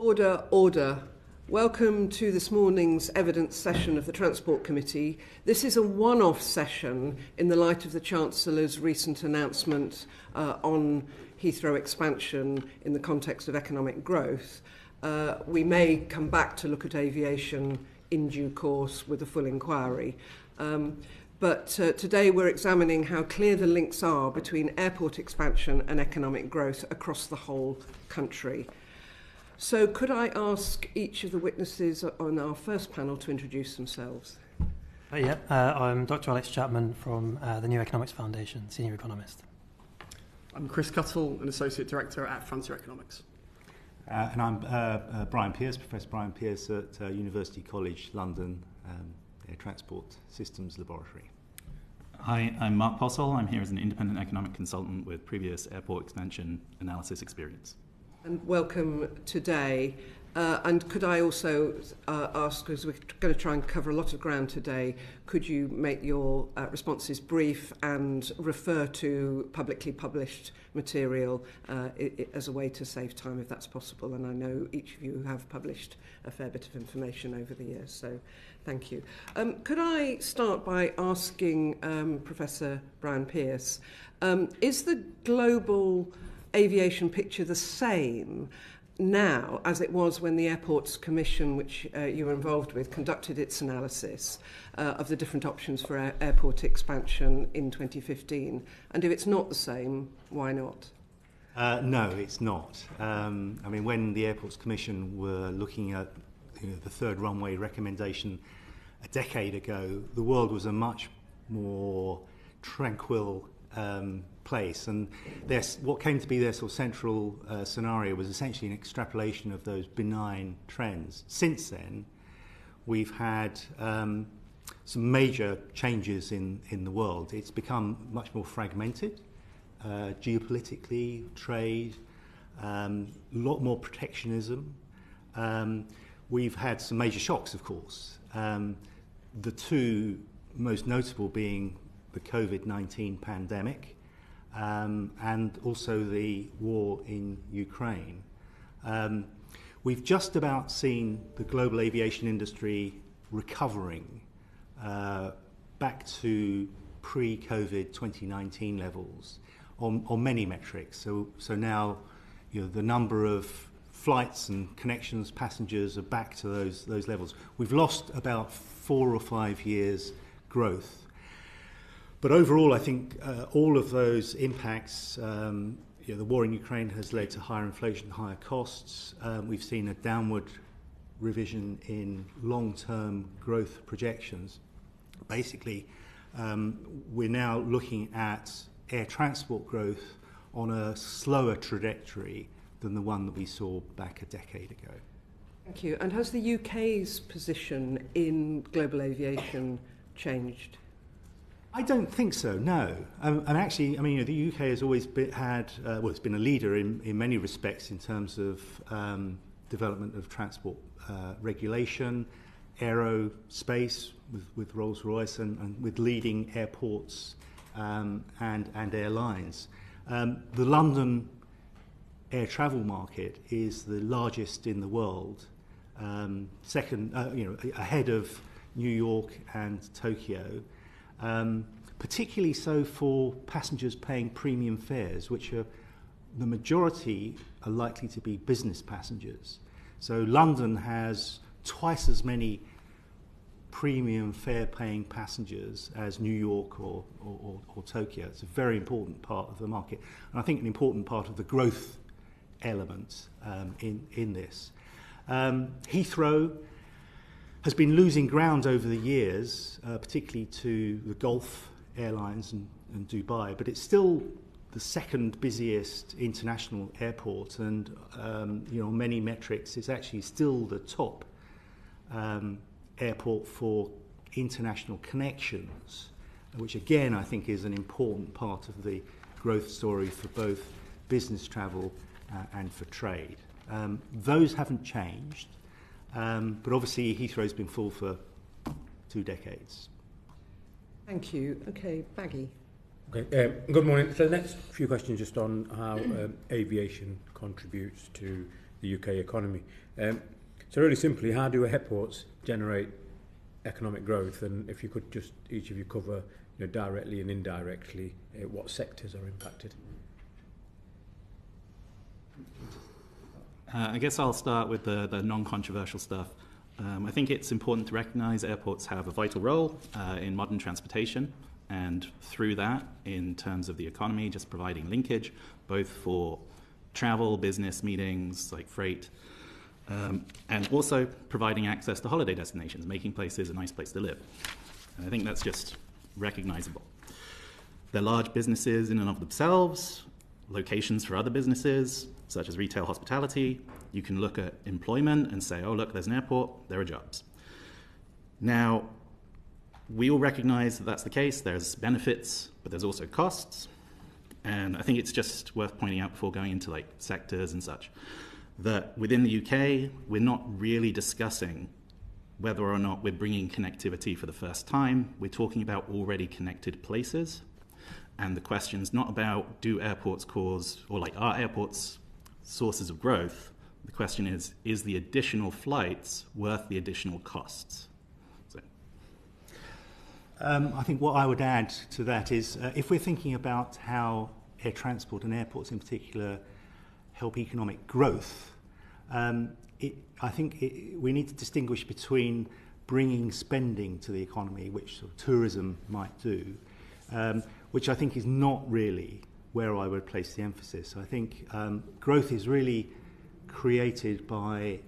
Order, order. Welcome to this morning's evidence session of the Transport Committee. This is a one-off session in the light of the Chancellor's recent announcement on Heathrow expansion in the context of economic growth. We may come back to look at aviation in due course with a full inquiry. But today we're examining how clear the links are between airport expansion and economic growth across the whole country. So could I ask each of the witnesses on our first panel to introduce themselves? I'm Dr. Alex Chapman from the New Economics Foundation, Senior Economist. I'm Chris Cuttle, an Associate Director at Frontier Economics. And I'm Brian Pearce, Professor Brian Pearce at University College London, Air Transport Systems Laboratory. Hi, I'm Mark Possel. I'm here as an independent economic consultant with previous airport expansion analysis experience. And welcome today. And could I also ask, because we're going to try and cover a lot of ground today, could you make your responses brief and refer to publicly published material as a way to save time, if that's possible? And I know each of you have published a fair bit of information over the years, so thank you. Could I start by asking Professor Brian Pearce, is the global aviation picture the same now as it was when the Airports Commission, which you were involved with, conducted its analysis of the different options for airport expansion in 2015? And if it's not the same, why not? No, it's not. When the Airports Commission were looking at the third runway recommendation a decade ago, the world was a much more tranquil place, and what came to be their sort of central scenario was essentially an extrapolation of those benign trends. Since then, we've had some major changes in the world. It's become much more fragmented, geopolitically, trade, a lot more protectionism. We've had some major shocks, of course. The two most notable being the COVID-19 pandemic, and also the war in Ukraine. We've just about seen the global aviation industry recovering back to pre-COVID 2019 levels on many metrics. So now, the number of flights and connections, passengers are back to those levels. We've lost about 4 or 5 years growth. But overall, I think all of those impacts, the war in Ukraine has led to higher inflation, higher costs. We've seen a downward revision in long-term growth projections. Basically, we're now looking at air transport growth on a slower trajectory than the one that we saw back a decade ago. Thank you. And has the UK's position in global aviation changed? I don't think so, no. The UK has always it's been a leader in many respects in terms of development of transport regulation, aerospace with Rolls-Royce and with leading airports and airlines. The London air travel market is the largest in the world, second, ahead of New York and Tokyo. Particularly so for passengers paying premium fares, which are the majority are likely to be business passengers. So London has twice as many premium fare paying passengers as New York or Tokyo. It's a very important part of the market, and I think an important part of the growth element in this. Heathrow has been losing ground over the years, particularly to the Gulf airlines and Dubai, but it's still the second busiest international airport, and on many metrics it's actually still the top airport for international connections, which again I think is an important part of the growth story for both business travel and for trade. Those haven't changed. But obviously Heathrow's been full for 2 decades. Thank you. Okay, Baggy. Okay, good morning. So the next few questions just on how aviation contributes to the UK economy. So really simply, how do airports generate economic growth? And if you could just each of you cover, directly and indirectly, what sectors are impacted? I guess I'll start with the non-controversial stuff. I think it's important to recognise airports have a vital role in modern transportation, and through that, in terms of the economy, just providing linkage, both for travel, business, meetings, like freight, and also providing access to holiday destinations, making places a nice place to live. And I think that's just recognisable. They're large businesses in and of themselves, locations for other businesses, such as retail, hospitality. You can look at employment and say, oh, look, there's an airport, there are jobs. Now, we all recognise that that's the case. There's benefits, but there's also costs. And I think it's just worth pointing out before going into sectors and such, that within the UK, we're not really discussing whether or not we're bringing connectivity for the first time. We're talking about already connected places. And the question's not about do airports cause, or are airports sources of growth? The question is the additional flights worth the additional costs? So. I think what I would add to that is if we're thinking about how air transport and airports in particular help economic growth, I think we need to distinguish between bringing spending to the economy, which sort of tourism might do, which I think is not really where I would place the emphasis. I think growth is really created by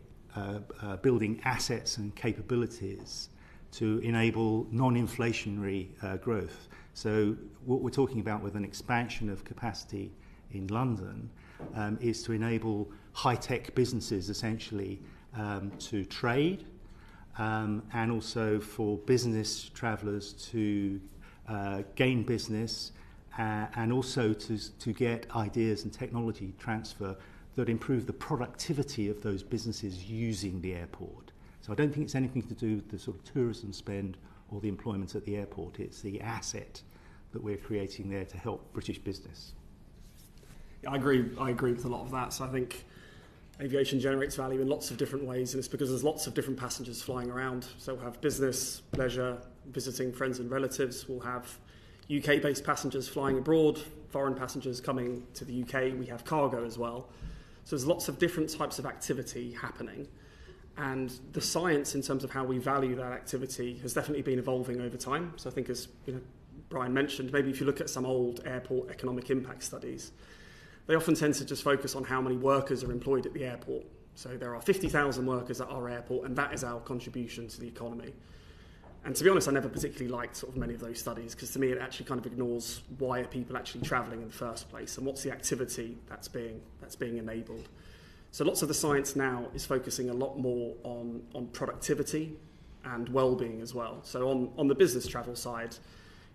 building assets and capabilities to enable non-inflationary growth. So what we're talking about with an expansion of capacity in London is to enable high-tech businesses essentially to trade and also for business travellers to gain business and also to get ideas and technology transfer that improve the productivity of those businesses using the airport. So I don't think it's anything to do with the sort of tourism spend or the employment at the airport. It's the asset that we're creating there to help British business. Yeah, I agree with a lot of that. So I think aviation generates value in lots of different ways, and it's because there's lots of different passengers flying around. So we'll have business, leisure, visiting friends and relatives. We'll have UK-based passengers flying abroad, foreign passengers coming to the UK. We have cargo as well. So there's lots of different types of activity happening. And the science in terms of how we value that activity has definitely been evolving over time. So I think as Brian mentioned, maybe if you look at some old airport economic impact studies, they often tend to just focus on how many workers are employed at the airport. So there are 50,000 workers at our airport, and that is our contribution to the economy. And to be honest, I never particularly liked sort of many of those studies, because to me it actually kind of ignores why are people actually travelling in the first place and what's the activity that's being enabled. So lots of the science now is focusing a lot more on productivity and well-being as well. So on the business travel side,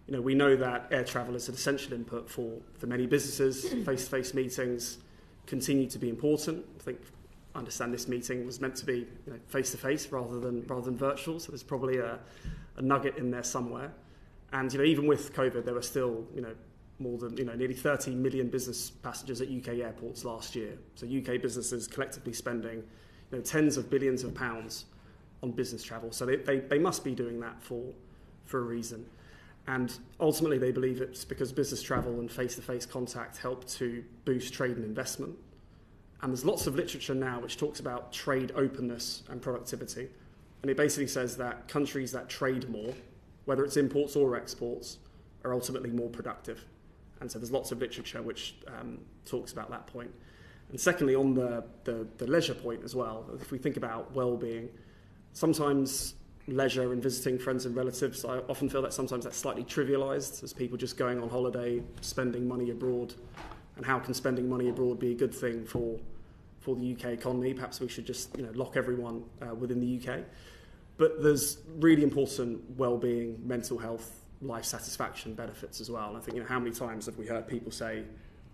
we know that air travel is an essential input for many businesses. Face-to-face meetings continue to be important. I understand this meeting was meant to be face-to-face rather than virtual, so there's probably a nugget in there somewhere. And even with COVID, there were still more than nearly 30 million business passengers at UK airports last year. So UK businesses collectively spending tens of billions of pounds on business travel. So they must be doing that for a reason. And ultimately, they believe it's because business travel and face-to-face contact help to boost trade and investment. And there's lots of literature now which talks about trade openness and productivity. And it basically says that countries that trade more, whether it's imports or exports, are ultimately more productive. And so there's lots of literature which talks about that point. And secondly, on the leisure point as well, if we think about well-being, sometimes leisure and visiting friends and relatives, I often feel that sometimes that's slightly trivialised as people just going on holiday, spending money abroad. And how can spending money abroad be a good thing for the UK economy? Perhaps we should just lock everyone within the UK. But there's really important well-being, mental health, life satisfaction benefits as well. And I think how many times have we heard people say,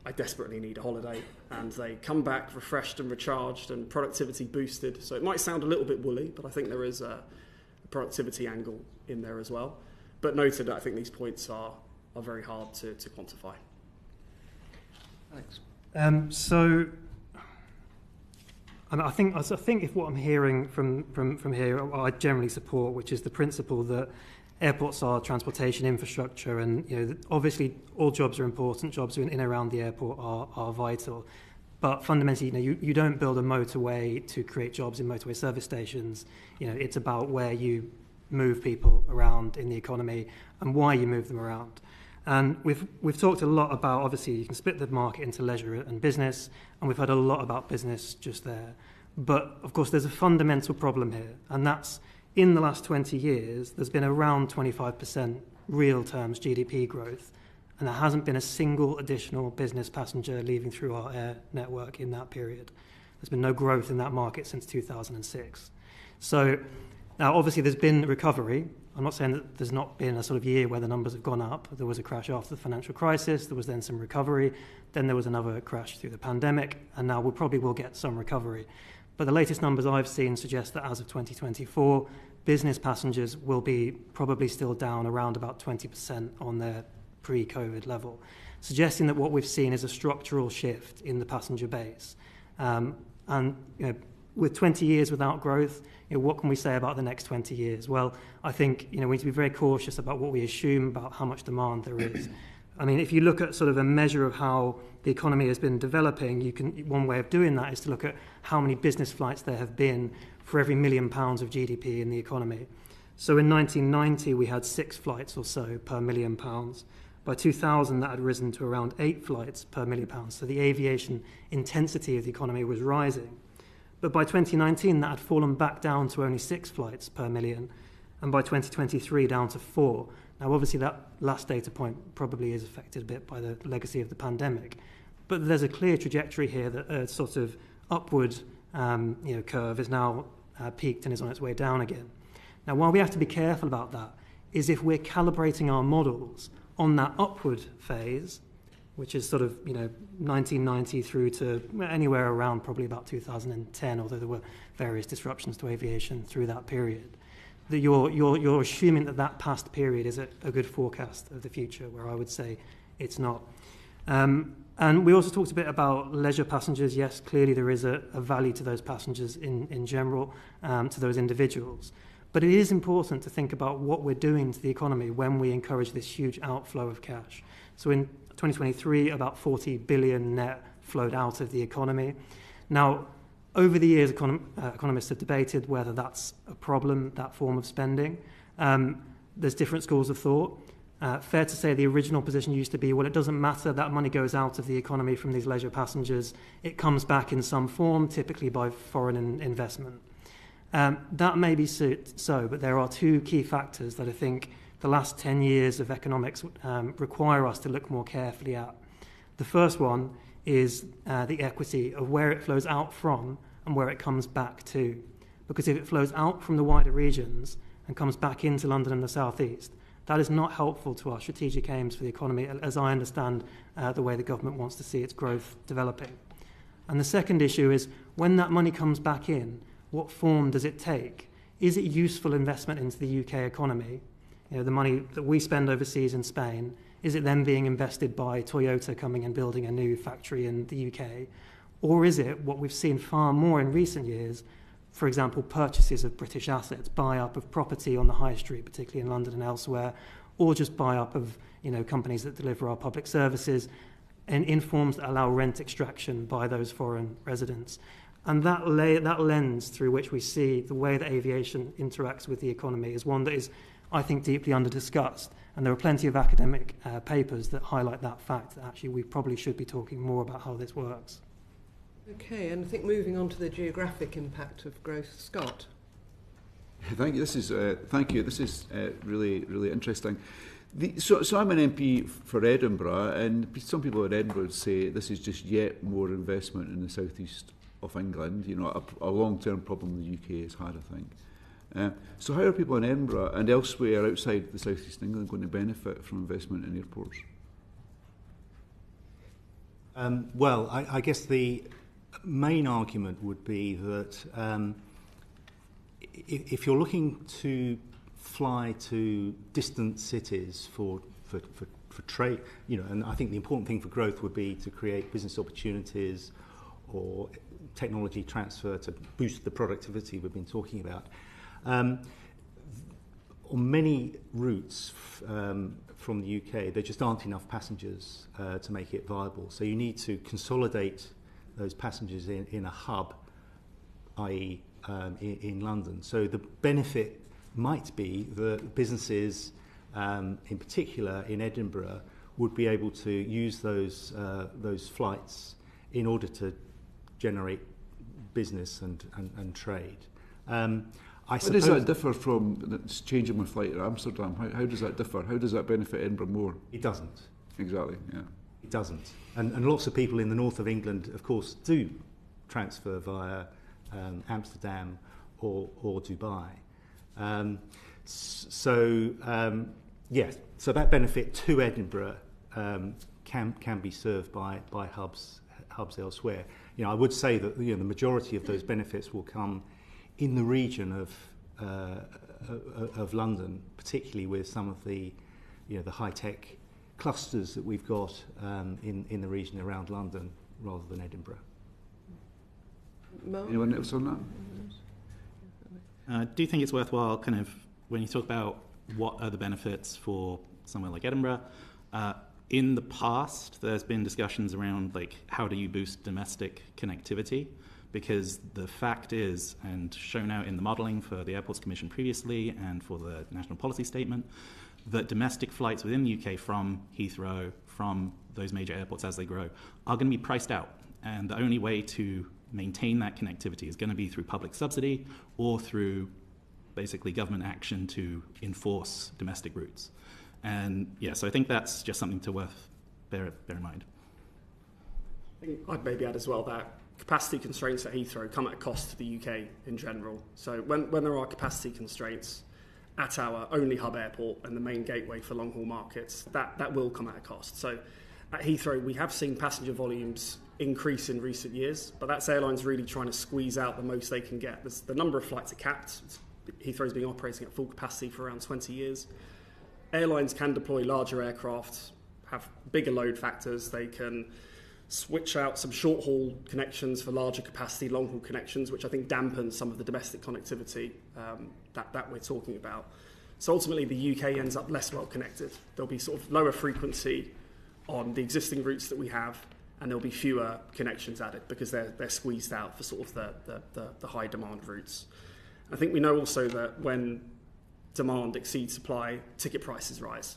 I desperately need a holiday, and they come back refreshed and recharged and productivity boosted. So it might sound a little bit woolly, but I think there is a productivity angle in there as well. But noted that I think these points are very hard to quantify. Thanks. So I think if what I'm hearing from here, I generally support, which is the principle that airports are transportation infrastructure, and obviously all jobs are important. Jobs in and around the airport are vital, but fundamentally, you don't build a motorway to create jobs in motorway service stations. It's about where you move people around in the economy and why you move them around. And we've talked a lot about, obviously, you can split the market into leisure and business, and we've heard a lot about business just there. But, of course, there's a fundamental problem here, and that's in the last 20 years, there's been around 25% real terms GDP growth, and there hasn't been a single additional business passenger leaving through our air network in that period. There's been no growth in that market since 2006. So, now, obviously, there's been recovery. I'm not saying that there's not been a sort of year where the numbers have gone up. There was a crash after the financial crisis. There was then some recovery. Then there was another crash through the pandemic. And now we probably will get some recovery. But the latest numbers I've seen suggest that as of 2024, business passengers will be probably still down around about 20% on their pre-COVID level, suggesting that what we've seen is a structural shift in the passenger base. With 20 years without growth, what can we say about the next 20 years? Well, I think we need to be very cautious about what we assume about how much demand there is. I mean, if you look at sort of a measure of how the economy has been developing, one way of doing that is to look at how many business flights there have been for every £1 million of GDP in the economy. So in 1990, we had 6 flights or so per £1 million. By 2000, that had risen to around 8 flights per £1 million. So the aviation intensity of the economy was rising. But by 2019, that had fallen back down to only 6 flights per million, and by 2023 down to 4. Now, obviously, that last data point probably is affected a bit by the legacy of the pandemic, but there's a clear trajectory here that a sort of upward curve is now peaked and is on its way down again. Now, why we have to be careful about that is if we're calibrating our models on that upward phase, which is sort of 1990 through to anywhere around probably about 2010, although there were various disruptions to aviation through that period. That you're assuming that past period is a good forecast of the future, where I would say it's not. And we also talked a bit about leisure passengers. Yes, clearly there is a value to those passengers in general, to those individuals. But it is important to think about what we're doing to the economy when we encourage this huge outflow of cash. So in 2023, about 40 billion net flowed out of the economy. Now, over the years, economists have debated whether that's a problem, that form of spending. There's different schools of thought. Fair to say the original position used to be, well, it doesn't matter, that money goes out of the economy from these leisure passengers. It comes back in some form, typically by foreign investment. That may be so, but there are 2 key factors that I think the last 10 years of economics require us to look more carefully at. The first one is the equity of where it flows out from and where it comes back to. Because if it flows out from the wider regions and comes back into London and the South East, that is not helpful to our strategic aims for the economy, as I understand the way the government wants to see its growth developing. And the second issue is, when that money comes back in, what form does it take? Is it useful investment into the UK economy? The money that we spend overseas in Spain, is it then being invested by Toyota coming and building a new factory in the UK? Or is it what we've seen far more in recent years, for example, purchases of British assets, buy-up of property on the high street, particularly in London and elsewhere, or just buy-up of companies that deliver our public services, and in forms that allow rent extraction by those foreign residents. And that lens through which we see the way that aviation interacts with the economy is one that is, I think, deeply under-discussed. And there are plenty of academic papers that highlight that fact, that actually we probably should be talking more about how this works. Okay, and I think moving on to the geographic impact of growth, Scott. Thank you. This is really, really interesting. So I'm an MP for Edinburgh, and some people in Edinburgh would say this is just yet more investment in the southeast of England. A long-term problem the UK has had, I think. So how are people in Edinburgh and elsewhere outside the southeast England going to benefit from investment in airports? Well, I guess the main argument would be that if you're looking to fly to distant cities for trade, and I think the important thing for growth would be to create business opportunities or technology transfer to boost the productivity we've been talking about. On many routes from the UK, there just aren't enough passengers to make it viable. So you need to consolidate those passengers in a hub, i.e. In London. So the benefit might be that businesses, in particular in Edinburgh, would be able to use those flights in order to generate business and trade. How does that differ from changing my flight to Amsterdam? How does that differ? How does that benefit Edinburgh more? It doesn't. Exactly, yeah. It doesn't. And lots of people in the north of England, of course, do transfer via Amsterdam or Dubai. So that benefit to Edinburgh can be served by hubs elsewhere. You know, I would say that the majority of those benefits will come in the region of London, particularly with some of the the high-tech clusters that we've got in the region around London rather than Edinburgh. Mark? Anyone else on that? I do think it's worthwhile kind of, when you talk about what are the benefits for somewhere like Edinburgh, in the past there's been discussions around like how do you boost domestic connectivity, because the fact is, and shown out in the modelling for the Airports Commission previously and for the National Policy Statement, that domestic flights within the UK from Heathrow, from those major airports as they grow, are going to be priced out. And the only way to maintain that connectivity is going to be through public subsidy or through basically government action to enforce domestic routes. And yeah, so I think that's just something to bear in mind. I think I'd maybe add as well that capacity constraints at Heathrow come at a cost to the UK in general. So when there are capacity constraints at our only hub airport and the main gateway for long-haul markets, that will come at a cost. So at Heathrow, we have seen passenger volumes increase in recent years, but that's airlines really trying to squeeze out the most they can get. The number of flights are capped. Heathrow's been operating at full capacity for around 20 years. Airlines can deploy larger aircraft, have bigger load factors. They can switch out some short-haul connections for larger capacity long-haul connections, which I think dampens some of the domestic connectivity that we're talking about. So ultimately, the UK ends up less well connected. There'll be sort of lower frequency on the existing routes that we have, and there'll be fewer connections added because they're squeezed out for sort of the high demand routes. I think we know also that when demand exceeds supply, ticket prices rise.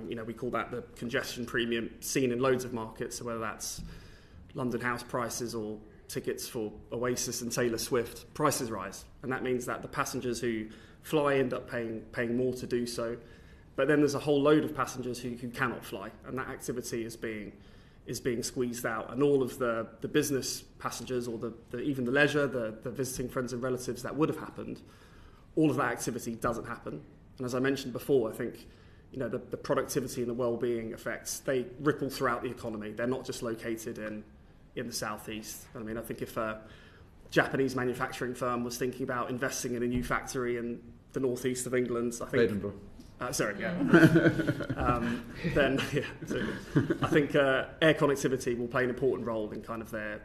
We call that the congestion premium, seen in loads of markets, so whether that's London house prices or tickets for Oasis and Taylor Swift, prices rise. And that means that the passengers who fly end up paying more to do so. But then there's a whole load of passengers who cannot fly, and that activity is being squeezed out. And all of the business passengers or even the leisure, the visiting friends and relatives that would have happened, all of that activity doesn't happen. And as I mentioned before, I think the productivity and the well-being effects, they ripple throughout the economy. They're not just located in the southeast. I mean, I think if a Japanese manufacturing firm was thinking about investing in a new factory in the northeast of England, I think... Edinburgh. Then, yeah, so I think air connectivity will play an important role in kind of their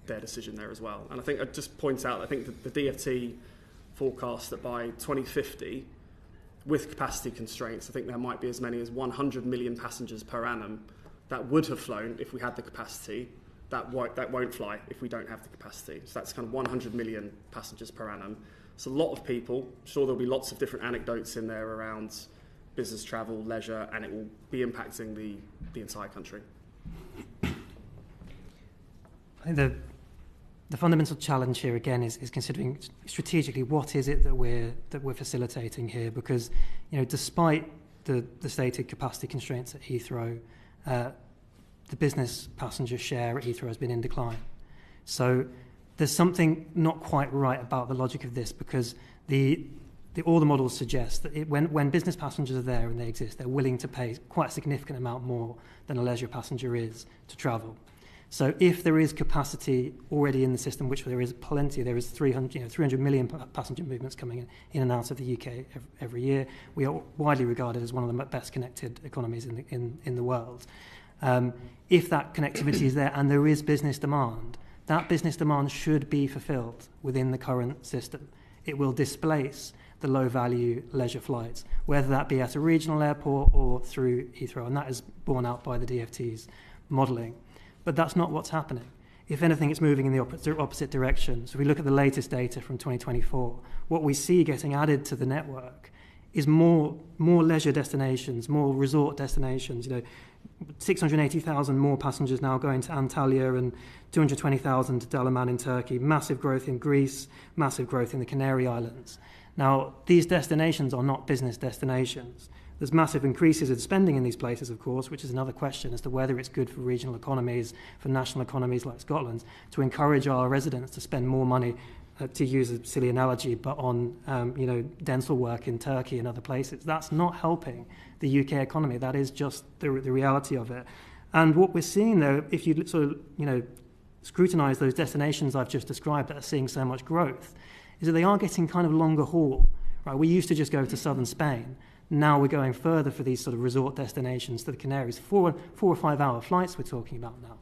decision there as well. And I think I'd just point out, I think the DfT forecast that by 2050, with capacity constraints, I think there might be as many as 100 million passengers per annum that would have flown if we had the capacity, that won't fly if we don't have the capacity. So that's kind of 100 million passengers per annum. So a lot of people, I'm sure there'll be lots of different anecdotes in there around business travel, leisure, and it will be impacting the entire country. I think the fundamental challenge here again is considering strategically what is it that we're facilitating here, because despite the stated capacity constraints at Heathrow, the business passenger share at Heathrow has been in decline. So there's something not quite right about the logic of this, because all the models suggest that when business passengers are there and they exist, they're willing to pay quite a significant amount more than a leisure passenger is to travel. So if there is capacity already in the system, which there is plenty, there is 300 million passenger movements coming in and out of the UK every year. We are widely regarded as one of the best connected economies in the world. If that connectivity is there and there is business demand, that business demand should be fulfilled within the current system. It will displace the low-value leisure flights, whether that be at a regional airport or through Heathrow, and that is borne out by the DfT's modelling. But that's not what's happening. If anything, it's moving in the opposite direction. So if we look at the latest data from 2024, what we see getting added to the network is more leisure destinations, more resort destinations. 680,000 more passengers now going to Antalya and 220,000 to Dalaman in Turkey. Massive growth in Greece, massive growth in the Canary Islands. Now, these destinations are not business destinations. There's massive increases in spending in these places, of course, which is another question as to whether it's good for regional economies, for national economies like Scotland's, to encourage our residents to spend more money, to use a silly analogy, but on dental work in Turkey and other places. That's not helping the UK economy. That is just the reality of it. And what we're seeing, though, if you sort of scrutinise those destinations I've just described that are seeing so much growth, is that they are getting kind of longer haul. Right? We used to just go to southern Spain. Now we're going further for these sort of resort destinations to the Canaries. 4 or 5 hour flights we're talking about now.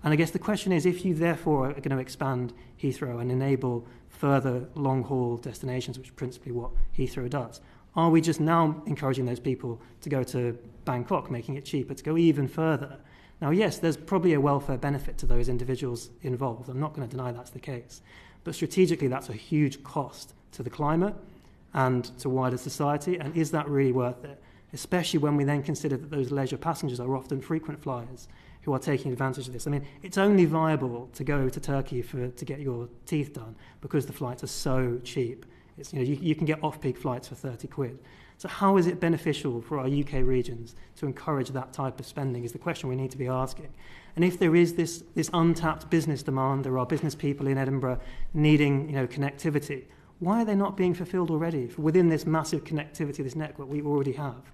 And I guess the question is, if you therefore are going to expand Heathrow and enable further long-haul destinations, which is principally what Heathrow does, are we just now encouraging those people to go to Bangkok, making it cheaper to go even further? Now, yes, there's probably a welfare benefit to those individuals involved. I'm not going to deny that's the case. But strategically, that's a huge cost to the climate and to wider society. And is that really worth it? Especially when we then consider that those leisure passengers are often frequent flyers who are taking advantage of this. I mean, it's only viable to go to Turkey to get your teeth done because the flights are so cheap. It's, you can get off-peak flights for 30 quid. So how is it beneficial for our UK regions to encourage that type of spending is the question we need to be asking. And if there is this untapped business demand, there are business people in Edinburgh needing connectivity, why are they not being fulfilled already within this massive connectivity, this network we already have?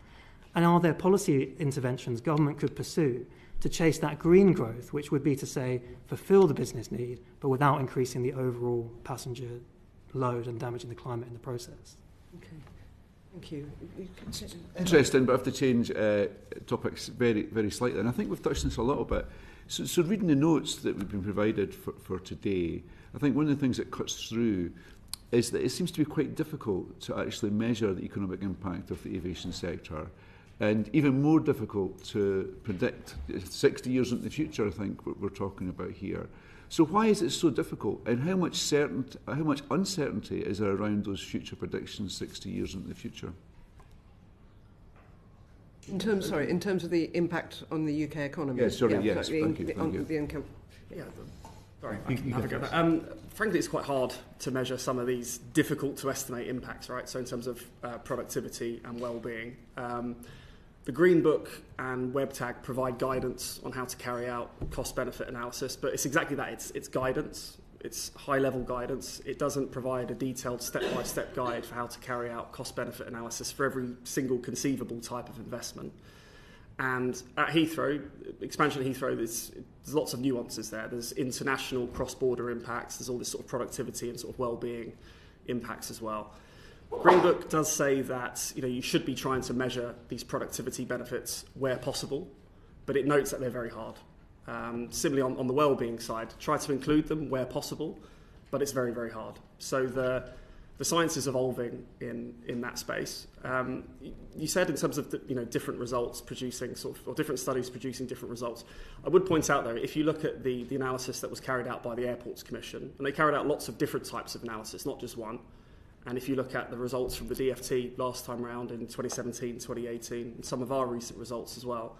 And are there policy interventions government could pursue to chase that green growth, which would be to say fulfill the business need, but without increasing the overall passenger load and damaging the climate in the process? Okay. Thank you. Interesting, but I have to change topics very, very slightly. And I think we've touched on this a little bit. So reading the notes that we've been provided for today, I think one of the things that cuts through is that it seems to be quite difficult to actually measure the economic impact of the aviation sector, and even more difficult to predict 60 years into the future, I think, what we're talking about here. So why is it so difficult, and how much uncertainty is there around those future predictions 60 years into the future? In terms of the impact on the UK economy? Yes, sorry, yes, thank you. The income. Yeah, sorry, I can have a go at that. Frankly, it's quite hard to measure some of these difficult to estimate impacts, right? So in terms of productivity and well-being. The Green Book and WebTag provide guidance on how to carry out cost-benefit analysis, but it's exactly that. It's guidance. It's high-level guidance. It doesn't provide a detailed step-by-step guide for how to carry out cost-benefit analysis for every single conceivable type of investment. And at Heathrow, expansion at Heathrow, there's lots of nuances there. There's international cross-border impacts. There's all this sort of productivity and sort of well-being impacts as well. Green Book does say that you should be trying to measure these productivity benefits where possible, but it notes that they're very hard. Similarly, on the well-being side, try to include them where possible, but it's very, very hard. So the science is evolving in that space. You said in terms of different results producing or different studies producing different results. I would point out though, if you look at the analysis that was carried out by the Airports Commission, and they carried out lots of different types of analysis, not just one. And if you look at the results from the DfT last time around in 2017, 2018, and some of our recent results as well,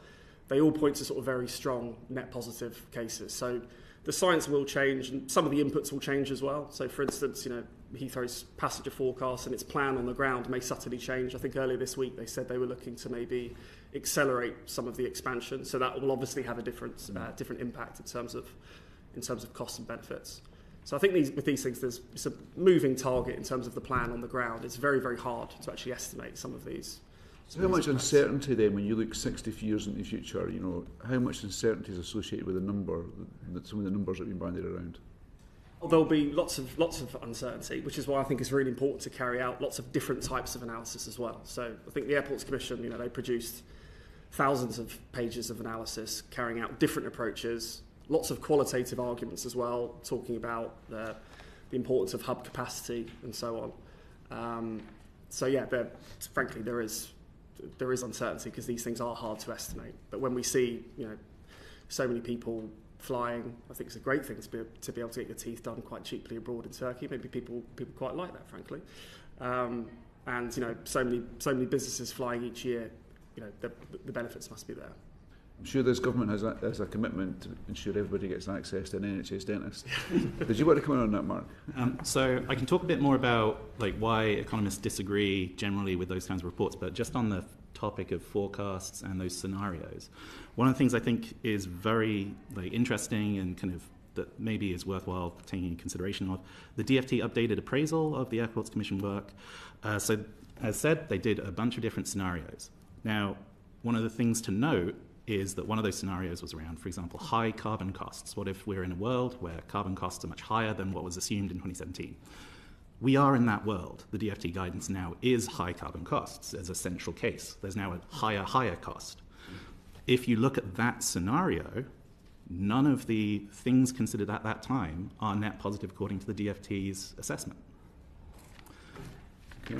they all point to sort of very strong net positive cases. So the science will change and some of the inputs will change as well. So for instance, Heathrow's passenger forecast and its plan on the ground may subtly change. I think earlier this week they said they were looking to maybe accelerate some of the expansion. So that will obviously have a different impact in terms of costs and benefits. So I think with these things, it's a moving target in terms of the plan on the ground. It's very, very hard to actually estimate some of these. So how much uncertainty then, when you look 60 years into the future, how much uncertainty is associated with a number, some of the numbers that have been bandied around? Well, there'll be lots of uncertainty, which is why I think it's really important to carry out lots of different types of analysis as well. So I think the Airports Commission, they produced thousands of pages of analysis, carrying out different approaches, lots of qualitative arguments as well, talking about the importance of hub capacity and so on. So yeah, frankly there is uncertainty because these things are hard to estimate. But when we see so many people flying, I think it's a great thing to be able to get your teeth done quite cheaply abroad in Turkey. Maybe people quite like that, frankly. And so many businesses flying each year. The benefits must be there. I'm sure this government has a commitment to ensure everybody gets access to an NHS dentist. Did you want to comment on that, Mark? So I can talk a bit more about why economists disagree generally with those kinds of reports, but just on the topic of forecasts and those scenarios, one of the things I think is very interesting and kind of that maybe is worthwhile taking into consideration of, the DfT updated appraisal of the Airports Commission work. So as said, they did a bunch of different scenarios. Now, one of the things to note is that one of those scenarios was around, for example, high carbon costs. What if we're in a world where carbon costs are much higher than what was assumed in 2017? We are in that world. The DfT guidance now is high carbon costs as a central case. There's now a higher cost. If you look at that scenario, none of the things considered at that time are net positive according to the DfT's assessment. Yeah.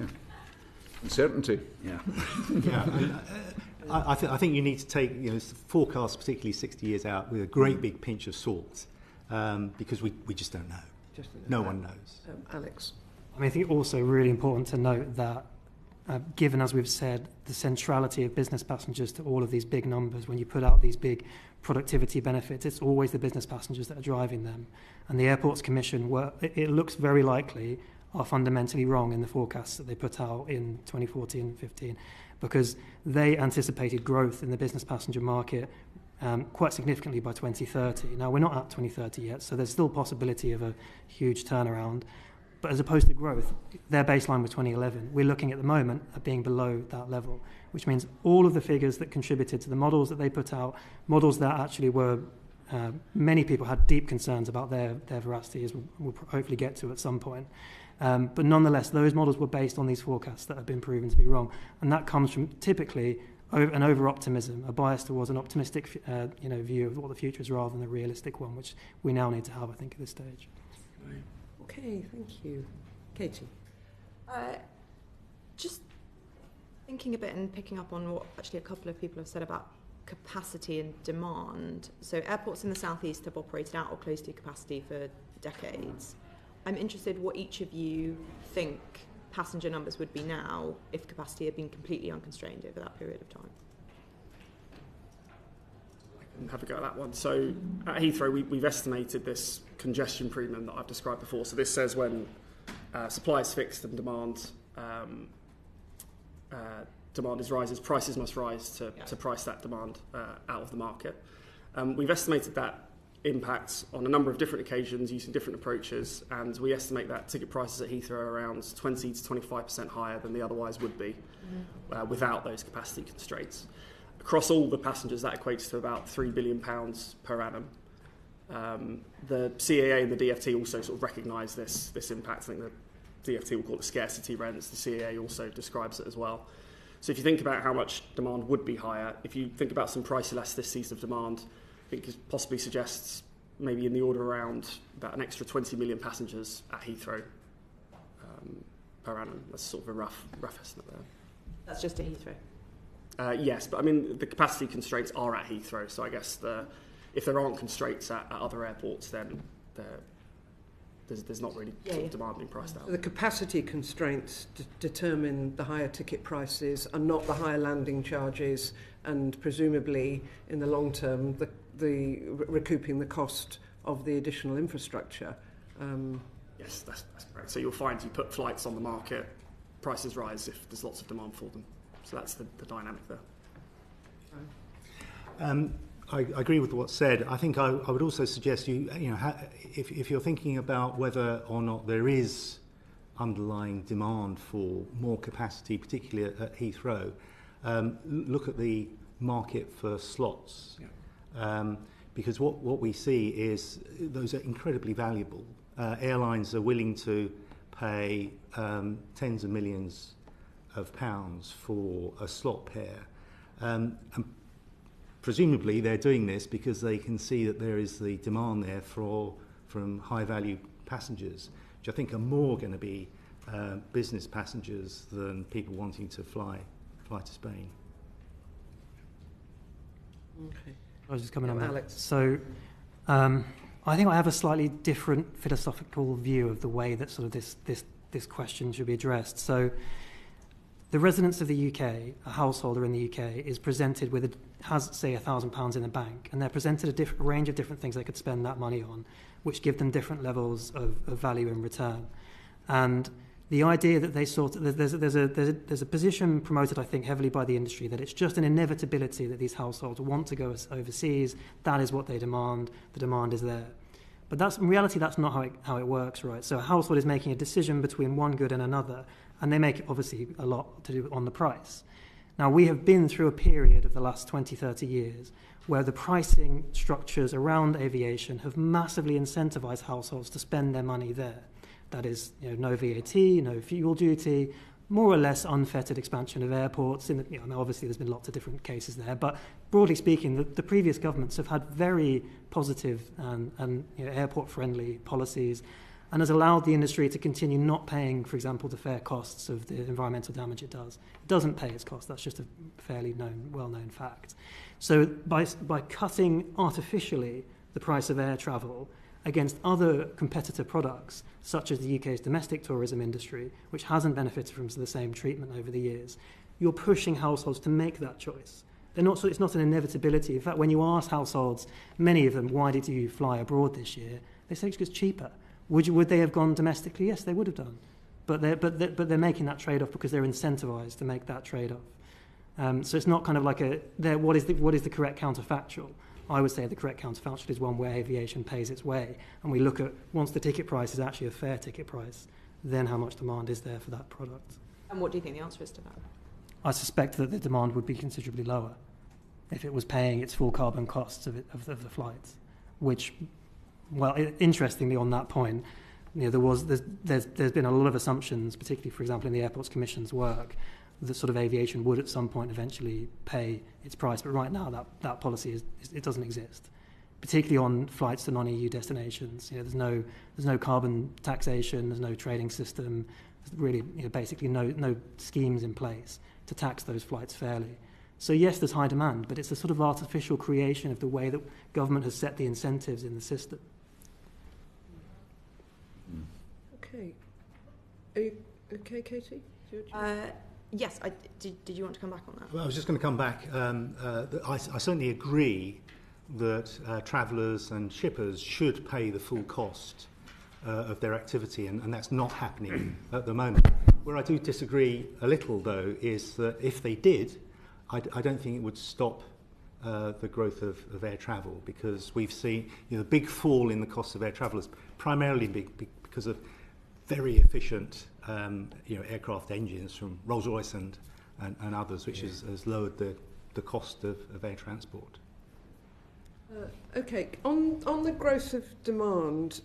Uncertainty. Yeah. I think you need to take forecasts, particularly 60 years out, with a great big pinch of salt, because we just don't know. No one knows. Alex? I think also really important to note that given, as we've said, the centrality of business passengers to all of these big numbers, when you put out these big productivity benefits, it's always the business passengers that are driving them. And the Airports Commission, it looks very likely, are fundamentally wrong in the forecasts that they put out in 2014 and 15, because they anticipated growth in the business passenger market quite significantly by 2030. Now, we're not at 2030 yet, so there's still possibility of a huge turnaround. But as opposed to growth, their baseline was 2011. We're looking at the moment at being below that level, which means all of the figures that contributed to the models that they put out, models that actually were, many people had deep concerns about their veracity, as we'll hopefully get to at some point. But nonetheless, those models were based on these forecasts that have been proven to be wrong. And that comes from typically an over-optimism, a bias towards an optimistic view of what the future is rather than a realistic one, which we now need to have, I think, at this stage. Okay, thank you. Katie? Just thinking a bit and picking up on what actually a couple of people have said about capacity and demand. So airports in the southeast have operated out or close to capacity for decades. I'm interested what each of you think passenger numbers would be now if capacity had been completely unconstrained over that period of time. I can have a go at that one. So at Heathrow, we've estimated this congestion premium that I've described before. So this says when supply is fixed and demand rises, prices must rise to price that demand out of the market. We've estimated that impact on a number of different occasions using different approaches, and we estimate that ticket prices at Heathrow are around 20 to 25% higher than they otherwise would be without those capacity constraints. Across all the passengers, that equates to about £3 billion per annum. The CAA and the DfT also sort of recognise this impact. I think the DfT will call it scarcity rents. The CAA also describes it as well. So if you think about how much demand would be higher, if you think about some price elasticities of demand, I think it possibly suggests maybe in the order around about an extra 20 million passengers at Heathrow per annum. That's sort of a rough estimate there. That's just at Heathrow? Yes, but I mean the capacity constraints are at Heathrow, so I guess if there aren't constraints at other airports, then there's not really sort of demand being priced out. So the capacity constraints determine the higher ticket prices and not the higher landing charges, and presumably in the long term the recouping the cost of the additional infrastructure. Yes, that's correct. So you'll find you put flights on the market, prices rise if there's lots of demand for them. So that's the dynamic there. I agree with what's said. I think I would also suggest if you're thinking about whether or not there is underlying demand for more capacity, particularly at Heathrow, look at the market for slots. Yeah. Because what we see is those are incredibly valuable. Airlines are willing to pay tens of millions of pounds for a slot pair. And presumably they're doing this because they can see that there is the demand there from high-value passengers, which I think are more going to be business passengers than people wanting to fly to Spain. Okay. I was just coming on that. Alex. So I think I have a slightly different philosophical view of the way that sort of this question should be addressed. So the residents of the UK, a householder in the UK, is presented with has, say, £1,000 in the bank, and they're presented a range of different things they could spend that money on, which give them different levels of value in return. And the idea that they there's a position promoted, I think, heavily by the industry that it's just an inevitability that these households want to go overseas. That is what they demand. The demand is there. But in reality, that's not how it works, right? So a household is making a decision between one good and another, and they make obviously a lot to do on the price. Now, we have been through a period of the last 20, 30 years where the pricing structures around aviation have massively incentivized households to spend their money there. That is, no VAT, no fuel duty, more or less unfettered expansion of airports. Obviously, there's been lots of different cases there, but broadly speaking, the previous governments have had very positive and airport-friendly policies, and has allowed the industry to continue not paying, for example, the fair costs of the environmental damage it does. It doesn't pay its costs. That's just a fairly well-known fact. So by cutting artificially the price of air travel against other competitor products, such as the UK's domestic tourism industry, which hasn't benefited from the same treatment over the years, you're pushing households to make that choice. It's not an inevitability. In fact, when you ask households, many of them, why did you fly abroad this year? They say it's cheaper. Would they have gone domestically? Yes, they would have done. But they're making that trade-off because they're incentivized to make that trade-off. So it's not kind of like what is the correct counterfactual? I would say the correct counterfactual is one where aviation pays its way, and we look at, once the ticket price is actually a fair ticket price, then how much demand is there for that product. And what do you think the answer is to that? I suspect that the demand would be considerably lower if it was paying its full carbon costs of the flights, which, well, interestingly on that point, there's been a lot of assumptions, particularly, for example, in the Airports Commission's work, that sort of aviation would at some point eventually pay its price, but right now that policy it doesn't exist, particularly on flights to non-EU destinations. There's no carbon taxation, there's no trading system, there's really basically no schemes in place to tax those flights fairly. So yes, there's high demand, but it's a sort of artificial creation of the way that government has set the incentives in the system. Okay. Are you okay, Katie? Yes, did you want to come back on that? Well, I was just going to come back. I certainly agree that travellers and shippers should pay the full cost of their activity, and that's not happening at the moment. Where I do disagree a little, though, is that if they did, I don't think it would stop the growth of air travel, because we've seen the big fall in the cost of air travel is primarily because of very efficient aircraft engines from Rolls-Royce and others, which has lowered the cost of air transport. Okay, on the growth of demand,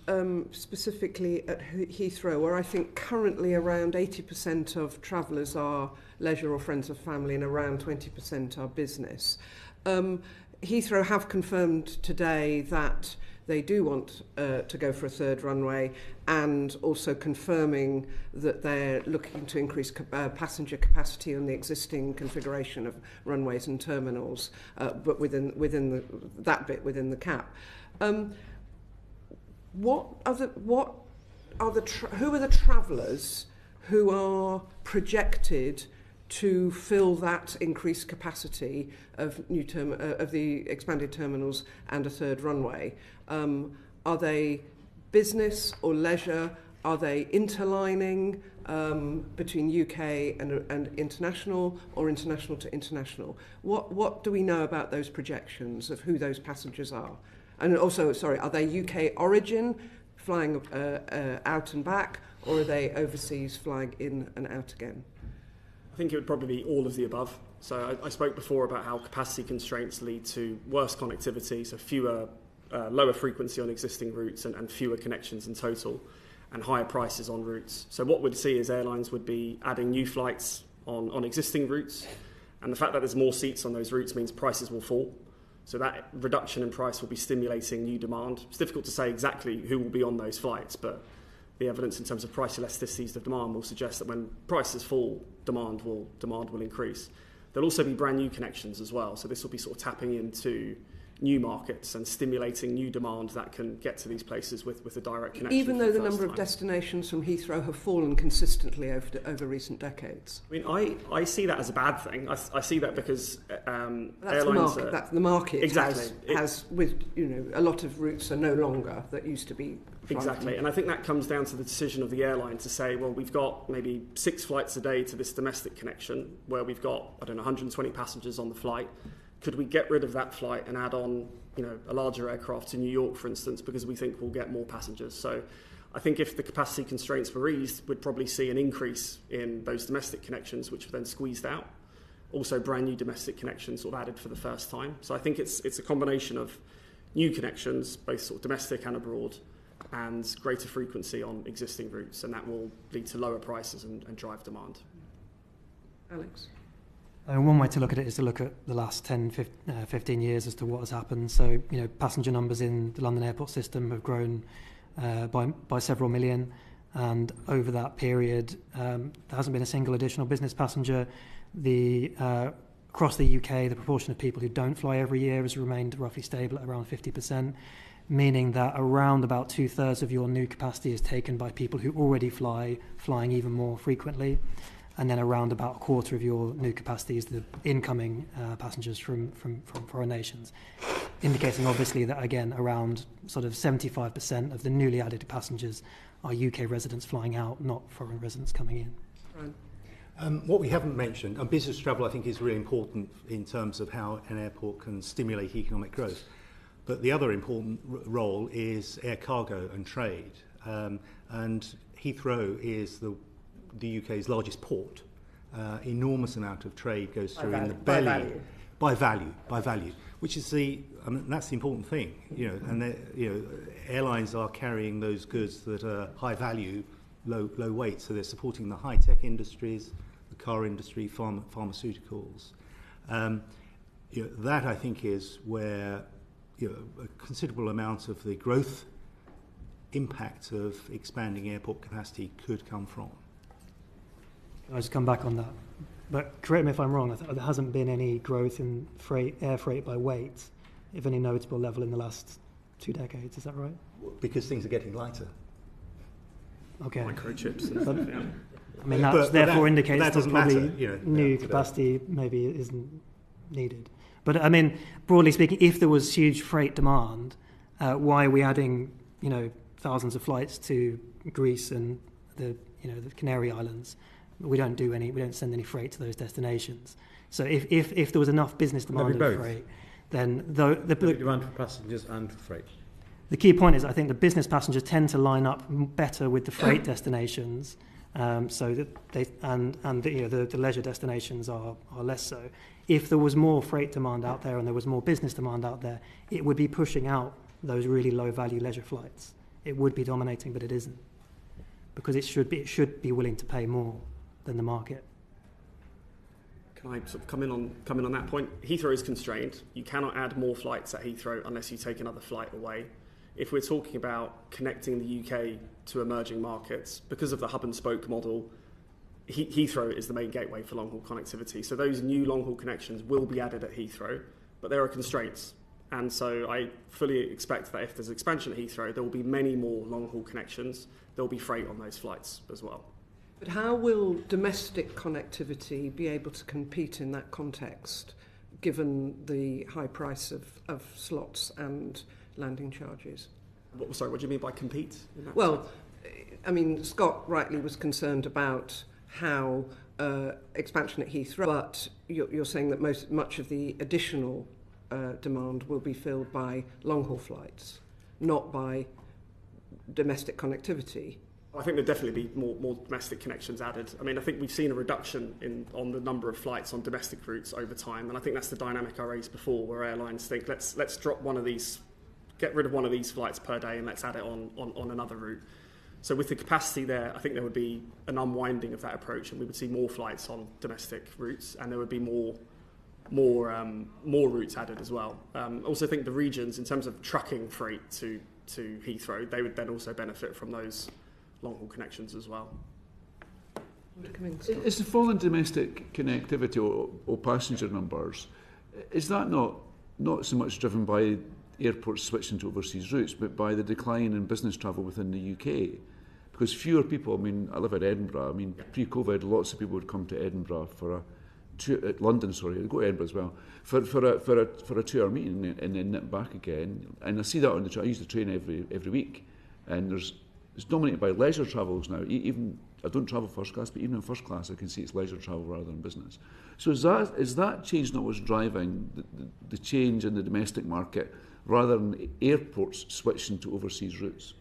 specifically at Heathrow, where I think currently around 80% of travellers are leisure or friends of family and around 20% are business. Heathrow have confirmed today that they do want to go for a third runway, and also confirming that they're looking to increase passenger capacity on the existing configuration of runways and terminals, but within the cap. Who are the travellers who are projected to fill that increased capacity of of the expanded terminals and a third runway? Are they business or leisure? Are they interlining between UK and international, or international to international? What do we know about those projections of who those passengers are? And also, are they UK origin, flying out and back, or are they overseas, flying in and out again? I think it would probably be all of the above. So I spoke before about how capacity constraints lead to worse connectivity, so lower frequency on existing routes and fewer connections in total, and higher prices on routes. So what we'd see is airlines would be adding new flights on existing routes, and the fact that there's more seats on those routes means prices will fall. So that reduction in price will be stimulating new demand. It's difficult to say exactly who will be on those flights, but the evidence in terms of price elasticities of demand will suggest that when prices fall, demand will increase. There'll also be brand new connections as well. So this will be sort of tapping into new markets and stimulating new demand that can get to these places with a direct connection. Even though the number of destinations from Heathrow have fallen consistently over recent decades. I mean, I see that as a bad thing. I see that because airlines that's the market. Exactly. Has with a lot of routes are no longer that used to be. Exactly, and I think that comes down to the decision of the airline to say, well, we've got maybe 6 flights a day to this domestic connection where we've got 120 passengers on the flight. Could we get rid of that flight and add on, a larger aircraft to New York, for instance, because we think we'll get more passengers? So I think if the capacity constraints were eased, we'd probably see an increase in those domestic connections, which were then squeezed out. Also, brand new domestic connections sort of added for the first time. So I think it's a combination of new connections, both sort of domestic and abroad, and greater frequency on existing routes, and that will lead to lower prices and drive demand. Alex? One way to look at it is to look at the last 10, 15 years as to what has happened. So, passenger numbers in the London airport system have grown by several million, and over that period, there hasn't been a single additional business passenger. Across the UK, the proportion of people who don't fly every year has remained roughly stable at around 50%, meaning that around about 2/3 of your new capacity is taken by people who already flying even more frequently. And then around about 1/4 of your new capacity is the incoming passengers from foreign nations, indicating obviously that, again, around sort of 75% of the newly added passengers are UK residents flying out, not foreign residents coming in. Right. What we haven't mentioned, and business travel I think is really important in terms of how an airport can stimulate economic growth, but the other important role is air cargo and trade. And Heathrow is the UK's largest port. Enormous amount of trade goes through in the belly by value, which is that's the important thing, and airlines are carrying those goods that are high value, low weight, so they're supporting the high tech industries, the car industry, pharmaceuticals. That I think is where a considerable amount of the growth impact of expanding airport capacity could come from. I'll just come back on that. But correct me if I'm wrong, there hasn't been any growth in air freight by weight, if any notable level, in the last 2 decades. Is that right? Because things are getting lighter. Okay. Microchips and stuff, yeah. I mean, that indicates that probably new today. Capacity maybe isn't needed. But I mean, broadly speaking, if there was huge freight demand, why are we adding, thousands of flights to Greece and the Canary Islands? We don't send any freight to those destinations. So if there was enough business demand of freight, then the demand for passengers and for freight. The key point is, I think the business passengers tend to line up better with the freight destinations, so that the leisure destinations are less so. If there was more freight demand out there and there was more business demand out there, it would be pushing out those really low value leisure flights. It would be dominating, but it isn't, because it should be willing to pay more than the market. Can I sort of come in on that point? Heathrow is constrained. You cannot add more flights at Heathrow unless you take another flight away. If we're talking about connecting the UK to emerging markets, because of the hub and spoke model, Heathrow is the main gateway for long-haul connectivity. So those new long-haul connections will be added at Heathrow, but there are constraints. And so I fully expect that if there's expansion at Heathrow, there will be many more long-haul connections. There will be freight on those flights as well. But how will domestic connectivity be able to compete in that context, given the high price of slots and landing charges? What do you mean by compete? Well, I mean, Scott rightly was concerned about how expansion at Heathrow, but you're saying that much of the additional demand will be filled by long-haul flights, not by domestic connectivity. I think there'll definitely be more domestic connections added. I mean, I think we've seen a reduction on the number of flights on domestic routes over time, and I think that's the dynamic I raised before, where airlines think let's drop one of these, get rid of one of these flights per day, and let's add it on another route. So with the capacity there, I think there would be an unwinding of that approach, and we would see more flights on domestic routes, and there would be more more routes added as well. Also think the regions, in terms of trucking freight to Heathrow, they would then also benefit from those long-haul connections as well. Is the fall in domestic connectivity or passenger numbers, is that not so much driven by airports switching to overseas routes, but by the decline in business travel within the UK? Because fewer people, I mean, I live in Edinburgh, I mean, pre-COVID, lots of people would come to Edinburgh for London, they'd go to Edinburgh as well, for a 2-hour meeting and then nip back again. And I see that on the train. I use the train every week, and it's dominated by leisure travels now. Even I don't travel first class, but even in first class, I can see it's leisure travel rather than business. So is that change not what's driving the change in the domestic market, rather than airports switching to overseas routes?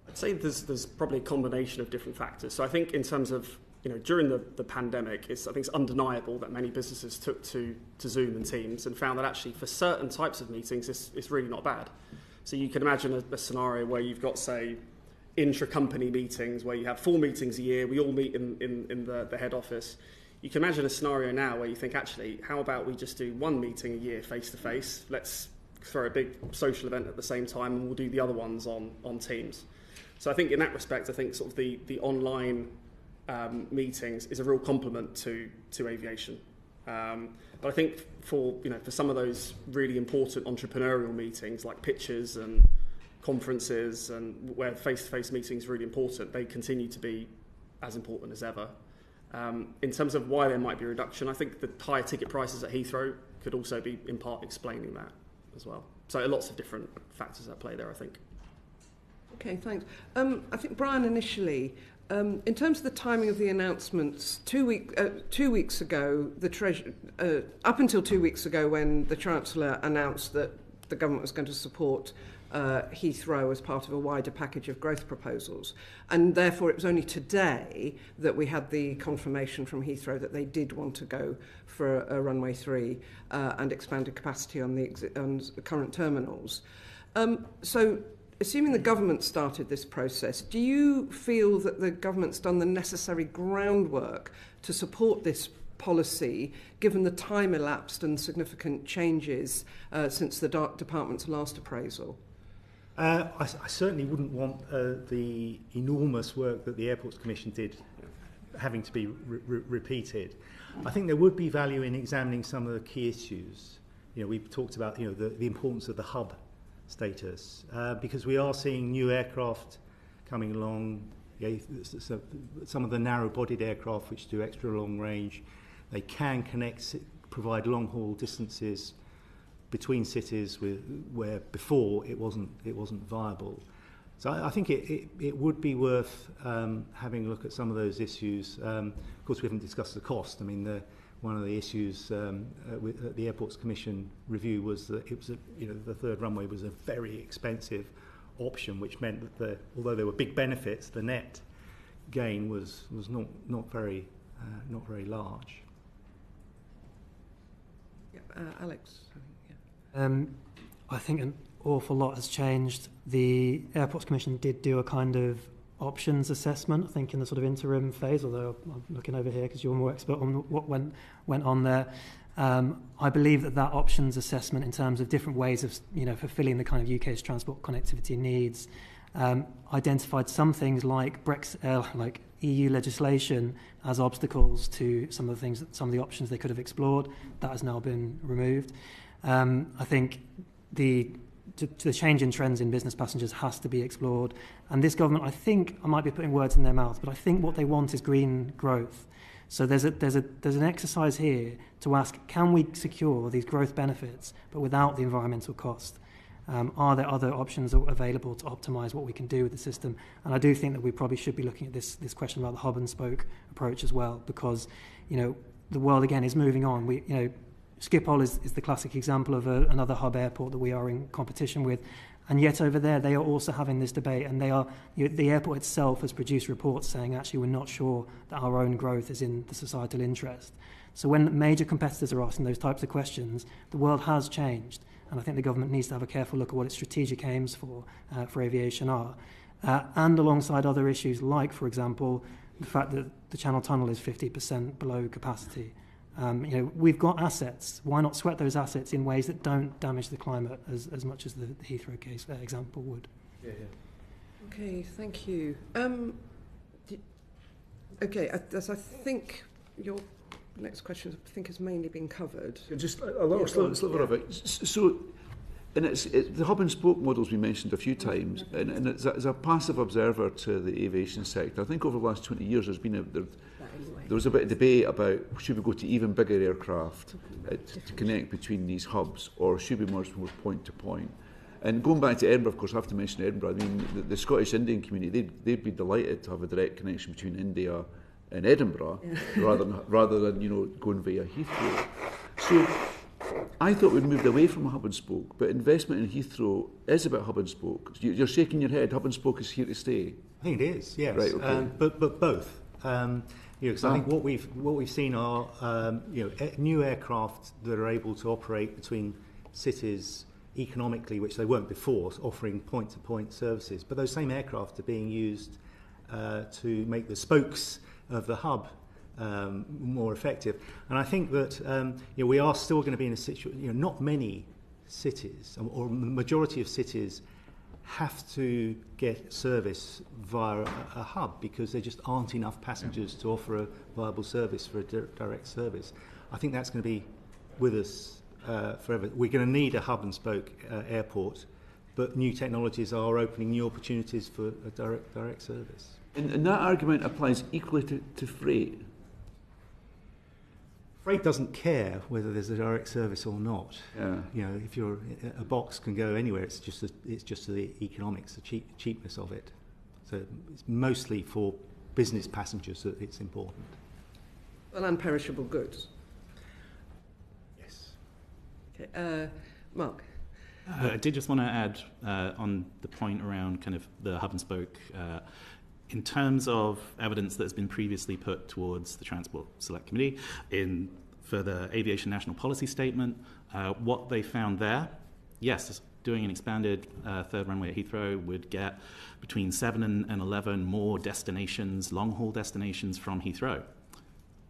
I'd say there's probably a combination of different factors. So I think in terms of, during the pandemic, I think it's undeniable that many businesses took to Zoom and Teams and found that actually for certain types of meetings, it's really not bad. So you can imagine a scenario where you've got, say, intra-company meetings where you have 4 meetings a year, we all meet in the head office. You can imagine a scenario now where you think, actually, how about we just do 1 meeting a year face-to-face? Let's throw a big social event at the same time, and we'll do the other ones on Teams. So I think in that respect, I think sort of the online meetings is a real complement to aviation. But I think for some of those really important entrepreneurial meetings like pitches and conferences, and where face-to-face meetings are really important, they continue to be as important as ever. In terms of why there might be a reduction, I think the higher ticket prices at Heathrow could also be in part explaining that as well. So lots of different factors at play there, I think. Okay, thanks. I think, Brian, initially, in terms of the timing of the announcements, 2 weeks ago, up until 2 weeks ago when the Chancellor announced that the government was going to support Heathrow as part of a wider package of growth proposals. And therefore, it was only today that we had the confirmation from Heathrow that they did want to go for a runway 3 and expanded capacity on the current terminals. So, assuming the government started this process, do you feel that the government's done the necessary groundwork to support this policy, given the time elapsed and significant changes since the department's last appraisal? I certainly wouldn't want the enormous work that the Airports Commission did having to be repeated. I think there would be value in examining some of the key issues. We've talked about the importance of the hub status, because we are seeing new aircraft coming along. So some of the narrow-bodied aircraft which do extra long range, they can provide long-haul distances between cities where before it wasn't viable. So I think it would be worth having a look at some of those issues. Of course, we haven't discussed the cost. I mean, one of the issues with the Airports Commission review was that it was the third runway was a very expensive option, which meant that although there were big benefits, the net gain was not very large. Alex. I think an awful lot has changed. The Airports Commission did do a kind of options assessment, I think, in the sort of interim phase, although I'm looking over here because you're more expert on what went on there. I believe that options assessment in terms of different ways of fulfilling the kind of UK's transport connectivity needs identified some things like Brexit, like EU legislation as obstacles to some of the options they could have explored. That has now been removed. I think the change in trends in business passengers has to be explored. And this government, I think, I might be putting words in their mouth, but I think what they want is green growth. So there's an exercise here to ask, can we secure these growth benefits, but without the environmental cost? Are there other options available to optimise what we can do with the system? And I do think that we probably should be looking at this question about the hub and spoke approach as well, because the world again is moving on. Schiphol is the classic example of another hub airport that we are in competition with, and yet over there they are also having this debate, and the airport itself has produced reports saying actually we're not sure that our own growth is in the societal interest. So when major competitors are asking those types of questions, the world has changed, and I think the government needs to have a careful look at what its strategic aims for aviation are, and alongside other issues like, for example, the fact that the Channel Tunnel is 50% below capacity. We've got assets. Why not sweat those assets in ways that don't damage the climate as much as the Heathrow case example would? Yeah. Okay, thank you. As I think your next question, I think, has mainly been covered. Just a little sliver of it. So, and it's the hub and spoke models we mentioned a few times, and it's as a passive observer to the aviation sector, I think over the last 20 years there was a bit of debate about should we go to even bigger aircraft to connect between these hubs, or should we merge more point to point. And going back to Edinburgh, of course, I have to mention Edinburgh. I mean, the Scottish Indian community, they'd be delighted to have a direct connection between India and Edinburgh, rather than going via Heathrow. So I thought we'd moved away from hub and spoke, but investment in Heathrow is about hub and spoke. You're shaking your head. Hub and spoke is here to stay. I think it is, yes. Right, okay. But both. Because I think what we've seen are new aircraft that are able to operate between cities economically, which they weren't before, offering point-to-point services. But those same aircraft are being used to make the spokes of the hub more effective. And I think that we are still going to be in a situation, not many cities, or the majority of cities, have to get service via a hub because there just aren't enough passengers to offer a viable service for a direct service. I think that's going to be with us forever. We're going to need a hub and spoke airport, but new technologies are opening new opportunities for a direct service. And that argument applies equally to freight. Freight doesn't care whether there's a direct service or not. Yeah. If a box can go anywhere, it's just the economics, the cheapness of it. So it's mostly for business passengers that it's important. Well, and perishable goods. Yes. Okay, Mark. I did just want to add on the point around kind of the hub and spoke. In terms of evidence that has been previously put towards the Transport Select Committee for the Aviation National Policy Statement, what they found there, yes, doing an expanded third runway at Heathrow would get between 7 and 11 more destinations, long-haul destinations from Heathrow.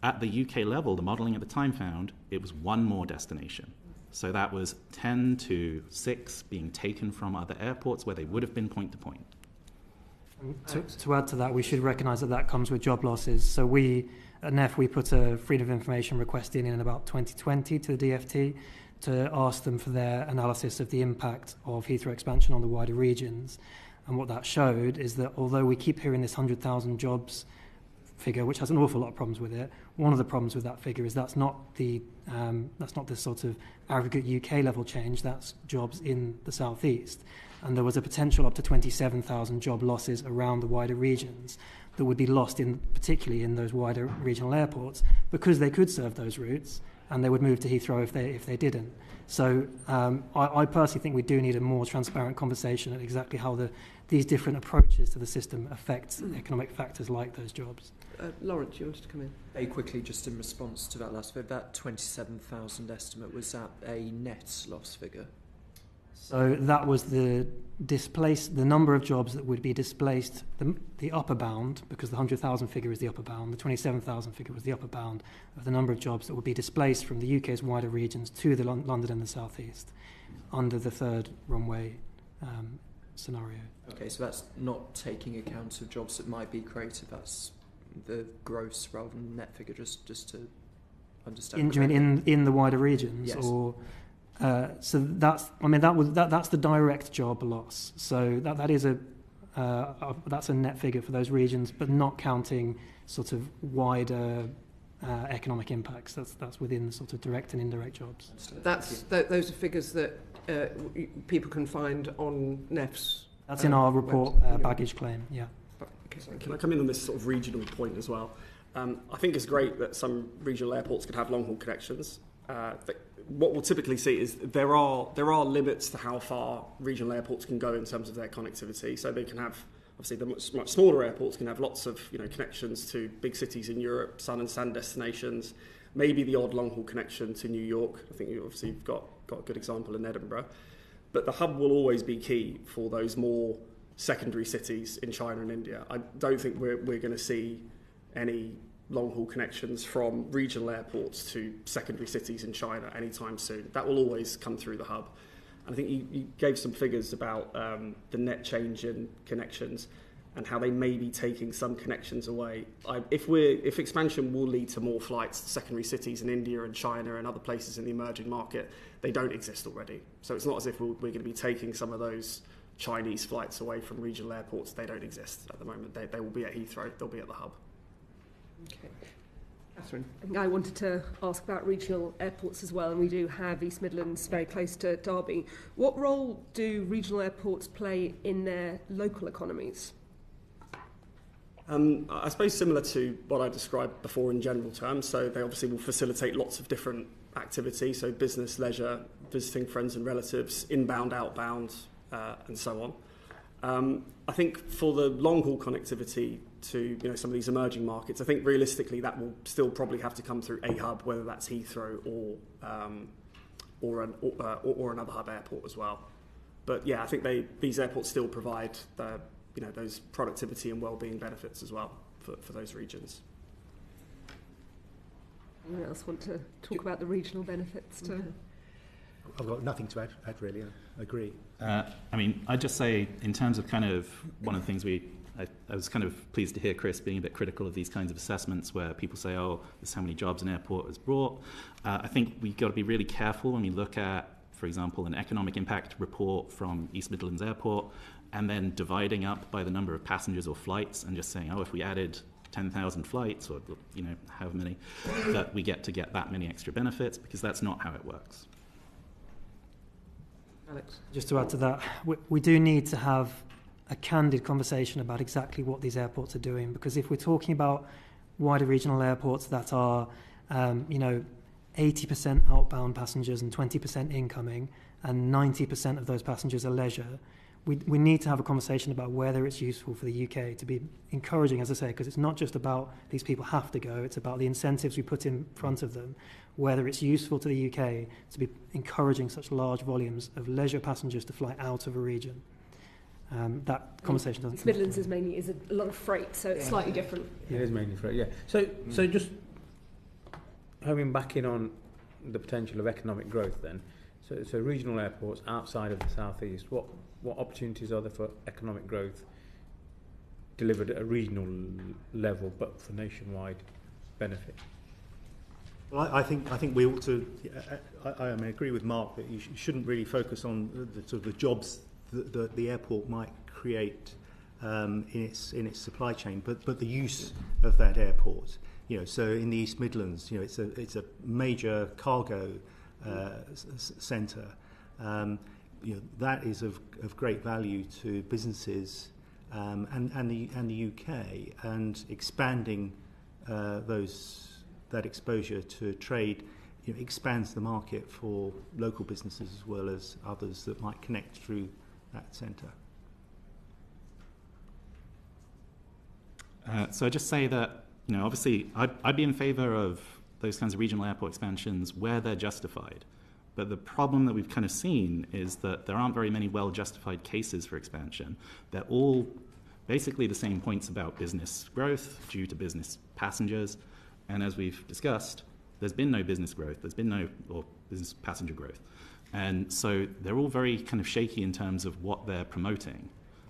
At the UK level, the modelling at the time found it was one more destination. So that was 10 to 6 being taken from other airports where they would have been point-to-point. To add to that, we should recognise that comes with job losses. So we, at NEF, we put a Freedom of Information request in about 2020 to the DfT to ask them for their analysis of the impact of Heathrow expansion on the wider regions. And what that showed is that although we keep hearing this 100,000 jobs figure, which has an awful lot of problems with it, one of the problems with that figure is that's not the sort of aggregate UK level change, that's jobs in the southeast. And there was a potential up to 27,000 job losses around the wider regions that would be lost particularly in those wider regional airports because they could serve those routes and they would move to Heathrow if they didn't. So I personally think we do need a more transparent conversation at exactly how these different approaches to the system affect economic factors like those jobs. Lawrence, you wanted to come in? Very quickly, just in response to that last bit, that 27,000 estimate, was that a net loss figure? So that was the number of jobs that would be displaced, the upper bound, because the 100,000 figure is the upper bound, the 27,000 figure was the upper bound of the number of jobs that would be displaced from the UK's wider regions to the London and the South East under the third runway scenario. Okay, so that's not taking account of jobs that might be created, that's the gross rather than net figure, just to understand. Do you mean in the wider regions? Yes. Or so that's the direct job loss. So that is that's a net figure for those regions, but not counting sort of wider economic impacts. That's within the sort of direct and indirect jobs. Those are figures that people can find on NEF's. That's in our report, baggage claim. Yeah. Okay, Can I come in on this sort of regional point as well? I think it's great that some regional airports could have long-haul connections. What we'll typically see is there are limits to how far regional airports can go in terms of their connectivity. So they can have, obviously, the much smaller airports can have lots of connections to big cities in Europe, sun and sand destinations. Maybe the odd long-haul connection to New York. I think you've got a good example in Edinburgh. But the hub will always be key for those more secondary cities in China and India. I don't think we're going to see any long-haul connections from regional airports to secondary cities in China anytime soon. That will always come through the hub. And I think you gave some figures about the net change in connections and how they may be taking some connections away. If expansion will lead to more flights to secondary cities in India and China and other places in the emerging market, they don't exist already. So it's not as if we're going to be taking some of those Chinese flights away from regional airports. They don't exist at the moment. They will be at Heathrow, they'll be at the hub. Okay. Catherine. I wanted to ask about regional airports as well, and we do have East Midlands very close to Derby. What role do regional airports play in their local economies? I suppose similar to what I described before in general terms. So they obviously will facilitate lots of different activity, so business, leisure, visiting friends and relatives, inbound, outbound, and so on. I think for the long-haul connectivity to some of these emerging markets, I think realistically that will still probably have to come through a hub, whether that's Heathrow or another hub airport as well. But yeah, I think these airports still provide those productivity and well-being benefits as well for those regions. Anyone else want to talk about the regional benefits? I've got nothing to add really. I agree. I'd just say in terms of kind of one of the things I was kind of pleased to hear Chris being a bit critical of these kinds of assessments where people say, oh, this is how many jobs an airport has brought. I think we've got to be really careful when we look at, for example, an economic impact report from East Midlands Airport and then dividing up by the number of passengers or flights and just saying, oh, if we added 10,000 flights or however many, that we get that many extra benefits, because that's not how it works. Alex? Just to add to that, we do need to have a candid conversation about exactly what these airports are doing, because if we're talking about wider regional airports that are 80% outbound passengers and 20% incoming, and 90% of those passengers are leisure, we need to have a conversation about whether it's useful for the UK to be encouraging, as I say, because it's not just about these people have to go, it's about the incentives we put in front of them, whether it's useful to the UK to be encouraging such large volumes of leisure passengers to fly out of a region. That conversation doesn't. Midlands is a lot of freight, so it's slightly different. It is mainly freight, yeah. So just homing back in on the potential of economic growth then. So regional airports outside of the southeast, what opportunities are there for economic growth delivered at a regional level, but for nationwide benefit? Well, I think we ought to. I agree with Mark that you shouldn't really focus on the sort of the jobs that the airport might create in its supply chain, but the use of that airport. So in the East Midlands, it's a major cargo centre. That is of great value to businesses and the UK, and expanding that exposure to trade expands the market for local businesses as well as others that might connect through that centre. So I just say that obviously I'd be in favour of those kinds of regional airport expansions where they're justified. But the problem that we've kind of seen is that there aren't very many well-justified cases for expansion. They're all basically the same points about business growth due to business passengers. And as we've discussed, there's been no business growth. There's been no business passenger growth. And so they're all very kind of shaky in terms of what they're promoting.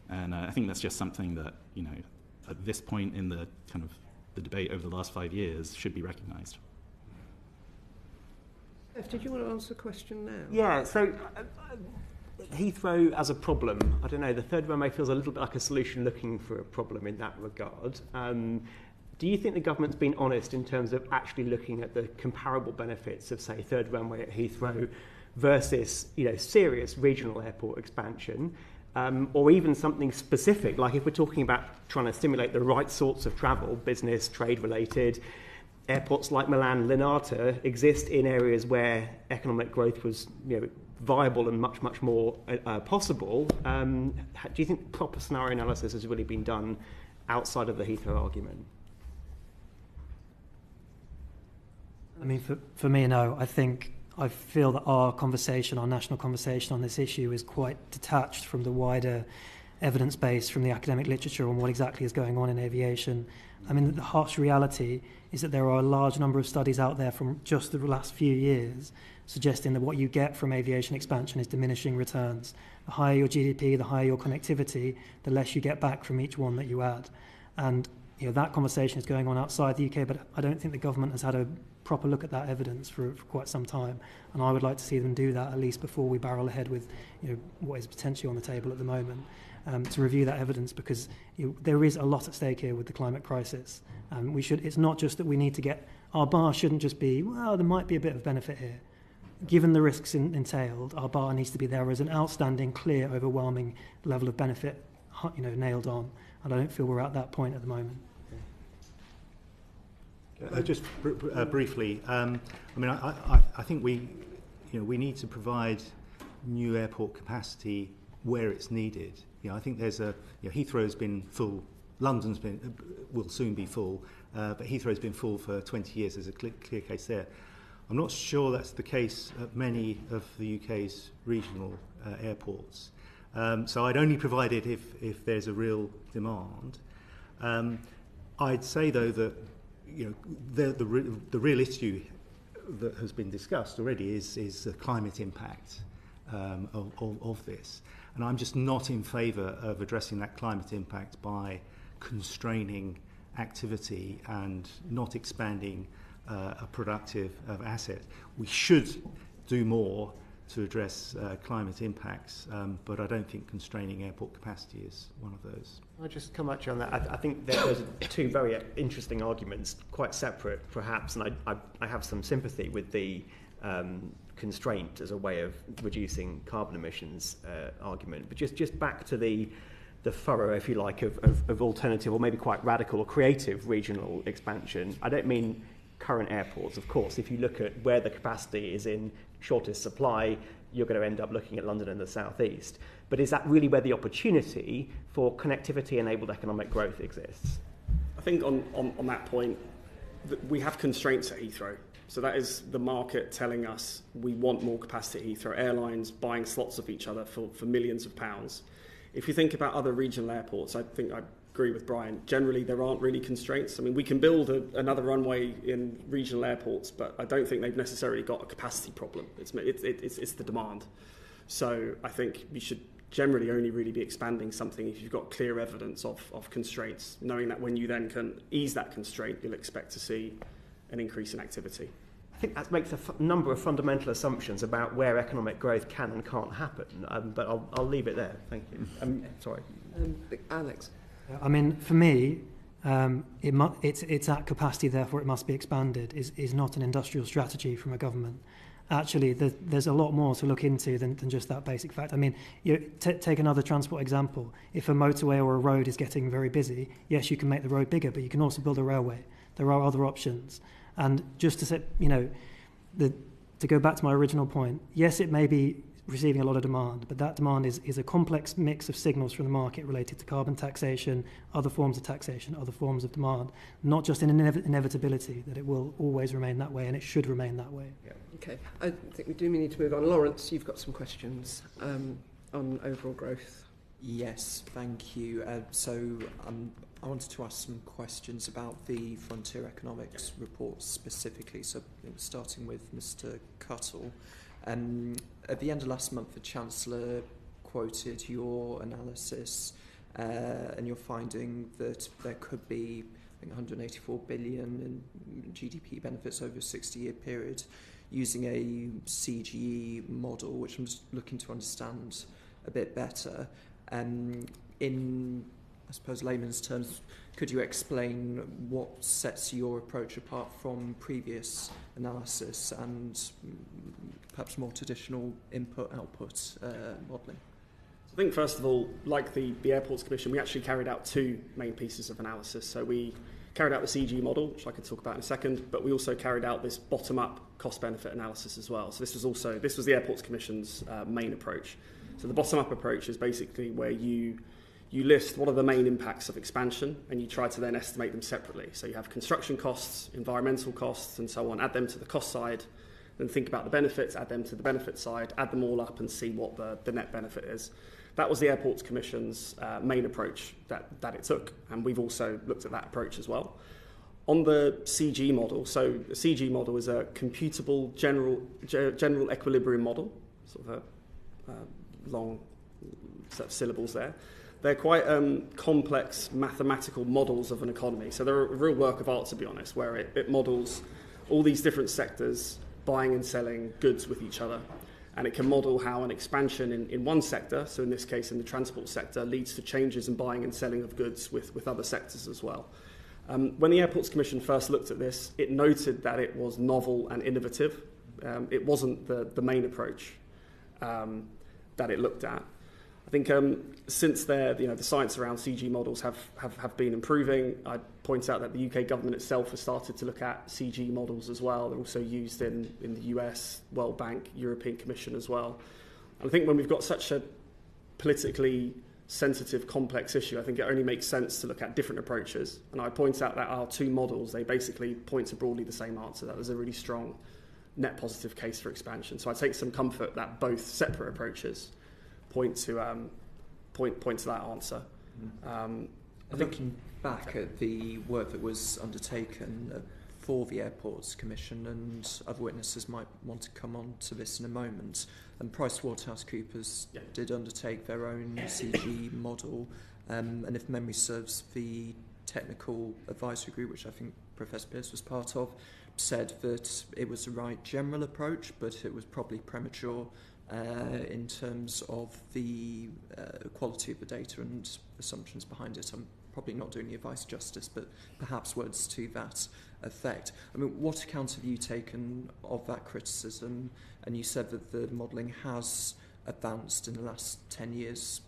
And I think that's just something that, at this point in the kind of the debate over the last 5 years should be recognised. Did you want to answer a question now? Yeah, so Heathrow as a problem, I don't know, the third runway feels a little bit like a solution looking for a problem in that regard. Do you think the government's been honest in terms of actually looking at the comparable benefits of, say, third runway at Heathrow versus, serious regional airport expansion, or even something specific, like if we're talking about trying to stimulate the right sorts of travel, business, trade-related, airports like Milan, Linate exist in areas where economic growth was, viable and much, much more possible. Do you think proper scenario analysis has really been done outside of the Heathrow argument? I mean, for me, no. I feel that our national conversation on this issue is quite detached from the wider evidence base from the academic literature on what exactly is going on in aviation. I mean, the harsh reality is that there are a large number of studies out there from just the last few years suggesting that what you get from aviation expansion is diminishing returns. The higher your GDP, the higher your connectivity, the less you get back from each one that you add. And that conversation is going on outside the UK, but I don't think the government has had a proper look at that evidence for quite some time. And I would like to see them do that at least before we barrel ahead with what is potentially on the table at the moment, to review that evidence, because there is a lot at stake here with the climate crisis. It's not just that we need to get, our bar shouldn't just be, well, there might be a bit of benefit here. Given the risks entailed, our bar needs to be there as an outstanding, clear, overwhelming level of benefit, nailed on. And I don't feel we're at that point at the moment. Just briefly, I think we need to provide new airport capacity where it's needed. I think there's Heathrow's been full, will soon be full, but Heathrow's been full for 20 years. There's a clear case there. I'm not sure that's the case at many of the UK's regional airports. So I'd only provide it if there's a real demand. I'd say though that the real issue that has been discussed already is the climate impact of this, and I'm just not in favour of addressing that climate impact by constraining activity and not expanding a productive asset. We should do more to address climate impacts, but I don't think constraining airport capacity is one of those. I'll just come at you on that. I think there's two very interesting arguments, quite separate perhaps, and I have some sympathy with the constraint as a way of reducing carbon emissions argument. But just back to the furrow, if you like, of alternative or maybe quite radical or creative regional expansion. I don't mean current airports, of course. If you look at where the capacity is in shortest supply, you're going to end up looking at London and the southeast. But is that really where the opportunity for connectivity-enabled economic growth exists? I think on that point, we have constraints at Heathrow. So that is the market telling us we want more capacity at Heathrow. Airlines buying slots of each other for millions of pounds. If you think about other regional airports, I think I agree with Brian. Generally, there aren't really constraints. I mean, we can build another runway in regional airports, but I don't think they've necessarily got a capacity problem. It's the demand. So I think we should generally only really be expanding something if you've got clear evidence of constraints, knowing that when you then can ease that constraint, you'll expect to see an increase in activity. I think that makes a number of fundamental assumptions about where economic growth can and can't happen, but I'll leave it there. Thank you. Sorry. Alex? I mean, for me, it's at capacity, therefore it must be expanded, is not an industrial strategy from a government. Actually, there's a lot more to look into than just that basic fact. I mean, take another transport example. If a motorway or a road is getting very busy, yes, you can make the road bigger, but you can also build a railway. There are other options. And just to say, to go back to my original point, yes, it may be receiving a lot of demand, but that demand is a complex mix of signals from the market related to carbon taxation, other forms of taxation, other forms of demand, not just an inevitability that it will always remain that way, and it should remain that way. Yeah. Okay, I think we do need to move on. Lawrence, you've got some questions on overall growth. Yes, thank you. I wanted to ask some questions about the Frontier Economics report specifically, so starting with Mr. Cuttle. At the end of last month, the Chancellor quoted your analysis and your finding that there could be, I think, 184 billion in GDP benefits over a 60-year period using a CGE model, which I'm just looking to understand a bit better. In, I suppose, layman's terms, could you explain what sets your approach apart from previous analysis and perhaps more traditional input-output modelling? I think, first of all, like the Airports Commission, we actually carried out two main pieces of analysis. So we carried out the CG model, which I can talk about in a second, but we also carried out this bottom-up cost-benefit analysis as well. So this was the Airports Commission's main approach. So the bottom-up approach is basically where you list what are the main impacts of expansion, and you try to then estimate them separately. So you have construction costs, environmental costs, and so on, add them to the cost side, then think about the benefits, add them to the benefit side, add them all up and see what the net benefit is. That was the Airports Commission's main approach that it took, and we've also looked at that approach as well. On the CG model, so the CG model is a computable general equilibrium model, sort of a long set of syllables there. They're quite complex mathematical models of an economy. So they're a real work of art, to be honest, where it models all these different sectors buying and selling goods with each other. And it can model how an expansion in one sector, so in this case in the transport sector, leads to changes in buying and selling of goods with other sectors as well. When the Airports Commission first looked at this, it noted that it was novel and innovative. It wasn't the main approach that it looked at. I think since the science around CG models have been improving. I'd point out that the UK government itself has started to look at CG models as well. They're also used in the US, World Bank, European Commission as well. And I think when we've got such a politically sensitive, complex issue, I think it only makes sense to look at different approaches. And I point out that our two models, they basically point to broadly the same answer, that there's a really strong net positive case for expansion. So I take some comfort that both separate approaches point to that answer. Looking back at the work that was undertaken for the Airports Commission, and other witnesses might want to come on to this in a moment, and PricewaterhouseCoopers did undertake their own CG model, and if memory serves, the technical advisory group, which I think Professor Pearce was part of, said that it was the right general approach, but it was probably premature in terms of the quality of the data and assumptions behind it. I'm probably not doing the advice justice, but perhaps words to that effect. I mean, what account have you taken of that criticism? And you said that the modelling has advanced in the last 10 years.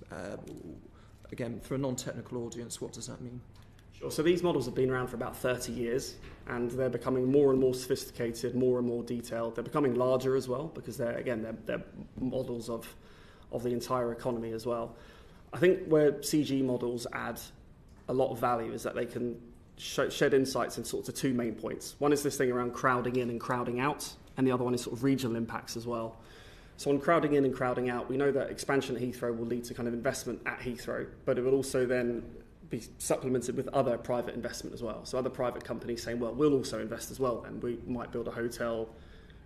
Again, for a non-technical audience, what does that mean? Sure. So these models have been around for about 30 years, and they're becoming more and more sophisticated, more and more detailed. They're becoming larger as well, because they're models of the entire economy as well. I think where CG models add a lot of value is that they can shed insights in sort of two main points. One is this thing around crowding in and crowding out, and the other one is sort of regional impacts as well. So on crowding in and crowding out, we know that expansion at Heathrow will lead to kind of investment at Heathrow, but it will also then be supplemented with other private investment as well. So other private companies saying, well, we'll also invest as well then. We might build a hotel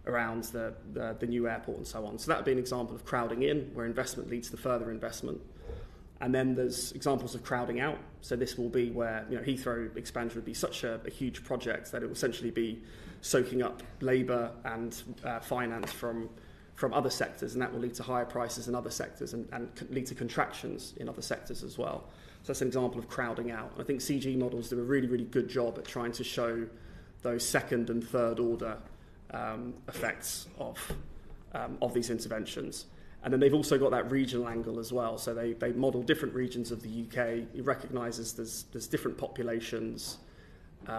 around the new airport and so on. So that would be an example of crowding in, where investment leads to further investment. And then there's examples of crowding out. So this will be where Heathrow expansion would be such a huge project that it will essentially be soaking up labour and finance from other sectors, and that will lead to higher prices in other sectors and lead to contractions in other sectors as well. So that's an example of crowding out. I think CG models do a really, really good job at trying to show those second and third order effects of these interventions. And then they've also got that regional angle as well. So they model different regions of the UK. It recognises there's different populations. It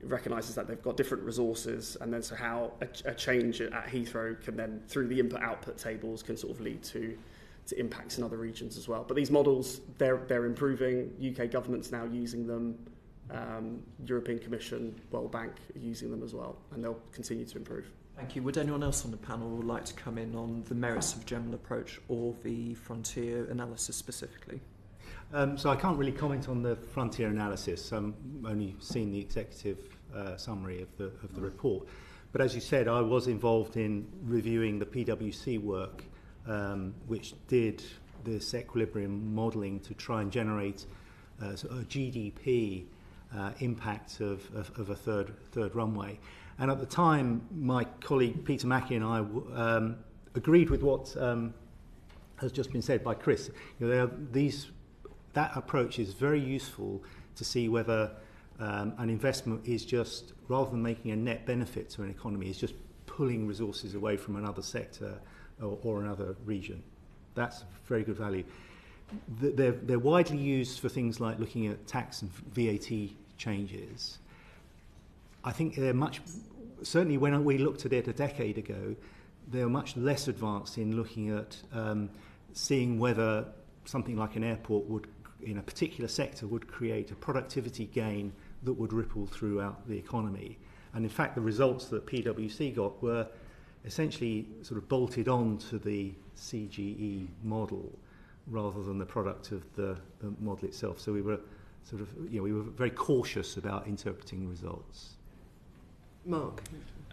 recognises that they've got different resources, and then so how a change at Heathrow can then, through the input-output tables, can sort of lead to impacts in other regions as well. But these models, they're improving. UK government's now using them. European Commission, World Bank are using them as well, and they'll continue to improve. Thank you. Would anyone else on the panel like to come in on the merits of general approach or the frontier analysis specifically? So I can't really comment on the frontier analysis. I've only seen the executive summary of the report. But as you said, I was involved in reviewing the PwC work, which did this equilibrium modelling to try and generate a GDP impact of a third runway. And at the time, my colleague Peter Mackey and I agreed with what has just been said by Chris. That approach is very useful to see whether an investment is just, rather than making a net benefit to an economy, is just pulling resources away from another sector or another region. That's very good value. They're widely used for things like looking at tax and VAT changes. I think they're certainly when we looked at it a decade ago, they were much less advanced in looking at seeing whether something like an airport would, in a particular sector, would create a productivity gain that would ripple throughout the economy. And in fact, the results that PwC got were essentially sort of bolted on to the CGE model. rather than the product of the model itself. So we were we were very cautious about interpreting results. Mark?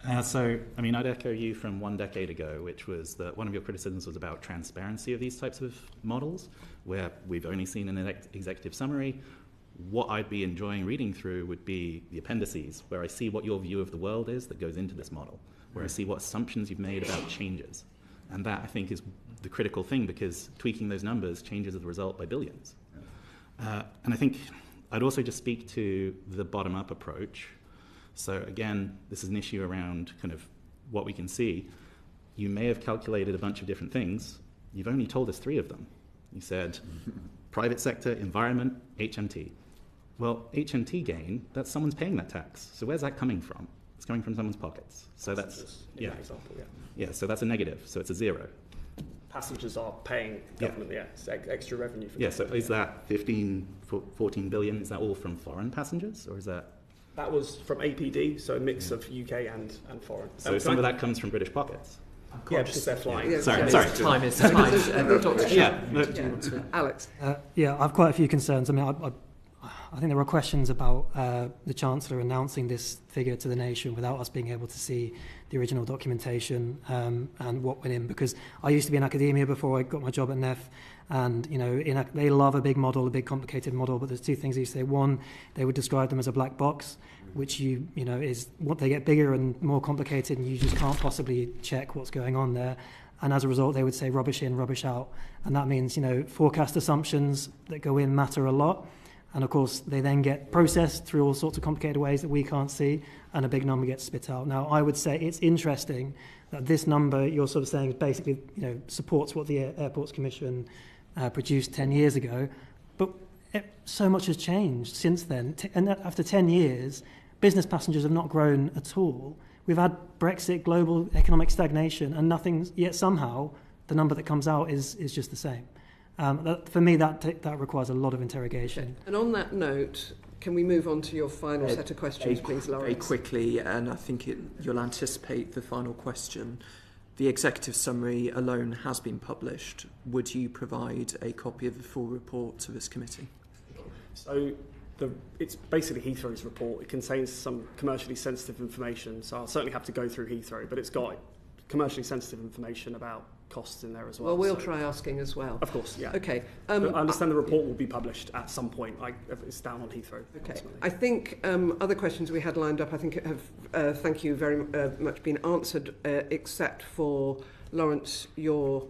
I'd echo you from 1 decade ago, which was that one of your criticisms was about transparency of these types of models, where we've only seen an executive summary. What I'd be enjoying reading through would be the appendices, where I see what your view of the world is that goes into this model, where I see what assumptions you've made about changes. And that, I think, is the critical thing, because tweaking those numbers changes the result by billions. And I think I'd also just speak to the bottom-up approach. So again, this is an issue around kind of what we can see. You may have calculated a bunch of different things. You've only told us 3 of them. You said private sector, environment, HMT. Well, HMT gain, that's someone's paying that tax. So where's that coming from? It's coming from someone's pockets. So that's, that example, Yeah, so that's a negative, so it's a 0. Passengers are paying government, it's extra revenue for so is that 14 billion, is that all from foreign passengers, or is that? That was from APD, so a mix of UK and foreign. So some of that comes from British pockets? Yeah, because they're flying. Yeah, sorry. Time is time. Alex? I have quite a few concerns. I mean, I think there are questions about the Chancellor announcing this figure to the nation without us being able to see the original documentation and what went in. Because I used to be in academia before I got my job at NEF, and they love a big model, a big complicated model. But there's 2 things they say. One, they would describe them as a black box, which is what they get bigger and more complicated, and you just can't possibly check what's going on there. And as a result, they would say rubbish in, rubbish out, and that means forecast assumptions that go in matter a lot. And of course, they then get processed through all sorts of complicated ways that we can't see, and a big number gets spit out. Now, I would say it's interesting that this number you're sort of saying basically, supports what the Airports Commission produced 10 years ago, but so much has changed since then. And after 10 years, business passengers have not grown at all. We've had Brexit, global economic stagnation, and nothing's yet somehow the number that comes out is just the same. For me, that requires a lot of interrogation. And on that note, can we move on to your final set of questions, please, Lawrence? Very quickly, and I think you'll anticipate the final question. The executive summary alone has been published. Would you provide a copy of the full report to this committee? So it's basically Heathrow's report. It contains some commercially sensitive information, so I'll certainly have to go through Heathrow, but it's got commercially sensitive information about costs in there as well. Well, we'll try asking as well. Of course, yeah. Okay. I understand the report will be published at some point. It's down on Heathrow. Okay. Ultimately. I think other questions we had lined up, I think have, thank you very much, been answered, except for, Lawrence, your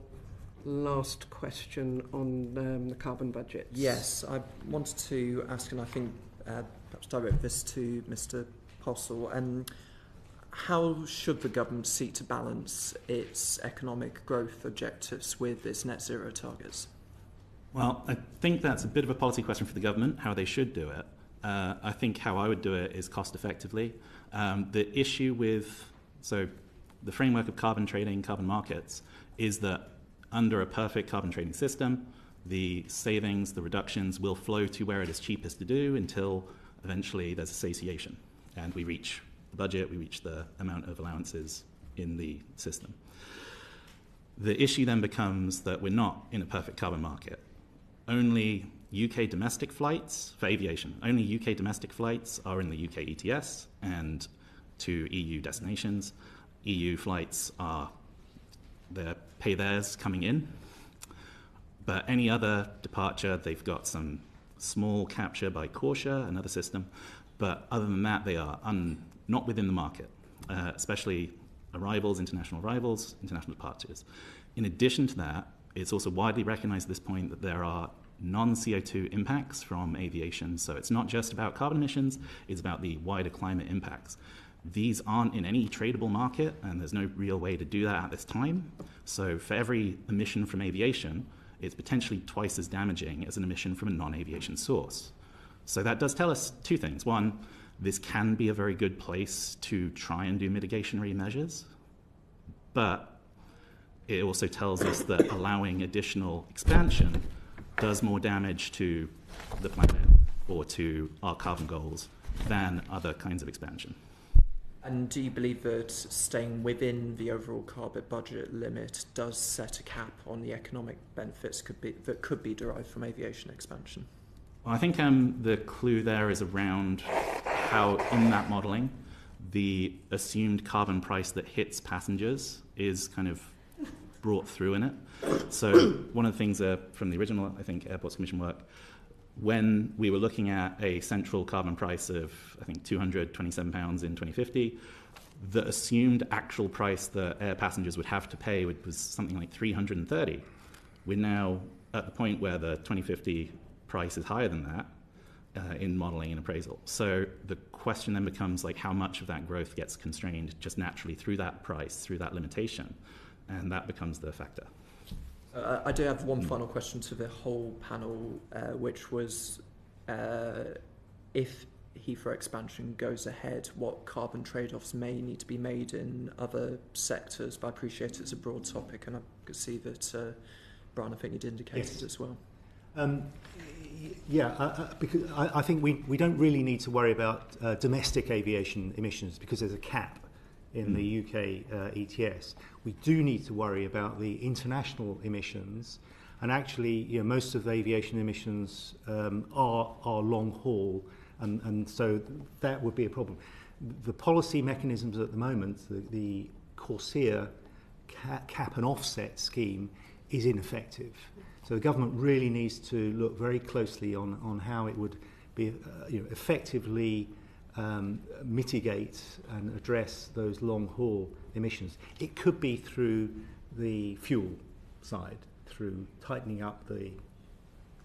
last question on the carbon budgets. Yes, I wanted to ask, and I think perhaps direct this to Mr. Postle, how should the government seek to balance its economic growth objectives with its net zero targets? Well, I think that's a bit of a policy question for the government, how they should do it. I think how I would do it is cost effectively. The issue with, the framework of carbon trading, carbon markets, is that under a perfect carbon trading system, the savings, the reductions will flow to where it is cheapest to do until eventually there's a satiation and we reach the budget, we reach the amount of allowances in the system. The issue then becomes that we're not in a perfect carbon market. Only UK domestic flights, for aviation, only UK domestic flights are in the UK ETS and to EU destinations. EU flights they pay theirs coming in, but any other departure, they've got some small capture by Corsia, another system, but other than that, they are not within the market, especially arrivals, international departures. In addition to that, it's also widely recognized at this point that there are non-CO2 impacts from aviation. So it's not just about carbon emissions, it's about the wider climate impacts. These aren't in any tradable market, and there's no real way to do that at this time. So for every emission from aviation, it's potentially twice as damaging as an emission from a non-aviation source. So that does tell us 2 things. One, this can be a very good place to try and do mitigationary measures, but it also tells us that allowing additional expansion does more damage to the planet or to our carbon goals than other kinds of expansion. And do you believe that staying within the overall carbon budget limit does set a cap on the economic benefits that could be derived from aviation expansion? Well, I think the clue there is around how, in that modelling, the assumed carbon price that hits passengers is kind of brought through in it. So one of the things from the original, I think, Airports Commission work, when we were looking at a central carbon price of, I think, £227 in 2050, the assumed actual price that air passengers would have to pay was something like 330. We're now at the point where the 2050 price is higher than that in modelling and appraisal. So the question then becomes, like, how much of that growth gets constrained just naturally through that price, through that limitation, and that becomes the factor. I do have one final question to the whole panel, which was if Heathrow expansion goes ahead, what carbon trade-offs may need to be made in other sectors? But I appreciate it's a broad topic, and I could see that, Brian, I think you'd indicated Yes. as well. Because I think we don't really need to worry about domestic aviation emissions because there's a cap in the UK ETS. We do need to worry about the international emissions, and actually, most of the aviation emissions are long haul, and so that would be a problem. The policy mechanisms at the moment, the Corsia cap and offset scheme, is ineffective. So the government really needs to look very closely on how it would be effectively mitigate and address those long-haul emissions. It could be through the fuel side, through tightening up the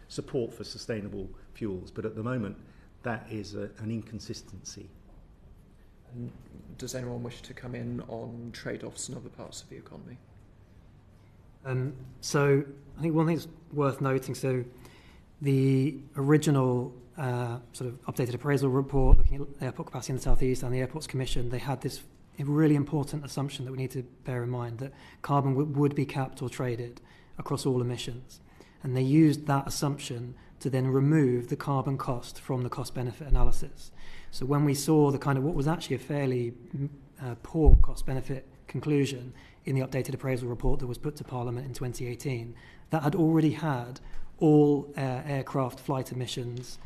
support for sustainable fuels, but at the moment that is an inconsistency. And does anyone wish to come in on trade-offs in other parts of the economy? So I think one thing that's worth noting, so the original sort of updated appraisal report looking at airport capacity in the South East and the Airports Commission, they had this really important assumption that we need to bear in mind, that carbon would be capped or traded across all emissions. And they used that assumption to then remove the carbon cost from the cost-benefit analysis. So when we saw the kind of what was actually a fairly poor cost-benefit conclusion in the updated appraisal report that was put to Parliament in 2018, that had already had all aircraft flight emissions,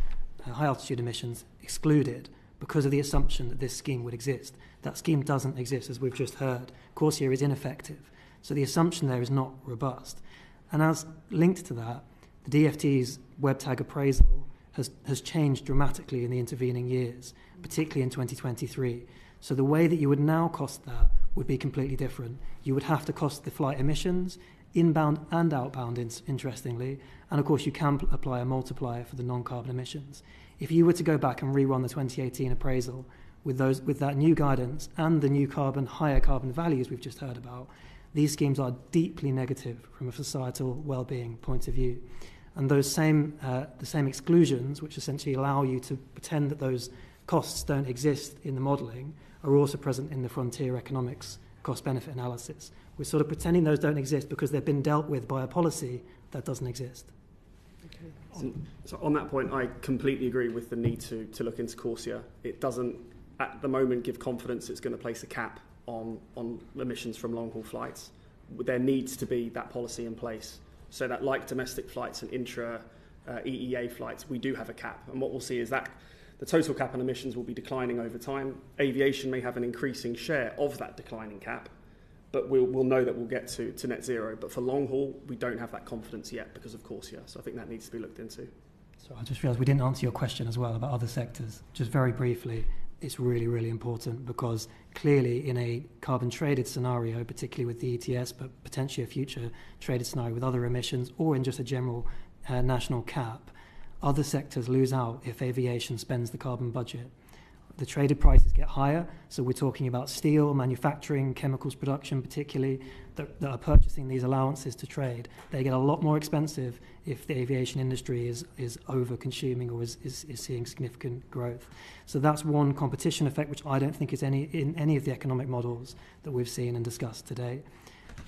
high-altitude emissions, excluded because of the assumption that this scheme would exist. That scheme doesn't exist, as we've just heard. Corsia is ineffective. So the assumption there is not robust. And as linked to that, the DFT's web tag appraisal has changed dramatically in the intervening years, particularly in 2023. So the way that you would now cost that would be completely different. You would have to cost the flight emissions, inbound and outbound, interestingly, and of course you can apply a multiplier for the non-carbon emissions. If you were to go back and rerun the 2018 appraisal with that new guidance and the new higher carbon values we've just heard about, these schemes are deeply negative from a societal well-being point of view. And those the same exclusions, which essentially allow you to pretend that those costs don't exist in the modelling, are also present in the frontier economics cost-benefit analysis. We're sort of pretending those don't exist because they've been dealt with by a policy that doesn't exist. So on that point, I completely agree with the need to look into Corsia. It doesn't, at the moment, give confidence it's going to place a cap on emissions from long-haul flights. There needs to be that policy in place so that, like domestic flights and intra-EEA flights, we do have a cap. And what we'll see is that the total cap on emissions will be declining over time. Aviation may have an increasing share of that declining cap, but we'll know that we'll get to net zero. But for long haul, we don't have that confidence yet because of Corsia. So I think that needs to be looked into. So I just realised we didn't answer your question as well about other sectors. Just very briefly, it's really, really important because clearly in a carbon traded scenario, particularly with the ETS, but potentially a future traded scenario with other emissions or in just a general national cap, other sectors lose out if aviation spends the carbon budget. The traded prices get higher, so we're talking about steel, manufacturing, chemicals production particularly, that are purchasing these allowances to trade. They get a lot more expensive if the aviation industry is over-consuming or is seeing significant growth. So that's one competition effect which I don't think is in any of the economic models that we've seen and discussed today.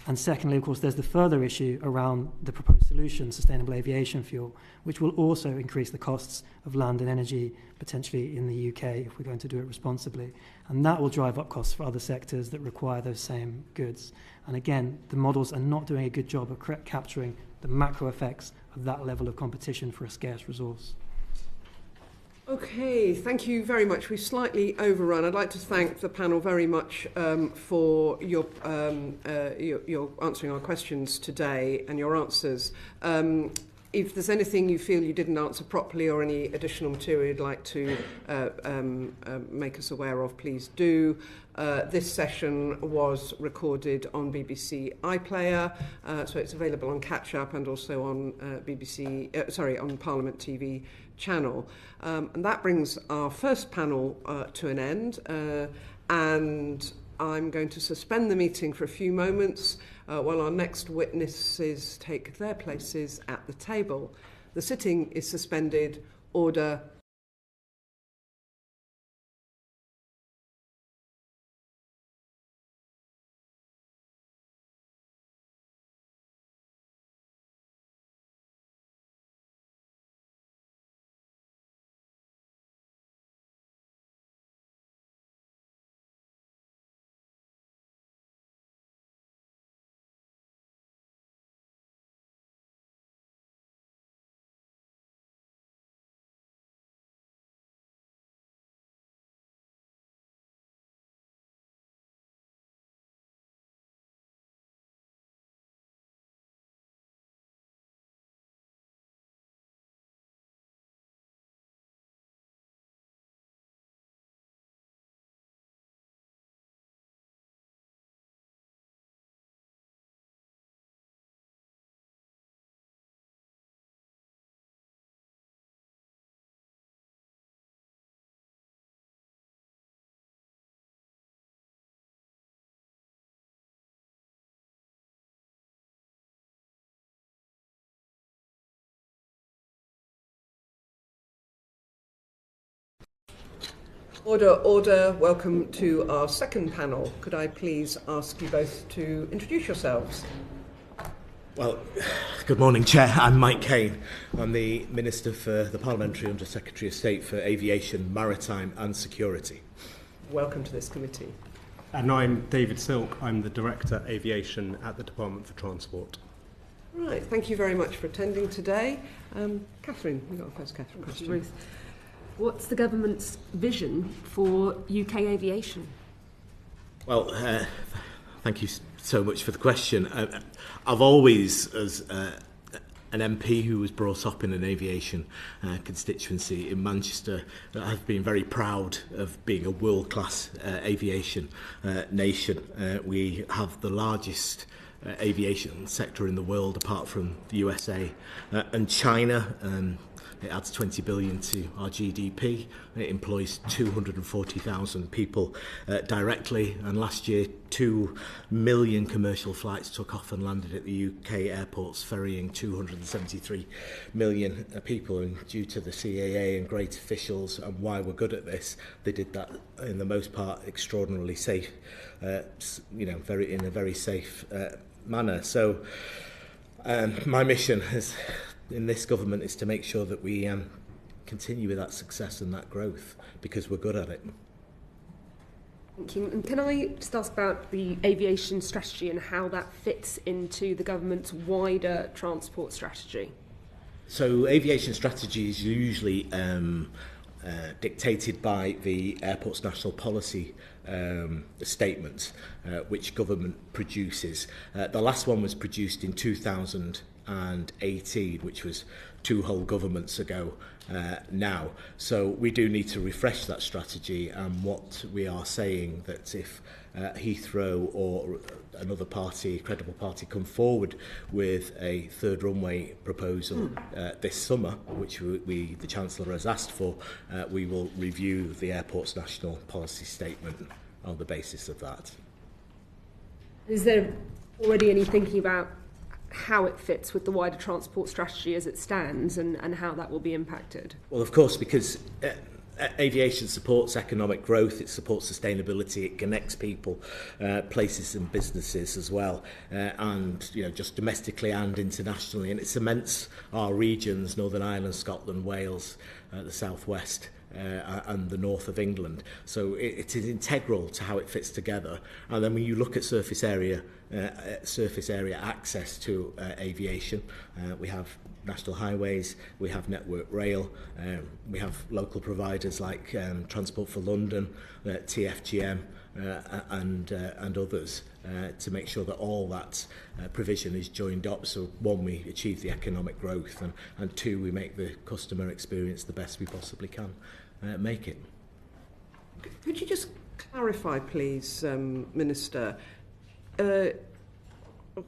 And secondly, of course, there's the further issue around the proposed solution, sustainable aviation fuel, which will also increase the costs of land and energy, potentially in the UK, if we're going to do it responsibly. And that will drive up costs for other sectors that require those same goods. And again, the models are not doing a good job of capturing the macro effects of that level of competition for a scarce resource. Okay, thank you very much. We've slightly overrun. I'd like to thank the panel very much for your answering our questions today and your answers. If there's anything you feel you didn't answer properly or any additional material you'd like to make us aware of, please do. This session was recorded on BBC iPlayer, so it's available on Catch Up and also on on Parliament TV channel. And that brings our first panel to an end, and I'm going to suspend the meeting for a few moments while our next witnesses take their places at the table. The sitting is suspended. Order. Order, order. Welcome to our second panel. Could I please ask you both to introduce yourselves? Well, good morning, Chair. I'm Mike Kane. I'm the Minister for the Parliamentary Under Secretary of State for Aviation, Maritime and Security. Welcome to this committee. And I'm David Silk. I'm the Director Aviation at the Department for Transport. Right, thank you very much for attending today. Catherine, you got a first question. Ruth, what's the government's vision for UK aviation? Well, thank you so much for the question. I've always, as an MP who was brought up in an aviation constituency in Manchester, I've been very proud of being a world-class aviation nation. We have the largest aviation sector in the world, apart from the USA and China. It adds 20 billion to our GDP. It employs 240,000 people directly. And last year, 2 million commercial flights took off and landed at the UK airports, ferrying 273 million people. And due to the CAA and great officials and why we're good at this, they did that in the most part extraordinarily safe, in a very safe manner. So my mission in this government is to make sure that we continue with that success and that growth, because we're good at it. Thank you. And can I just ask about the aviation strategy and how that fits into the government's wider transport strategy? So aviation strategy is usually dictated by the Airports National Policy statement, which government produces. The last one was produced in 2018, which was 2 whole governments ago now. So we do need to refresh that strategy, and what we are saying that if Heathrow or another party, credible party, come forward with a third runway proposal this summer, which the Chancellor has asked for, we will review the Airports National Policy Statement on the basis of that. Is there already any thinking about how it fits with the wider transport strategy as it stands and how that will be impacted? Well, of course, because aviation supports economic growth, it supports sustainability, it connects people, places and businesses as well, and just domestically and internationally, and it cements our regions, Northern Ireland, Scotland, Wales, the southwest, and the north of England. So it is integral to how it fits together. And then when you look at surface area access to aviation, we have national highways, we have Network Rail, we have local providers like Transport for London, TFGM, and others, to make sure that all that provision is joined up. So one, we achieve the economic growth, and two, we make the customer experience the best we possibly can make it. Could you just clarify, please, Minister?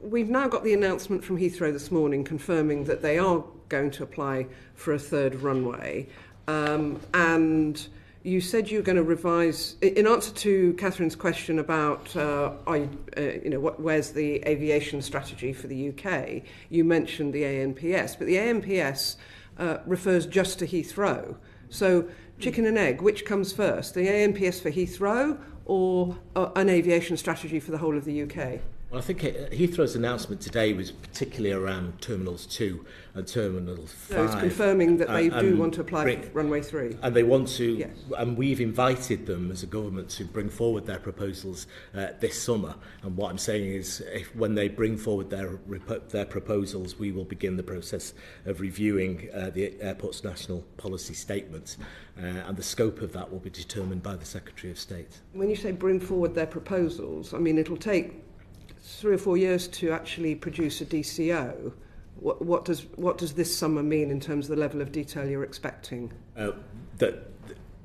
We've now got the announcement from Heathrow this morning confirming that they are going to apply for a third runway, and you said you were going to revise, in answer to Catherine's question about where's the aviation strategy for the UK, you mentioned the ANPS, but the ANPS refers just to Heathrow. So chicken and egg, which comes first, the ANPS for Heathrow or an aviation strategy for the whole of the UK? Well, I think Heathrow's announcement today was particularly around Terminals 2 and Terminal 5. So it's confirming that they do want to apply for Runway 3. And they want to, yes. And we've invited them as a government to bring forward their proposals this summer. And what I'm saying is, when they bring forward their proposals, we will begin the process of reviewing the airport's national policy statement. And the scope of that will be determined by the Secretary of State. When you say bring forward their proposals, I mean, it'll take 3 or 4 years to actually produce a DCO. What does this summer mean in terms of the level of detail you're expecting? That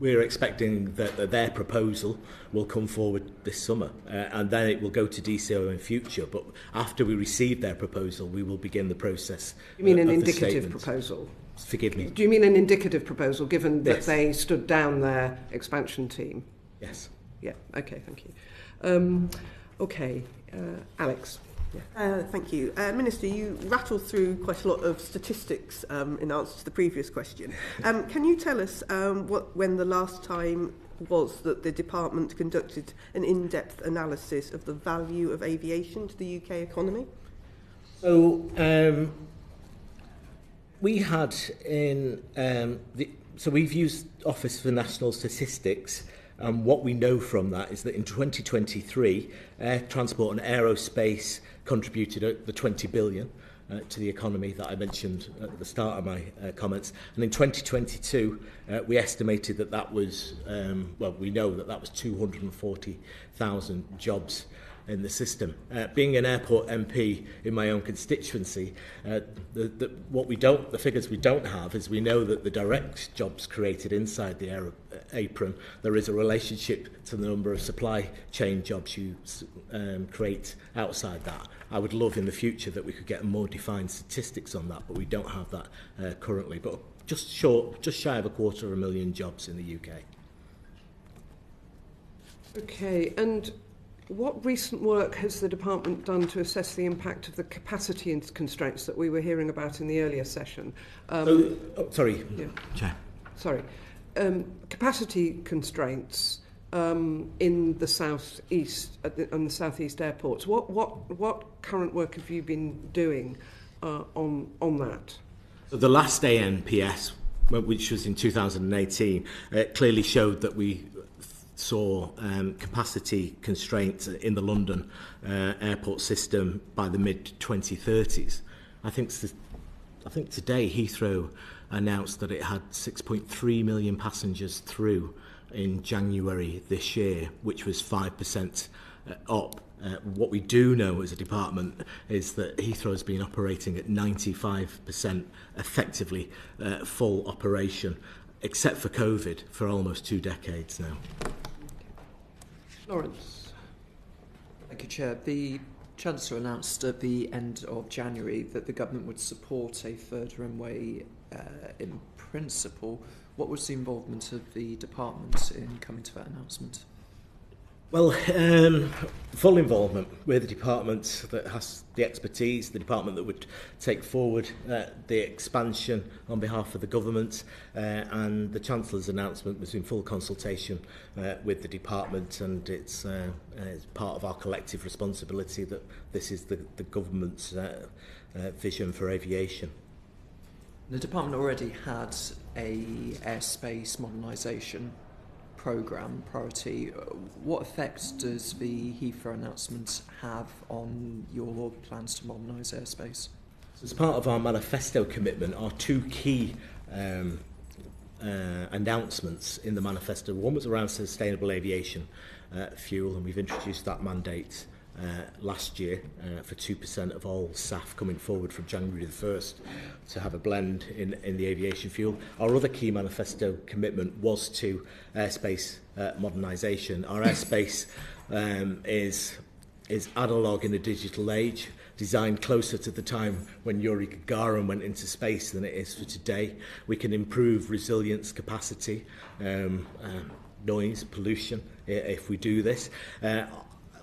we're expecting that their proposal will come forward this summer, and then it will go to DCO in future. But after we receive their proposal, we will begin the process. You mean an indicative proposal? Forgive me. Do you mean an indicative proposal, given that Yes. they stood down their expansion team? Yes. Yeah. Okay. Thank you. Okay. Alex. Yeah. Thank you. Minister, you rattled through quite a lot of statistics in answer to the previous question. Can you tell us when the last time was that the department conducted an in-depth analysis of the value of aviation to the UK economy? So we had so we've used Office for National Statistics. And what we know from that is that in 2023, air transport and aerospace contributed the 20 billion to the economy that I mentioned at the start of my comments. And in 2022, we estimated that was, we know that was 240,000 jobs in the system. Being an airport MP in my own constituency, the figures we don't have is we know that the direct jobs created inside the apron, there is a relationship to the number of supply chain jobs you create outside that. I would love in the future that we could get more defined statistics on that, but we don't have that currently. But just shy of 250,000 jobs in the UK. Okay, and what recent work has the department done to assess the impact of the capacity constraints that we were hearing about in the earlier session? Sorry, yeah. Chair. Sorry. Capacity constraints in the southeast and the southeast airports. What current work have you been doing on that? So the last ANPS, which was in 2018, clearly showed that we saw capacity constraints in the London airport system by the mid-2030s. I think today Heathrow announced that it had 6.3 million passengers through in January this year, which was 5% up. What we do know as a department is that Heathrow has been operating at 95% effectively full operation, except for COVID, for almost 2 decades now. Lawrence. Thank you, Chair. The Chancellor announced at the end of January that the government would support a third runway in principle. What was the involvement of the department in coming to that announcement? Well, full involvement with the department that has the expertise, the department that would take forward the expansion on behalf of the government, and the Chancellor's announcement was in full consultation with the department, and it's part of our collective responsibility that this is the government's vision for aviation. The department already had a airspace modernisation programme priority. What effect does the Heathrow announcement have on your plans to modernise airspace? As part of our manifesto commitment, our two key announcements in the manifesto, one was around sustainable aviation fuel, and we've introduced that mandate last year for 2% of all SAF coming forward from January the 1st to have a blend in the aviation fuel. Our other key manifesto commitment was to airspace modernisation. Our airspace is analogue in a digital age, designed closer to the time when Yuri Gagarin went into space than it is for today. We can improve resilience, capacity, noise, pollution if we do this.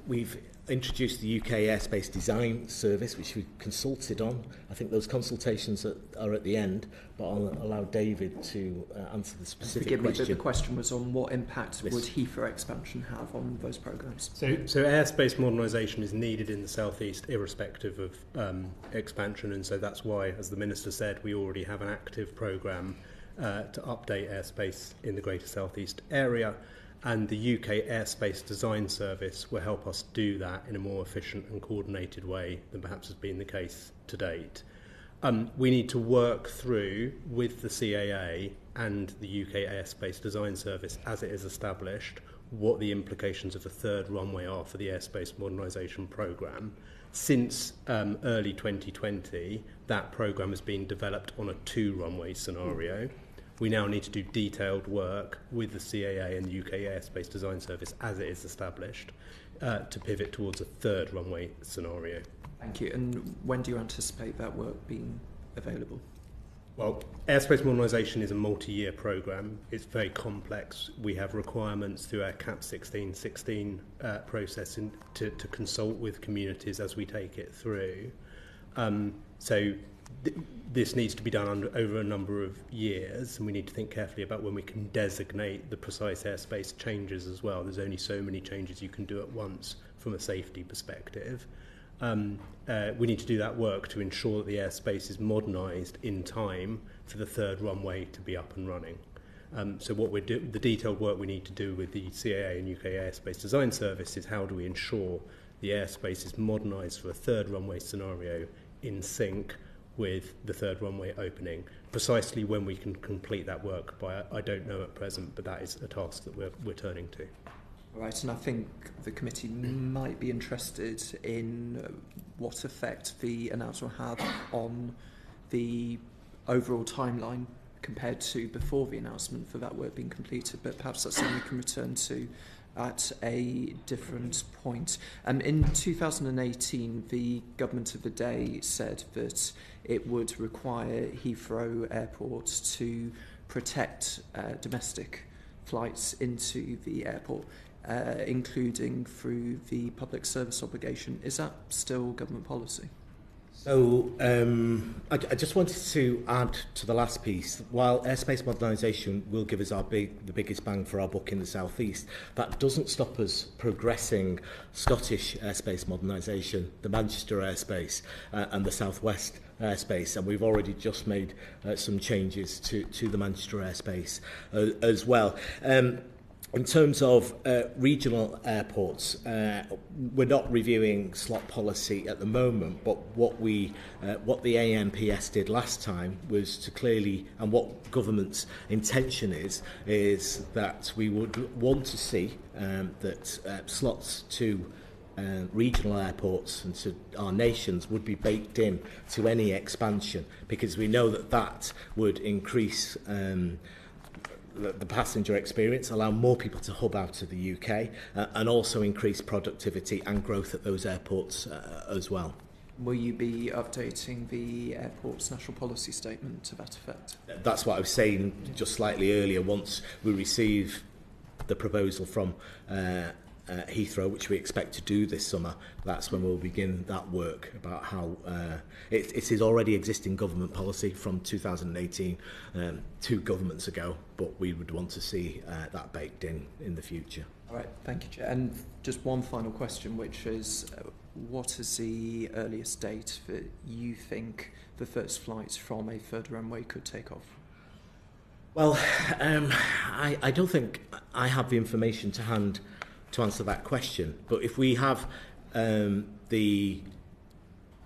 We've introduced the UK Airspace Design Service, which we consulted on. I think those consultations are at the end, but I'll allow David to answer the specific question. Forgive me, but the question was on what impact would Heathrow expansion have on those programmes? So airspace modernisation is needed in the South East irrespective of expansion, and so that's why, as the Minister said, we already have an active programme to update airspace in the Greater South East area. And the UK Airspace Design Service will help us do that in a more efficient and coordinated way than perhaps has been the case to date. We need to work through with the CAA and the UK Airspace Design Service as it is established what the implications of the third runway are for the airspace modernisation programme. Since early 2020, that programme has been developed on a 2-runway scenario. We now need to do detailed work with the CAA and the UK Airspace Design Service as it is established to pivot towards a 3rd runway scenario. Thank you. And when do you anticipate that work being available? Well, airspace modernisation is a multi-year programme. It's very complex. We have requirements through our CAP 1616 process to consult with communities as we take it through. This needs to be done over a number of years, and we need to think carefully about when we can designate the precise airspace changes as well. There's only so many changes you can do at once from a safety perspective. We need to do that work to ensure that the airspace is modernised in time for the 3rd runway to be up and running. So the detailed work we need to do with the CAA and UK Airspace Design Service is how do we ensure the airspace is modernised for a 3rd runway scenario in sync with the 3rd runway opening. Precisely when we can complete that work by, I don't know at present, but that is a task that we're turning to. All right, and I think the committee might be interested in what effect the announcement will have on the overall timeline compared to before the announcement for that work being completed, but perhaps that's something we can return to at a different point. In 2018, the government of the day said that it would require Heathrow Airport to protect domestic flights into the airport, including through the public service obligation. Is that still government policy? So I just wanted to add to the last piece. While airspace modernisation will give us the biggest bang for our buck in the South East, that doesn't stop us progressing Scottish airspace modernisation, the Manchester airspace and the South West airspace, and we've already just made some changes to the Manchester airspace as well. In terms of regional airports, we're not reviewing slot policy at the moment, but what the AMPS did last time was to clearly, and what government's intention is that we would want to see that slots to regional airports and to our nations would be baked in to any expansion, because we know that would increase the passenger experience, allow more people to hub out of the UK, and also increase productivity and growth at those airports as well. Will you be updating the airport's national policy statement to that effect? That's what I was saying just slightly earlier. Once we receive the proposal from Heathrow, which we expect to do this summer, that's when we'll begin that work about how it is already existing government policy from 2018, 2 governments ago, but we would want to see that baked in the future. All right, thank you, Chair. And just one final question, which is, what is the earliest date that you think the first flights from a third runway could take off? Well, I don't think I have the information to hand to answer that question. But if we have the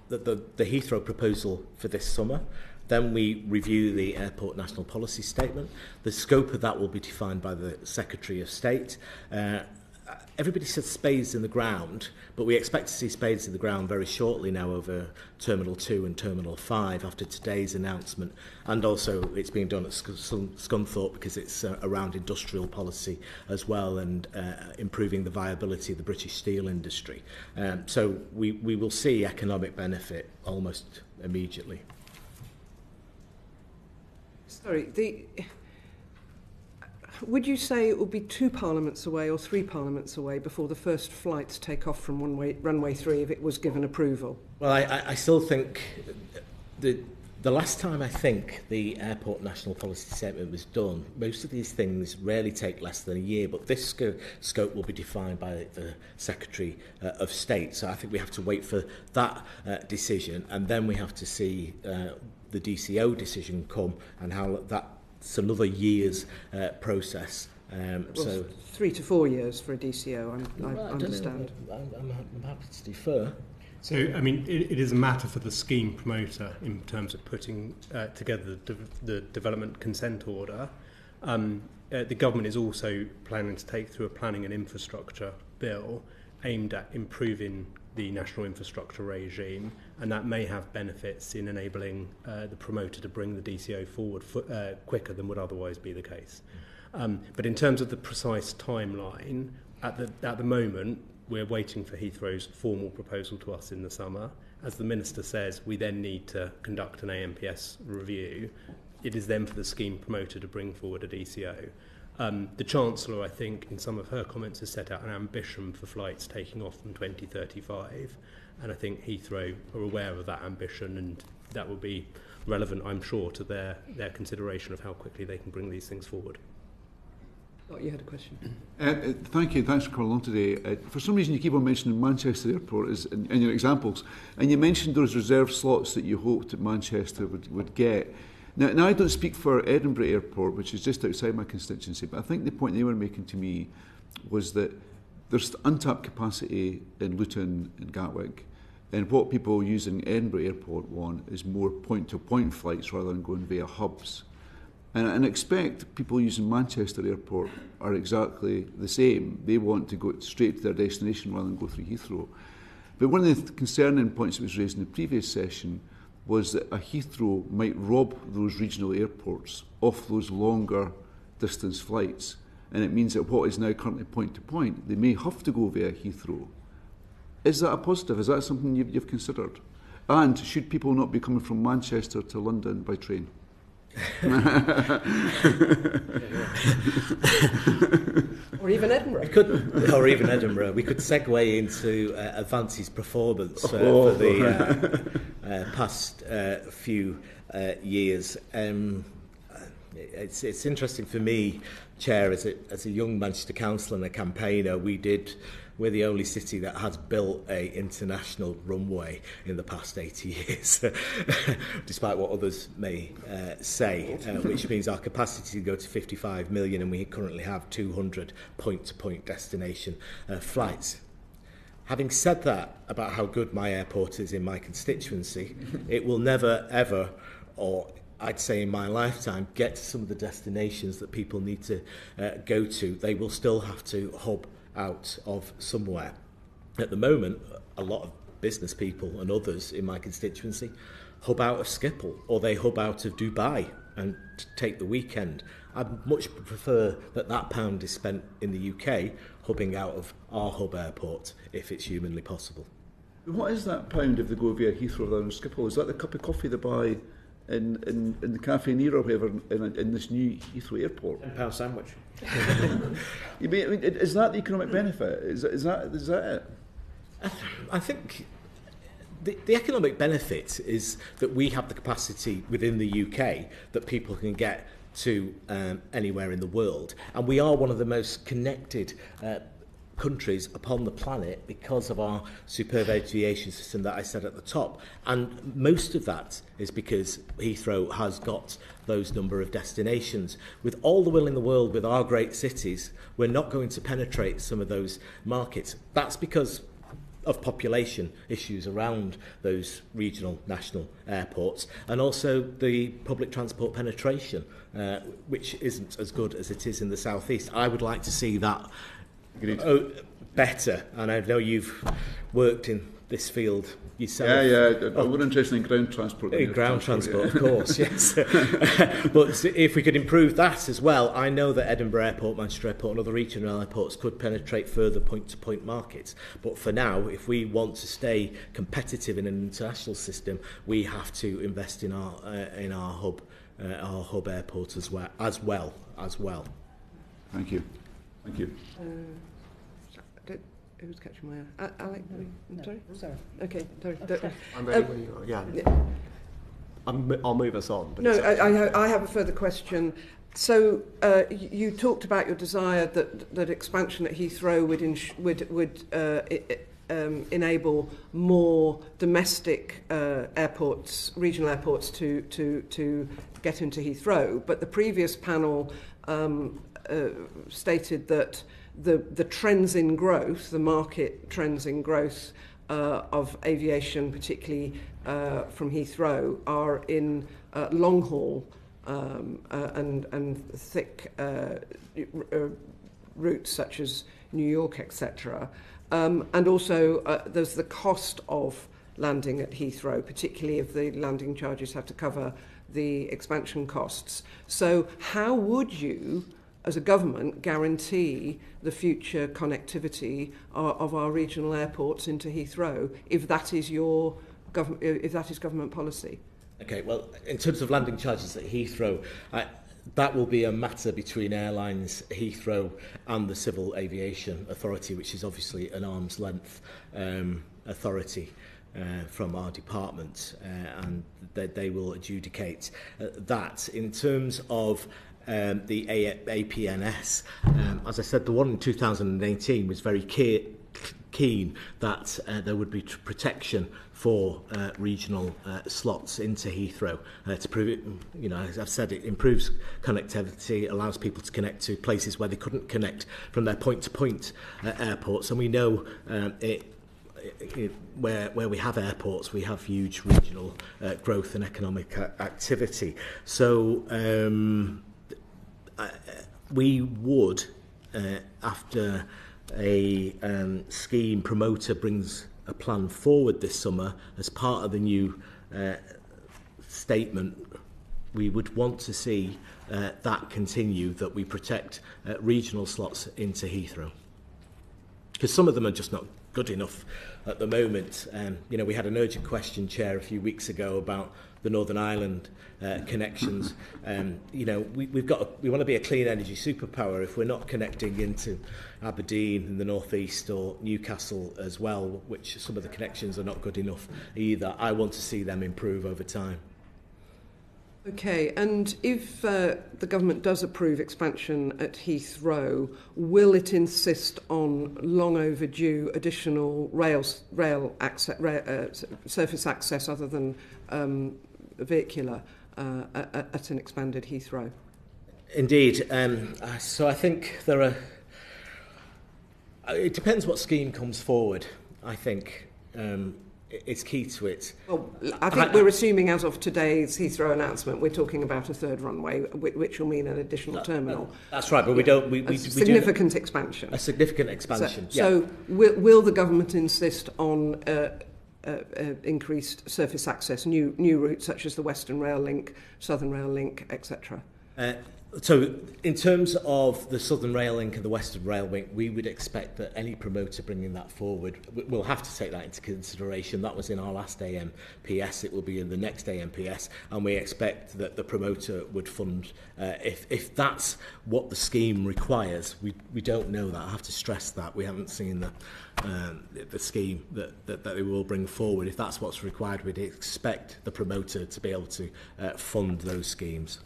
Heathrow proposal for this summer, then we review the Airport National Policy Statement. The scope of that will be defined by the Secretary of State. Everybody says spades in the ground, but we expect to see spades in the ground very shortly now over Terminal 2 and Terminal 5 after today's announcement. And also it's being done at Scunthorpe because it's around industrial policy as well and improving the viability of the British steel industry. So we will see economic benefit almost immediately. Sorry, would you say it will be 2 parliaments away or 3 parliaments away before the first flights take off from runway 3 if it was given approval? Well, I still think the last time I think the Airport National Policy Statement was done, most of these things rarely take less than a year, but this scope will be defined by the Secretary of State. So I think we have to wait for that decision, and then we have to see the DCO decision come and how that's another year's process. Well, so 3 to 4 years for a DCO, I understand. I'm happy to defer. So, I mean, it is a matter for the scheme promoter in terms of putting together the development consent order. The government is also planning to take through a planning and infrastructure bill aimed at improving the national infrastructure regime, and that may have benefits in enabling the promoter to bring the DCO forward quicker than would otherwise be the case. But in terms of the precise timeline, at the moment, we're waiting for Heathrow's formal proposal to us in the summer. As the Minister says, we then need to conduct an AMPS review. It is then for the scheme promoter to bring forward a DCO. The Chancellor, I think, in some of her comments has set out an ambition for flights taking off from 2035, and I think Heathrow are aware of that ambition, and that will be relevant, I'm sure, to their consideration of how quickly they can bring these things forward. Oh, you had a question. Thank you. Thanks for coming along today. For some reason, you keep on mentioning Manchester Airport in your examples, and you mentioned those reserve slots that you hoped that Manchester would get. Now, I don't speak for Edinburgh Airport, which is just outside my constituency, but I think the point they were making to me was that there's untapped capacity in Luton and Gatwick, and what people using Edinburgh Airport want is more point-to-point flights rather than going via hubs. And I expect people using Manchester Airport are exactly the same. They want to go straight to their destination rather than go through Heathrow. But one of the concerning points that was raised in the previous session was that a Heathrow might rob those regional airports of those longer distance flights. And it means that what is now currently point-to-point, they may have to go via Heathrow. Is that a positive? Is that something you've considered? And should people not be coming from Manchester to London by train? Or even Edinburgh. Or even Edinburgh. We could segue into Avanti's performance for the past few years. It's interesting for me, Chair, as a young Manchester councillor and a campaigner, we're the only city that has built an international runway in the past 80 years, despite what others may say, which means our capacity to go to 55 million, and we currently have 200 point-to-point destination flights. Having said that about how good my airport is in my constituency, it will never, ever, or I'd say in my lifetime, get to some of the destinations that people need to go to. They will still have to hub out of somewhere. At the moment, a lot of business people and others in my constituency hub out of Schiphol, or they hub out of Dubai and take the weekend. I'd much prefer that pound is spent in the UK hubbing out of our hub airport if it's humanly possible. What is that pound if they go via Heathrow rather than Schiphol? Is that the cup of coffee they buy in the Cafe Nero or whatever in this new Heathrow airport. £10 sandwich. Is that the economic benefit? Is that it? I think the economic benefit is that we have the capacity within the UK that people can get to anywhere in the world, and we are one of the most connected countries upon the planet because of our superb aviation system that I said at the top, and most of that is because Heathrow has got those number of destinations. With all the will in the world with our great cities, we're not going to penetrate some of those markets. That's because of population issues around those regional national airports, and also the public transport penetration, which isn't as good as it is in the southeast. I would like to see that better, and I know you've worked in this field yourself. We're interested in ground transport. Ground transport, of course, yes. But if we could improve that as well, I know that Edinburgh Airport, Manchester Airport and other regional airports could penetrate further point-to-point markets. But for now, if we want to stay competitive in an international system, we have to invest in our hub airports as well. Thank you. Who's catching my eye? Alec? Sorry? Okay, sorry. I'm ready when you are. Yeah. I'll move us on. But no, I have a further question. So you talked about your desire that expansion at Heathrow would enable more domestic airports, regional airports, to get into Heathrow. But the previous panel stated that the trends in growth, the market trends in growth of aviation, particularly from Heathrow, are in long haul and thick routes such as New York, etc. And also there's the cost of landing at Heathrow, particularly if the landing charges have to cover the expansion costs. So how would you, as a government, guarantee the future connectivity of our regional airports into Heathrow if that is government policy? Okay, well, in terms of landing charges at Heathrow, that will be a matter between airlines, Heathrow and the Civil Aviation Authority, which is obviously an arm's length authority from our department, and they will adjudicate that. In terms of the APNS, as I said, the one in 2018 was very keen that there would be protection for regional slots into Heathrow to prove it. You know, as I've said, it improves connectivity, allows people to connect to places where they couldn't connect from their point-to-point airports, and we know where we have airports, we have huge regional growth and economic activity. So we would, after a scheme promoter brings a plan forward this summer as part of the new statement, we would want to see that continue, that we protect regional slots into Heathrow, because some of them are just not good enough at the moment. You know, we had an urgent question, Chair, a few weeks ago about the Northern Ireland connections. You know, we want to be a clean energy superpower. If we're not connecting into Aberdeen in the northeast or Newcastle as well, which some of the connections are not good enough either, I want to see them improve over time. Okay, and if the government does approve expansion at Heathrow, will it insist on long overdue additional rail access, surface access other than vehicular at an expanded Heathrow? Indeed. So I think there are. It depends what scheme comes forward. I think it's key to it. Well, I think we're assuming, as of today's Heathrow announcement, we're talking about a third runway, which will mean an additional terminal. That's right, but we don't. We significant expansion. A significant expansion. So will the government insist on increased surface access, new routes such as the Western Rail Link, Southern Rail Link, etc.? So in terms of the Southern Rail Link and the Western Rail Link, we would expect that any promoter bringing that forward will have to take that into consideration. That was in our last AMPS, it will be in the next AMPS, and we expect that the promoter would fund, if that's what the scheme requires. We don't know that, I have to stress that. We haven't seen the scheme that they will bring forward. If that's what's required, we'd expect the promoter to be able to fund those schemes.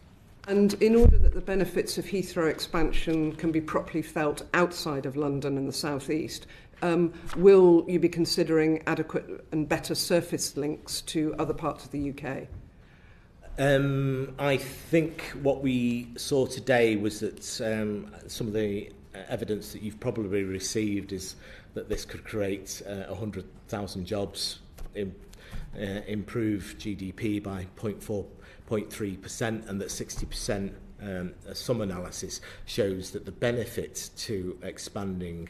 And in order that the benefits of Heathrow expansion can be properly felt outside of London and the South East, will you be considering adequate and better surface links to other parts of the UK? I think what we saw today was that some of the evidence that you've probably received is that this could create 100,000 jobs, improve GDP by 0.3%, and that 60%, some analysis shows that the benefit to expanding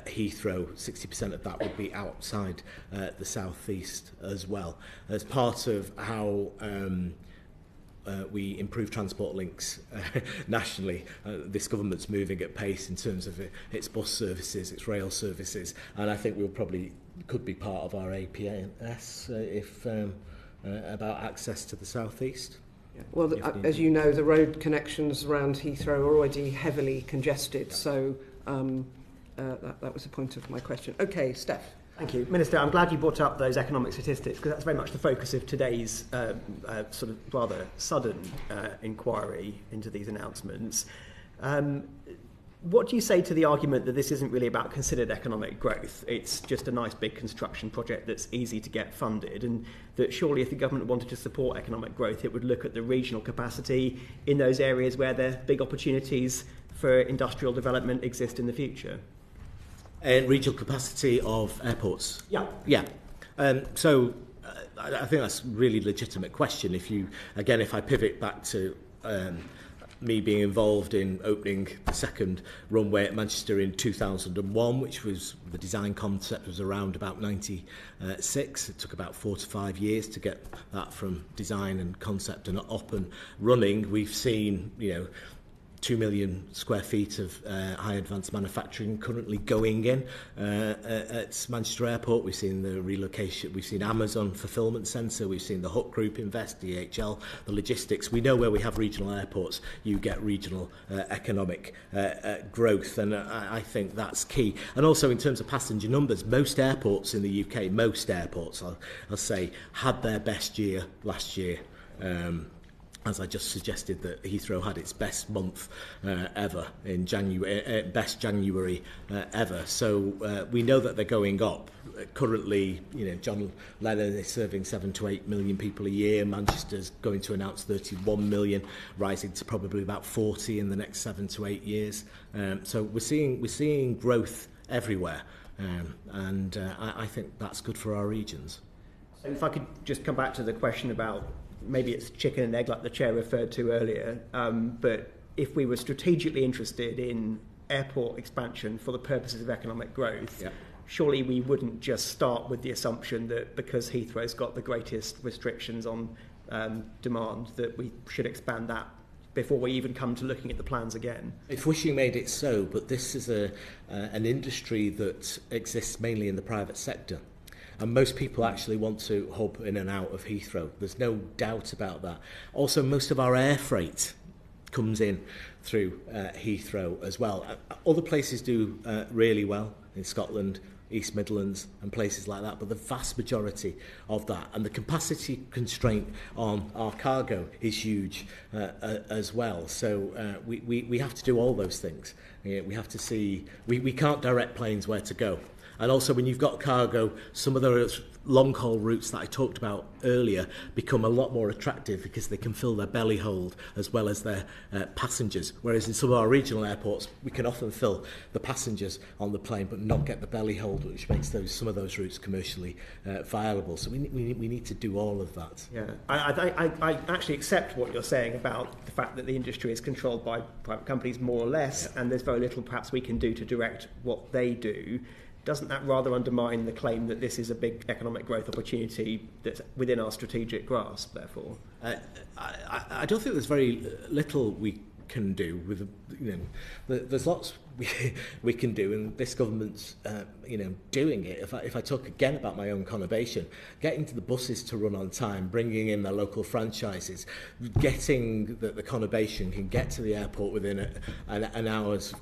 Heathrow, 60% of that would be outside the South East as well. As part of how we improve transport links nationally, this government's moving at pace in terms of its bus services, its rail services, and I think we'll probably could be part of our APS if about access to the South East. Well, as you know, the road connections around Heathrow are already heavily congested, so that was the point of my question. Okay, Steph. Thank you. Minister, I'm glad you brought up those economic statistics, because that's very much the focus of today's sort of rather sudden inquiry into these announcements. What do you say to the argument that this isn't really about considered economic growth? It's just a nice big construction project that's easy to get funded, and that surely if the government wanted to support economic growth, it would look at the regional capacity in those areas where the big opportunities for industrial development exist in the future. And regional capacity of airports? Yeah. So I think that's a really legitimate question. If I pivot back to me being involved in opening the second runway at Manchester in 2001, which was the design concept was around about 96. It took about 4 to 5 years to get that from design and concept and up and running. We've seen, 2 million square feet of high advanced manufacturing currently going in at Manchester Airport. We've seen the relocation, we've seen Amazon Fulfilment Centre, we've seen the Hutt Group invest, DHL, the logistics. We know where we have regional airports, you get regional economic growth, and I think that's key. And also in terms of passenger numbers, most airports in the UK, I'll say, had their best year last year. As I just suggested, that Heathrow had its best month ever in January, best January ever. So we know that they're going up. Currently, John Lennon is serving 7 to 8 million people a year. Manchester's going to announce 31 million, rising to probably about 40 in the next 7 to 8 years. So we're seeing growth everywhere, and I think that's good for our regions. So if I could just come back to the question about maybe it's chicken and egg like the chair referred to earlier, but if we were strategically interested in airport expansion for the purposes of economic growth, surely we wouldn't just start with the assumption that because Heathrow's got the greatest restrictions on demand, that we should expand that before we even come to looking at the plans again. If wishing made it so, but this is an industry that exists mainly in the private sector. And most people actually want to hub in and out of Heathrow. There's no doubt about that. Also, most of our air freight comes in through Heathrow as well. Other places do really well in Scotland, East Midlands and places like that, but the vast majority of that, and the capacity constraint on our cargo is huge as well. So we have to do all those things. We have to see, we can't direct planes where to go. And also when you've got cargo, some of those long-haul routes that I talked about earlier become a lot more attractive because they can fill their belly hold as well as their passengers. Whereas in some of our regional airports, we can often fill the passengers on the plane but not get the belly hold, which makes some of those routes commercially viable. So we need to do all of that. Yeah, I actually accept what you're saying about the fact that the industry is controlled by private companies more or less, and there's very little perhaps we can do to direct what they do. Doesn't that rather undermine the claim that this is a big economic growth opportunity that's within our strategic grasp, therefore? I don't think there's very little we can do with, there's lots we can do, and this government's doing it. If I talk again about my own conurbation, getting to the buses to run on time, bringing in their local franchises, getting that the conurbation can get to the airport within an hour's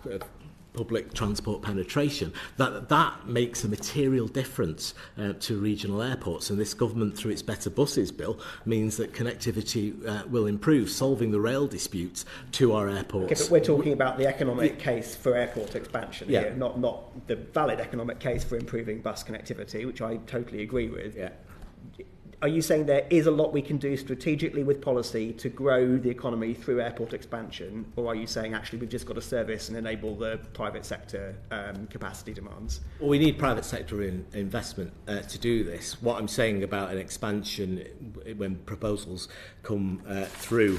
public transport penetration, that makes a material difference to regional airports. And this government, through its Better Buses bill, means that connectivity will improve, solving the rail disputes to our airports. Okay, but we're talking about the economic case for airport expansion here, not the valid economic case for improving bus connectivity, which I totally agree with. Yeah. Are you saying there is a lot we can do strategically with policy to grow the economy through airport expansion, or are you saying actually we've just got to service and enable the private sector capacity demands? Well, we need private sector investment to do this. What I'm saying about an expansion, when proposals come through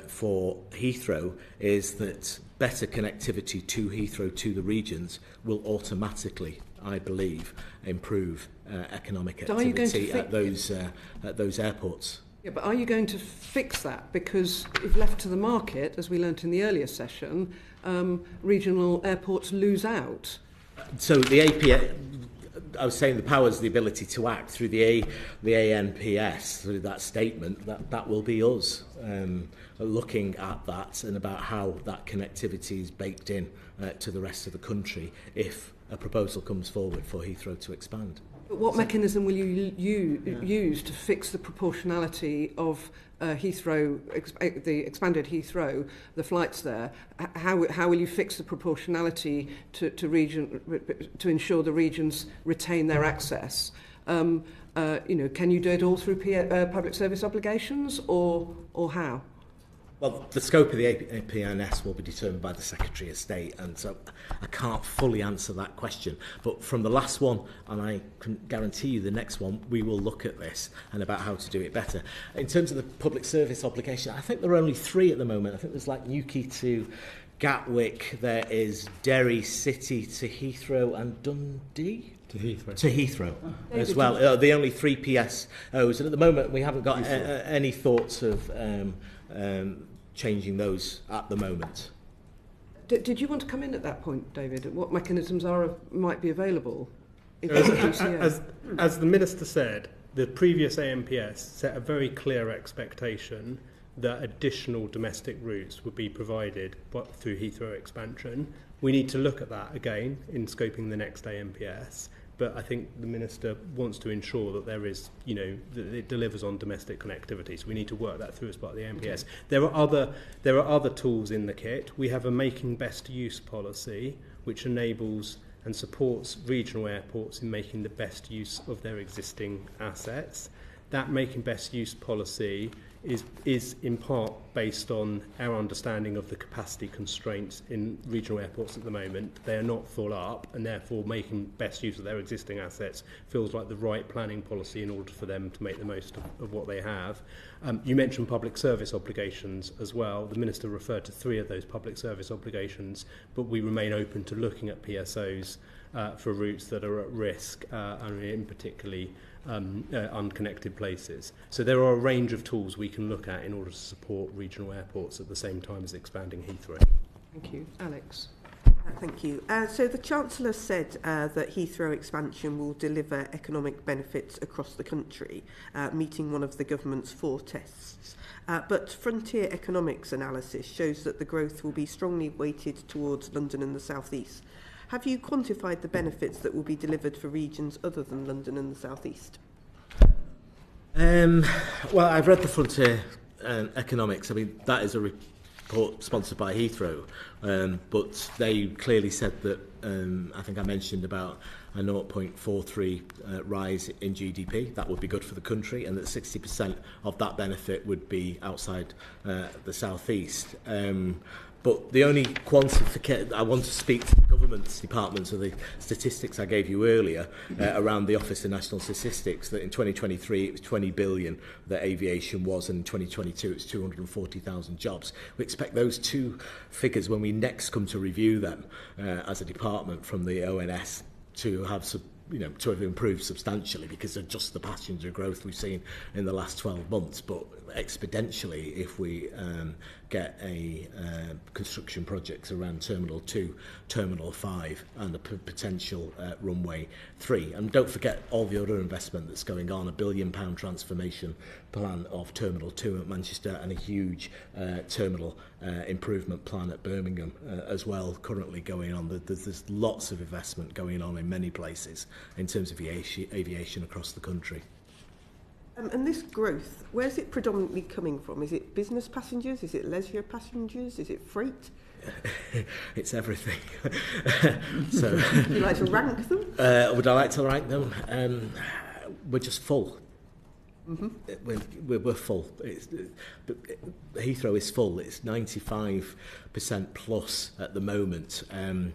for Heathrow, is that better connectivity to Heathrow, to the regions, will automatically, I believe, improve economic activity at those airports. Yeah, but are you going to fix that? Because if left to the market, as we learnt in the earlier session, regional airports lose out. So the APA, I was saying, the powers, the ability to act through the ANPS, through that statement, that will be us looking at that and about how that connectivity is baked in to the rest of the country if a proposal comes forward for Heathrow to expand. But what mechanism will you use to fix the proportionality of Heathrow, the expanded Heathrow, the flights there? How will you fix the proportionality to ensure the regions retain their access? Can you do it all through public service obligations, or how? Well, the scope of the APNS will be determined by the Secretary of State, and so I can't fully answer that question. But from the last one, and I can guarantee you the next one, we will look at this and about how to do it better. In terms of the public service obligation, I think there are only 3 at the moment. I think there's like Newquay to Gatwick, there is Derry City to Heathrow, and Dundee? To Heathrow. To Heathrow as well. The only 3 PSOs. And at the moment, we haven't got any thoughts of changing those at the moment. Did you want to come in at that point, David? What mechanisms might be available? As the Minister said, the previous ANPS set a very clear expectation that additional domestic routes would be provided through Heathrow expansion. We need to look at that again in scoping the next ANPS. But I think the Minister wants to ensure that there is, that it delivers on domestic connectivity. So we need to work that through as part of the ANPS. Okay. There are other tools in the kit. We have a making best use policy, which enables and supports regional airports in making the best use of their existing assets. That making best use policy is in part based on our understanding of the capacity constraints in regional airports at the moment. They are not full up, and therefore making best use of their existing assets feels like the right planning policy in order for them to make the most of what they have. You mentioned public service obligations as well. The Minister referred to 3 of those public service obligations, but we remain open to looking at PSOs for routes that are at risk and in particularly unconnected places. So there are a range of tools we can look at in order to support regional airports at the same time as expanding Heathrow. Thank you. Alex. Thank you. So the Chancellor said that Heathrow expansion will deliver economic benefits across the country, meeting one of the government's 4 tests. But frontier economics analysis shows that the growth will be strongly weighted towards London and the South East. Have you quantified the benefits that will be delivered for regions other than London and the South East? Well, I've read the frontier economics. I mean, that is a report sponsored by Heathrow, but they clearly said that, I think I mentioned about a 0.43 rise in GDP. That would be good for the country, and that 60% of that benefit would be outside the South East. But the only quantification, I want to speak to the government's departments of the statistics I gave you earlier around the Office of National Statistics, that in 2023 it was 20 billion that aviation was, and in 2022 it's 240,000 jobs. We expect those 2 figures, when we next come to review them as a department from the ONS, to have to have improved substantially because of just the passenger growth we've seen in the last 12 months, but exponentially if we get construction projects around Terminal 2, Terminal 5 and the potential runway 3. And don't forget all the other investment that's going on, £1 billion transformation plan of Terminal 2 at Manchester and a huge terminal improvement plan at Birmingham as well currently going on. There's lots of investment going on in many places in terms of aviation across the country. And this growth, where's it predominantly coming from? Is it business passengers? Is it leisure passengers? Is it freight? It's everything. So, would you like to rank them? Would I like to rank them? We're just full. We're full. Heathrow is full. It's 95% plus at the moment, and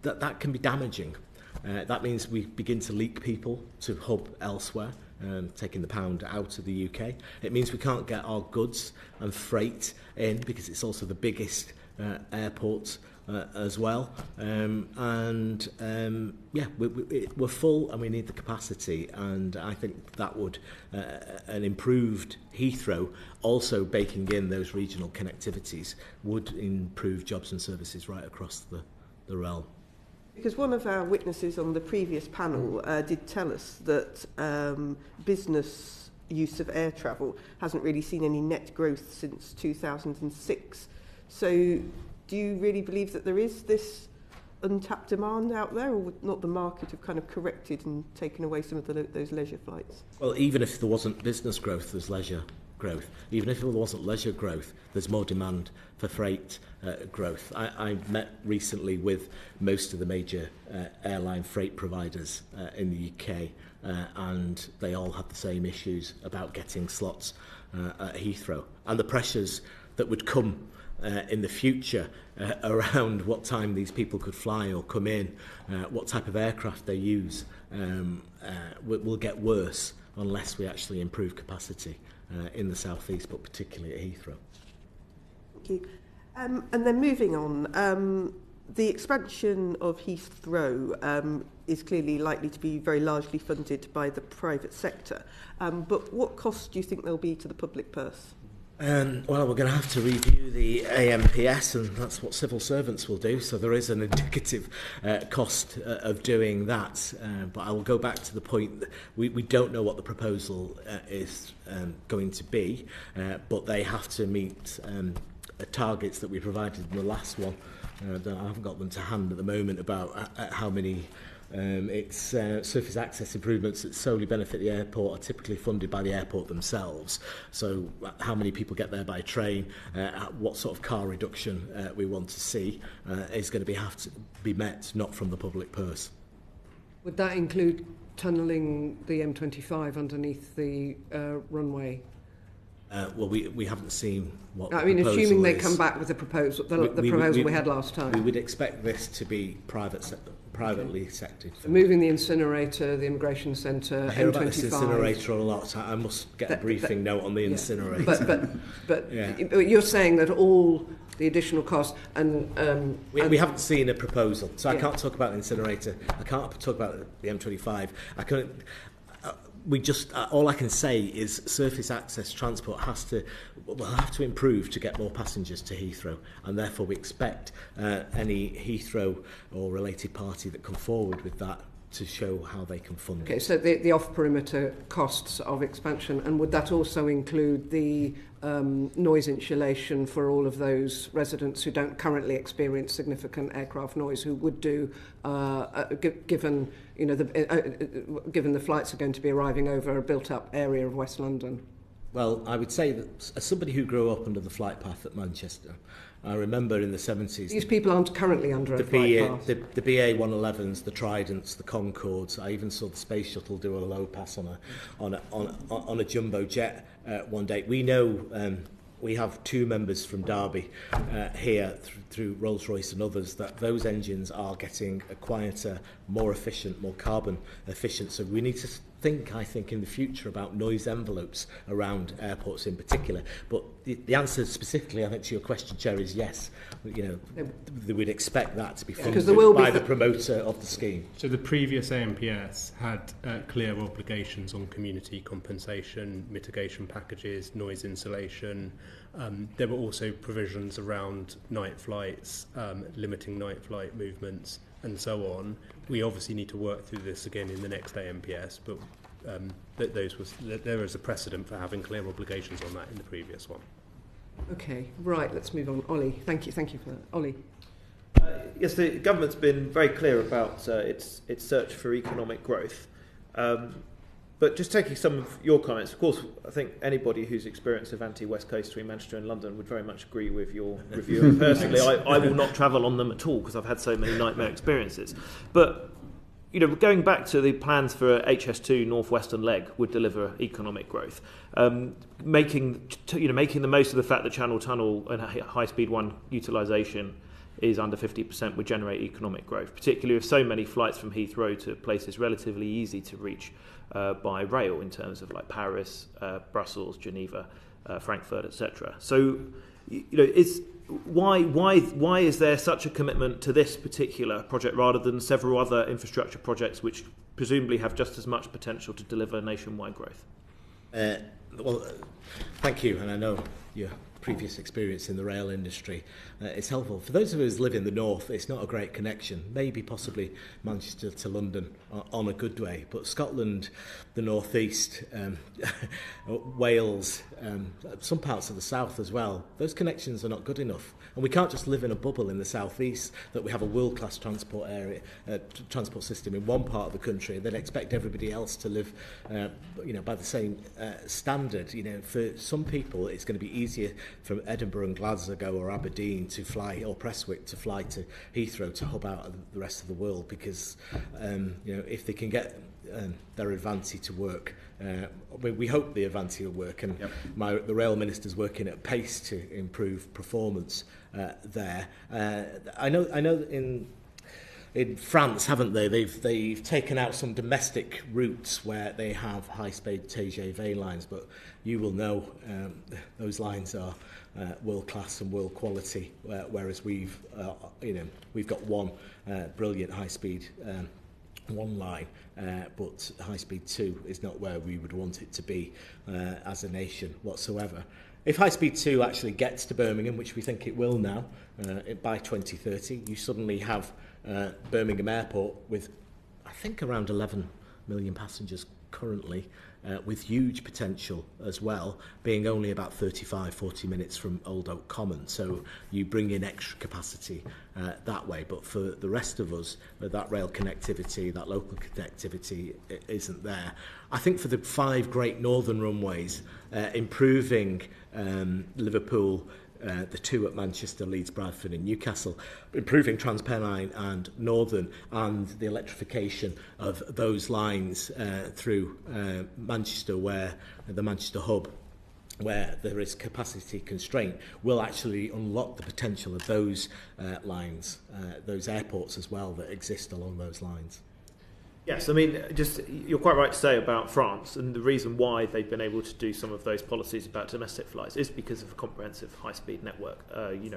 that can be damaging. That means we begin to leak people to hub elsewhere, taking the pound out of the UK. It means we can't get our goods and freight in because it's also the biggest airport as well. We're full and we need the capacity, and I think that would an improved Heathrow, also baking in those regional connectivities, would improve jobs and services right across the realm. Because one of our witnesses on the previous panel did tell us that business use of air travel hasn't really seen any net growth since 2006. So do you really believe that there is this untapped demand out there, or would not the market have kind of corrected and taken away some of those leisure flights? Well, even if there wasn't business growth, there's leisure growth. Even if there wasn't leisure growth, there's more demand for freight growth. I met recently with most of the major airline freight providers in the UK, and they all had the same issues about getting slots at Heathrow, and the pressures that would come in the future around what time these people could fly or come in, what type of aircraft they use, will get worse unless we actually improve capacity in the South East, but particularly at Heathrow. Thank you. And then moving on, the expansion of Heathrow is clearly likely to be very largely funded by the private sector. But what cost do you think there'll be to the public purse? Well, we're going to have to review the AMPS, and that's what civil servants will do. So there is an indicative cost of doing that. But I will go back to the point that we don't know what the proposal is going to be, but they have to meet targets that we provided in the last one. I haven't got them to hand at the moment about how many. It's surface access improvements that solely benefit the airport are typically funded by the airport themselves. So how many people get there by train, what sort of car reduction we want to see is going to have to be met, not from the public purse. Would that include tunnelling the M25 underneath the runway? Well, we haven't seen what the proposal is. Assuming they come back with the proposal, the proposal we had last time. We would expect this to be privately sectored. So moving the incinerator, the immigration centre, I hear M25. about this incinerator a lot. I must get a briefing note on the incinerator. But you're saying that all the additional costs and we haven't seen a proposal, so I can't talk about the incinerator. I can't talk about the M25. I couldn't. We just all I can say is surface access transport have to improve to get more passengers to Heathrow, and therefore we expect any Heathrow or related party that come forward with that to show how they can fund it. Okay, so the off-perimeter costs of expansion, and would that also include the noise insulation for all of those residents who don't currently experience significant aircraft noise, who would do, given the flights are going to be arriving over a built-up area of West London? Well, I would say that as somebody who grew up under the flight path at Manchester, I remember in the 70s... These people aren't currently under a flight path. The BA 111s, the Tridents, the Concords. I even saw the space shuttle do a low pass on a jumbo jet one day. We know we have two members from Derby here through Rolls-Royce and others that those engines are getting a quieter, more efficient, more carbon efficient. So we need to I think in the future about noise envelopes around airports in particular. But the answer specifically, I think, to your question, Chair, is yes. You know, we'd expect that to be funded by the promoter of the scheme. So the previous AMPS had clear obligations on community compensation, mitigation packages, noise insulation. There were also provisions around night flights, limiting night flight movements, and so on. We obviously need to work through this again in the next AMPS, but there is a precedent for having clear obligations on that in the previous one. Okay, right, let's move on. Ollie, thank you for that. Ollie. Yes, the government's been very clear about its search for economic growth. But just taking some of your comments, of course, I think anybody who's experienced of anti-West Coast between Manchester and London would very much agree with your review. And personally, I will not travel on them at all because I've had so many nightmare experiences. But you know, going back to the plans for HS2 northwestern leg would deliver economic growth. Making the most of the fact that Channel Tunnel and High Speed 1 utilisation is under 50% would generate economic growth, particularly with so many flights from Heathrow to places relatively easy to reach by rail in terms of like Paris, Brussels, Geneva, Frankfurt, etc. So, you know, why is there such a commitment to this particular project rather than several other infrastructure projects which presumably have just as much potential to deliver nationwide growth? Well, thank you, and I know your previous experience in the rail industry is helpful. For those of us who live in the north, it's not a great connection. Maybe possibly Manchester to London on a good way, but Scotland, the northeast, Wales, some parts of the south as well, those connections are not good enough. And we can't just live in a bubble in the southeast that we have a world-class transport area, transport system in one part of the country, and then expect everybody else to live, by the same standard. You know, for some people, it's going to be easier from Edinburgh and Glasgow or Aberdeen to fly, or Prestwick to fly to Heathrow to hub out of the rest of the world, because if they can get their Avanti to work, we hope the Avanti will work, and the rail minister's working at pace to improve performance there. I know in France, haven't they? They've taken out some domestic routes where they have high-speed TGV lines, but you will know those lines are world class and world quality, whereas we've got one brilliant high-speed one line, but high-speed 2 is not where we would want it to be as a nation whatsoever. If high-speed 2 actually gets to Birmingham, which we think it will now, by 2030, you suddenly have Birmingham Airport with, I think, around 11 million passengers currently, with huge potential as well, being only about 35-40 minutes from Old Oak Common. So you bring in extra capacity that way. But for the rest of us, that rail connectivity, that local connectivity isn't there. I think for the 5 great northern runways, improving Liverpool, the 2 at Manchester, Leeds, Bradford and Newcastle, improving Transpennine and Northern, and the electrification of those lines through Manchester, where the Manchester hub, where there is capacity constraint, will actually unlock the potential of those lines, those airports as well that exist along those lines. Yes, I mean, you're quite right to say about France, and the reason why they've been able to do some of those policies about domestic flights is because of a comprehensive high-speed network.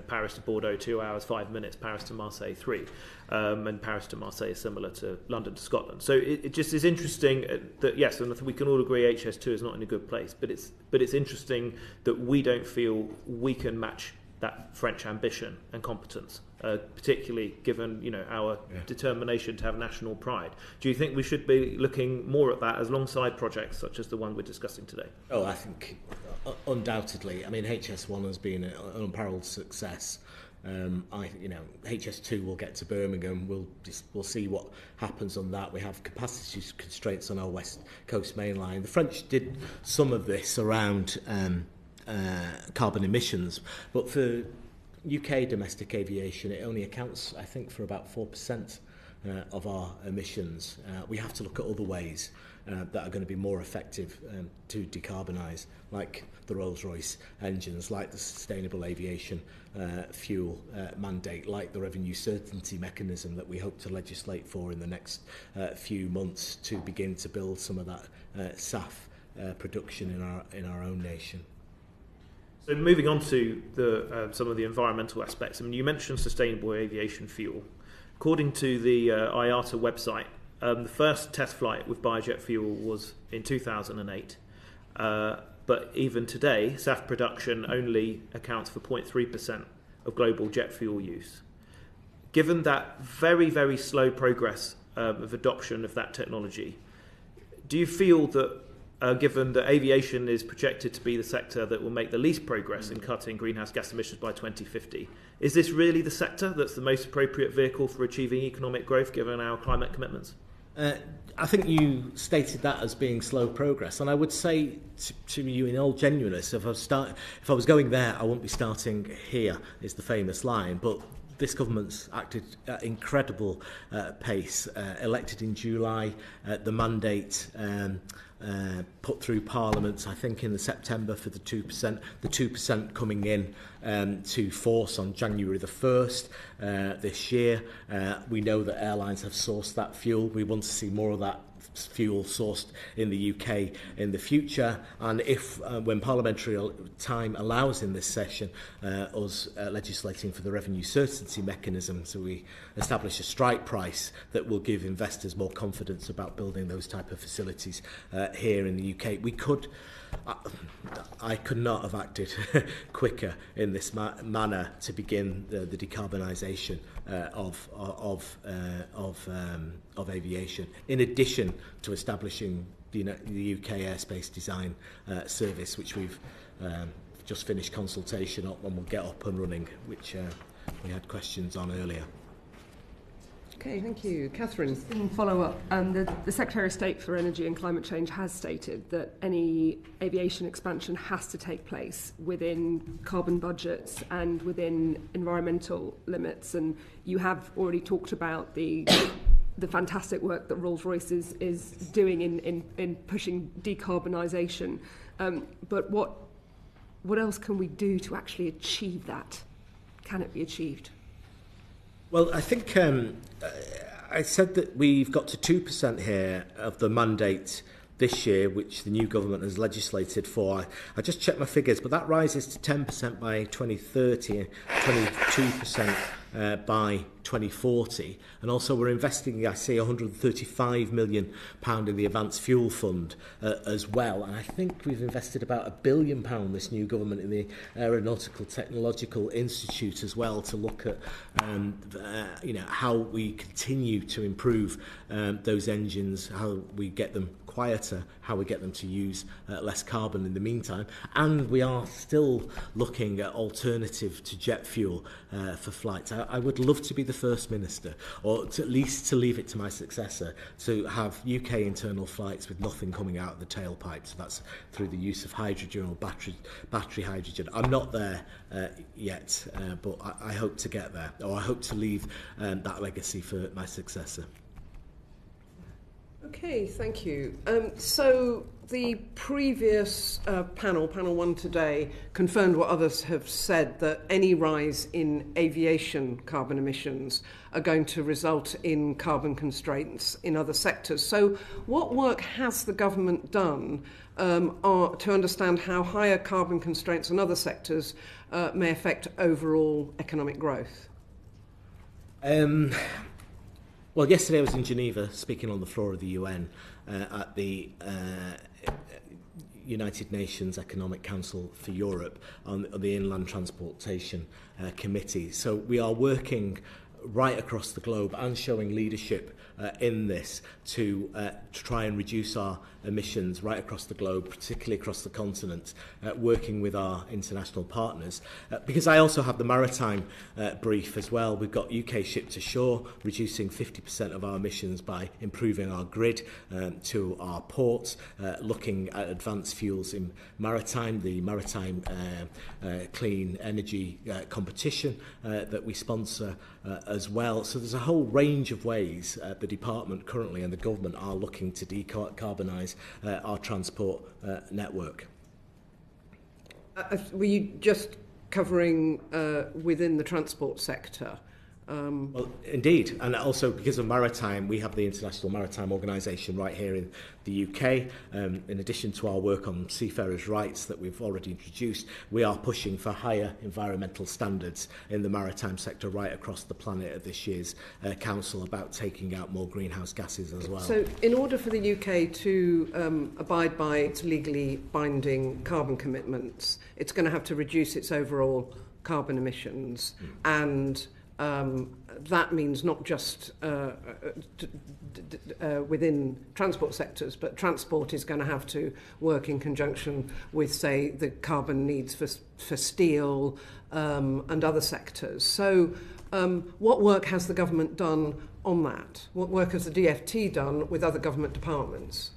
Paris to Bordeaux, 2 hours, 5 minutes, Paris to Marseille, 3. And Paris to Marseille is similar to London to Scotland. So it just is interesting that, yes, and I think we can all agree HS2 is not in a good place, but it's interesting that we don't feel we can match that French ambition and competence, particularly given our determination to have national pride. Do you think we should be looking more at that as alongside projects such as the one we're discussing today? Oh, I think undoubtedly. I mean, HS1 has been an unparalleled success. HS2 will get to Birmingham. We'll see what happens on that. We have capacity constraints on our West Coast main line. The French did some of this around carbon emissions, but for UK domestic aviation, it only accounts, I think, for about 4% of our emissions, we have to look at other ways that are going to be more effective to decarbonise, like the Rolls-Royce engines, like the sustainable aviation fuel mandate, like the revenue certainty mechanism that we hope to legislate for in the next few months to begin to build some of that SAF production in our own nation. So moving on to the some of the environmental aspects. I mean, you mentioned sustainable aviation fuel. According to the IATA website, the first test flight with biojet fuel was in 2008. But even today, SAF production only accounts for 0.3% of global jet fuel use. Given that very, very slow progress of adoption of that technology, do you feel that, given that aviation is projected to be the sector that will make the least progress in cutting greenhouse gas emissions by 2050, is this really the sector that's the most appropriate vehicle for achieving economic growth given our climate commitments? I think you stated that as being slow progress, and I would say to you in all genuineness, if I was going there, I wouldn't be starting here, is the famous line. But this government's acted at incredible pace. Elected in July, the mandate put through Parliament, I think in the September for the 2%. The 2% coming in to force on January the 1st this year. We know that airlines have sourced that fuel. We want to see more of that fuel sourced in the UK in the future, and if when parliamentary time allows in this session us legislating for the revenue certainty mechanism, so we establish a strike price that will give investors more confidence about building those type of facilities here in the UK. We could I could not have acted quicker in this manner to begin the decarbonisation of aviation, in addition to establishing the UK Airspace Design Service, which we've just finished consultation on and will get up and running, which we had questions on earlier. Okay, thank you. Catherine. Just in follow-up, the Secretary of State for Energy and Climate Change has stated that any aviation expansion has to take place within carbon budgets and within environmental limits. And you have already talked about the fantastic work that Rolls-Royce is doing in pushing decarbonisation. But what else can we do to actually achieve that? Can it be achieved? Well, I think I said that we've got to 2% here of the mandate this year, which the new government has legislated for. I just checked my figures, but that rises to 10% by 2030, 22% by 2040. And also we're investing, I see, £135 million in the Advanced Fuel Fund as well. And I think we've invested about £1 billion, this new government, in the Aeronautical Technological Institute as well, to look at how we continue to improve those engines, how we get them quieter, how we get them to use less carbon in the meantime. And we are still looking at alternative to jet fuel for flights. I would love to be the first minister, or at least to leave it to my successor, to have UK internal flights with nothing coming out of the tailpipe. So that's through the use of hydrogen or battery hydrogen. I'm not there yet, but I hope to get there, or I hope to leave that legacy for my successor. Okay, thank you. So the previous panel one today, confirmed what others have said, that any rise in aviation carbon emissions are going to result in carbon constraints in other sectors. So what work has the government done to understand how higher carbon constraints in other sectors may affect overall economic growth? Well, yesterday I was in Geneva speaking on the floor of the UN at the United Nations Economic Council for Europe on the Inland Transportation Committee. So we are working right across the globe and showing leadership in this to try and reduce our emissions right across the globe, particularly across the continent, working with our international partners. Because I also have the maritime brief as well. We've got UK Ship to Shore, reducing 50% of our emissions by improving our grid to our ports, looking at advanced fuels in maritime, the Maritime Clean Energy competition that we sponsor as well. So there's a whole range of ways the department currently and the government are looking to decarbonise our transport network. Were you just covering within the transport sector? Well, indeed, and also because of maritime, we have the International Maritime Organisation right here in the UK. In addition to our work on seafarers' rights that we've already introduced, we are pushing for higher environmental standards in the maritime sector right across the planet at this year's Council about taking out more greenhouse gases as well. So in order for the UK to abide by its legally binding carbon commitments, it's going to have to reduce its overall carbon emissions and that means not just within transport sectors, but transport is going to have to work in conjunction with, say, the carbon needs for steel and other sectors. So what work has the government done on that? What work has the DfT done with other government departments?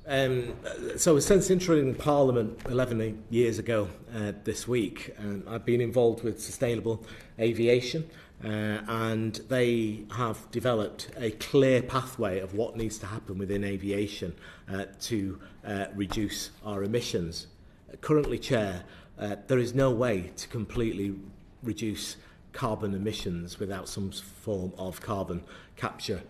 So since entering Parliament 11 years ago this week, I've been involved with sustainable aviation. And they have developed a clear pathway of what needs to happen within aviation to reduce our emissions. Currently, Chair, there is no way to completely reduce carbon emissions without some form of carbon capture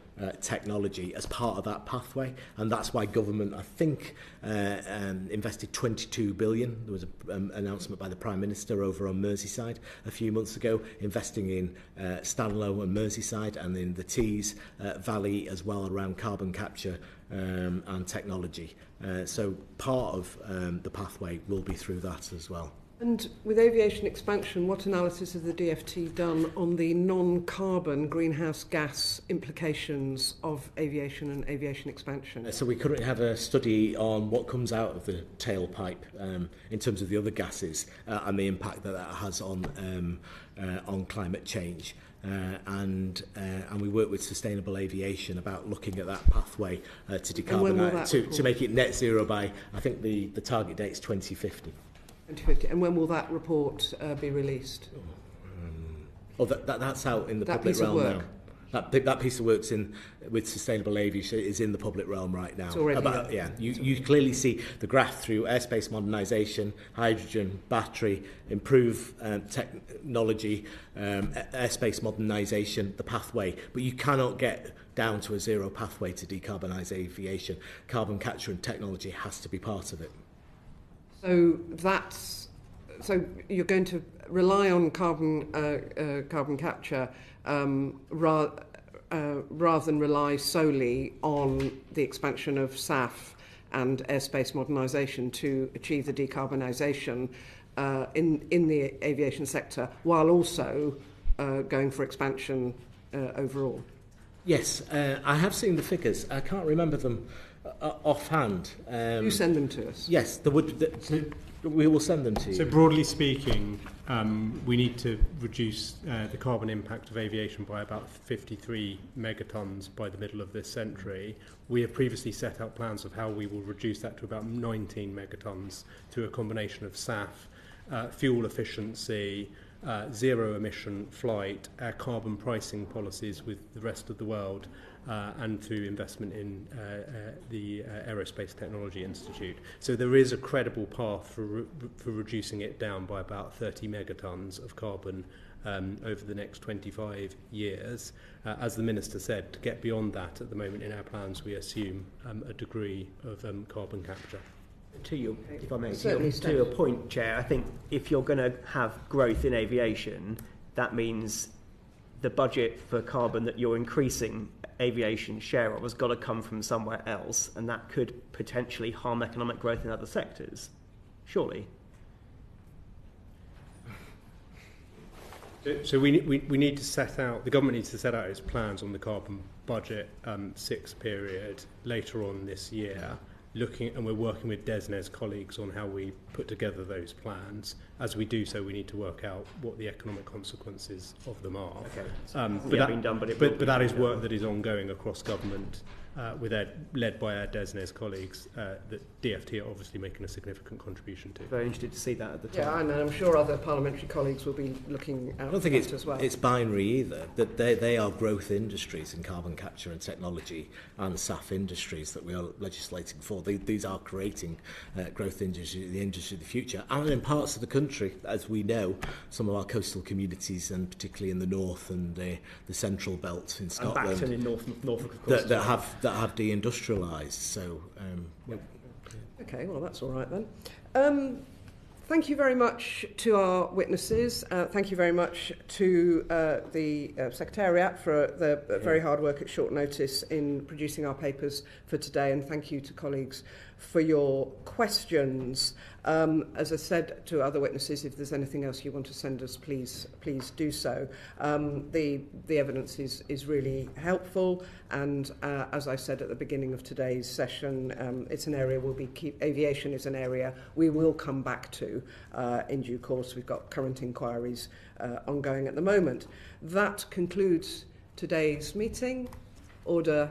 technology as part of that pathway, and that's why government, I think, invested 22 billion. There was an announcement by the Prime Minister over on Merseyside a few months ago, investing in Stanlow and Merseyside and in the Tees Valley as well around carbon capture and technology. So part of the pathway will be through that as well. And with aviation expansion, what analysis has the DfT done on the non-carbon greenhouse gas implications of aviation and aviation expansion? So we currently have a study on what comes out of the tailpipe in terms of the other gases and the impact that that has on climate change. And we work with Sustainable Aviation about looking at that pathway to decarbonise, to make it net zero by, I think the target date is 2050. 2050. And when will that report be released? That's out in the public realm now. That piece of work's with Sustainable Aviation is in the public realm right now. It's already up. Yeah, you clearly see the graph through airspace modernisation, hydrogen, battery, improve technology, airspace modernisation, the pathway. But you cannot get down to a zero pathway to decarbonise aviation. Carbon capture and technology has to be part of it. So you're going to rely on carbon capture rather than rely solely on the expansion of SAF and airspace modernisation to achieve the decarbonisation in the aviation sector, while also going for expansion overall. Yes, I have seen the figures. I can't remember them offhand. You send them to us. Yes, we will send them to you. So broadly speaking, we need to reduce the carbon impact of aviation by about 53 megatons by the middle of this century. We have previously set out plans of how we will reduce that to about 19 megatons through a combination of SAF, fuel efficiency, zero emission flight, carbon pricing policies with the rest of the world, and through investment in the Aerospace Technology Institute. So there is a credible path for reducing it down by about 30 megatons of carbon over the next 25 years. As the Minister said, to get beyond that, at the moment in our plans we assume a degree of carbon capture. To your, if I may, to your point, Chair, I think if you're going to have growth in aviation, that means the budget for carbon that you're increasing aviation share of has got to come from somewhere else, and that could potentially harm economic growth in other sectors, surely. So we need to set out, the government needs to set out its plans on the carbon budget 6 period later on this year. And we're working with DESNE's colleagues on how we put together those plans. As we do so, we need to work out what the economic consequences of them are. Okay. But that is work that is ongoing across government led by our DESNES colleagues, that DFT are obviously making a significant contribution to. Very interested to see that at the time. Yeah, and I'm sure other parliamentary colleagues will be looking out I don't think for it's, that as well. it's binary either, that they are growth industries in carbon capture and technology and SAF industries that we are legislating for. These are creating growth industry, the industry of the future. And in parts of the country, as we know, some of our coastal communities, and particularly in the north and the central belt in Scotland, and Bacton in Norfolk, of course, that have deindustrialised. So, Okay, well, that's all right then. Thank you very much to our witnesses. Thank you very much to the Secretariat for the very hard work at short notice in producing our papers for today, and thank you to colleagues for your questions. As I said to other witnesses, if there's anything else you want to send us, please do so. The evidence is really helpful, and as I said at the beginning of today's session, it's an area aviation is an area we will come back to in due course. We've got current inquiries ongoing at the moment. That concludes today's meeting. Order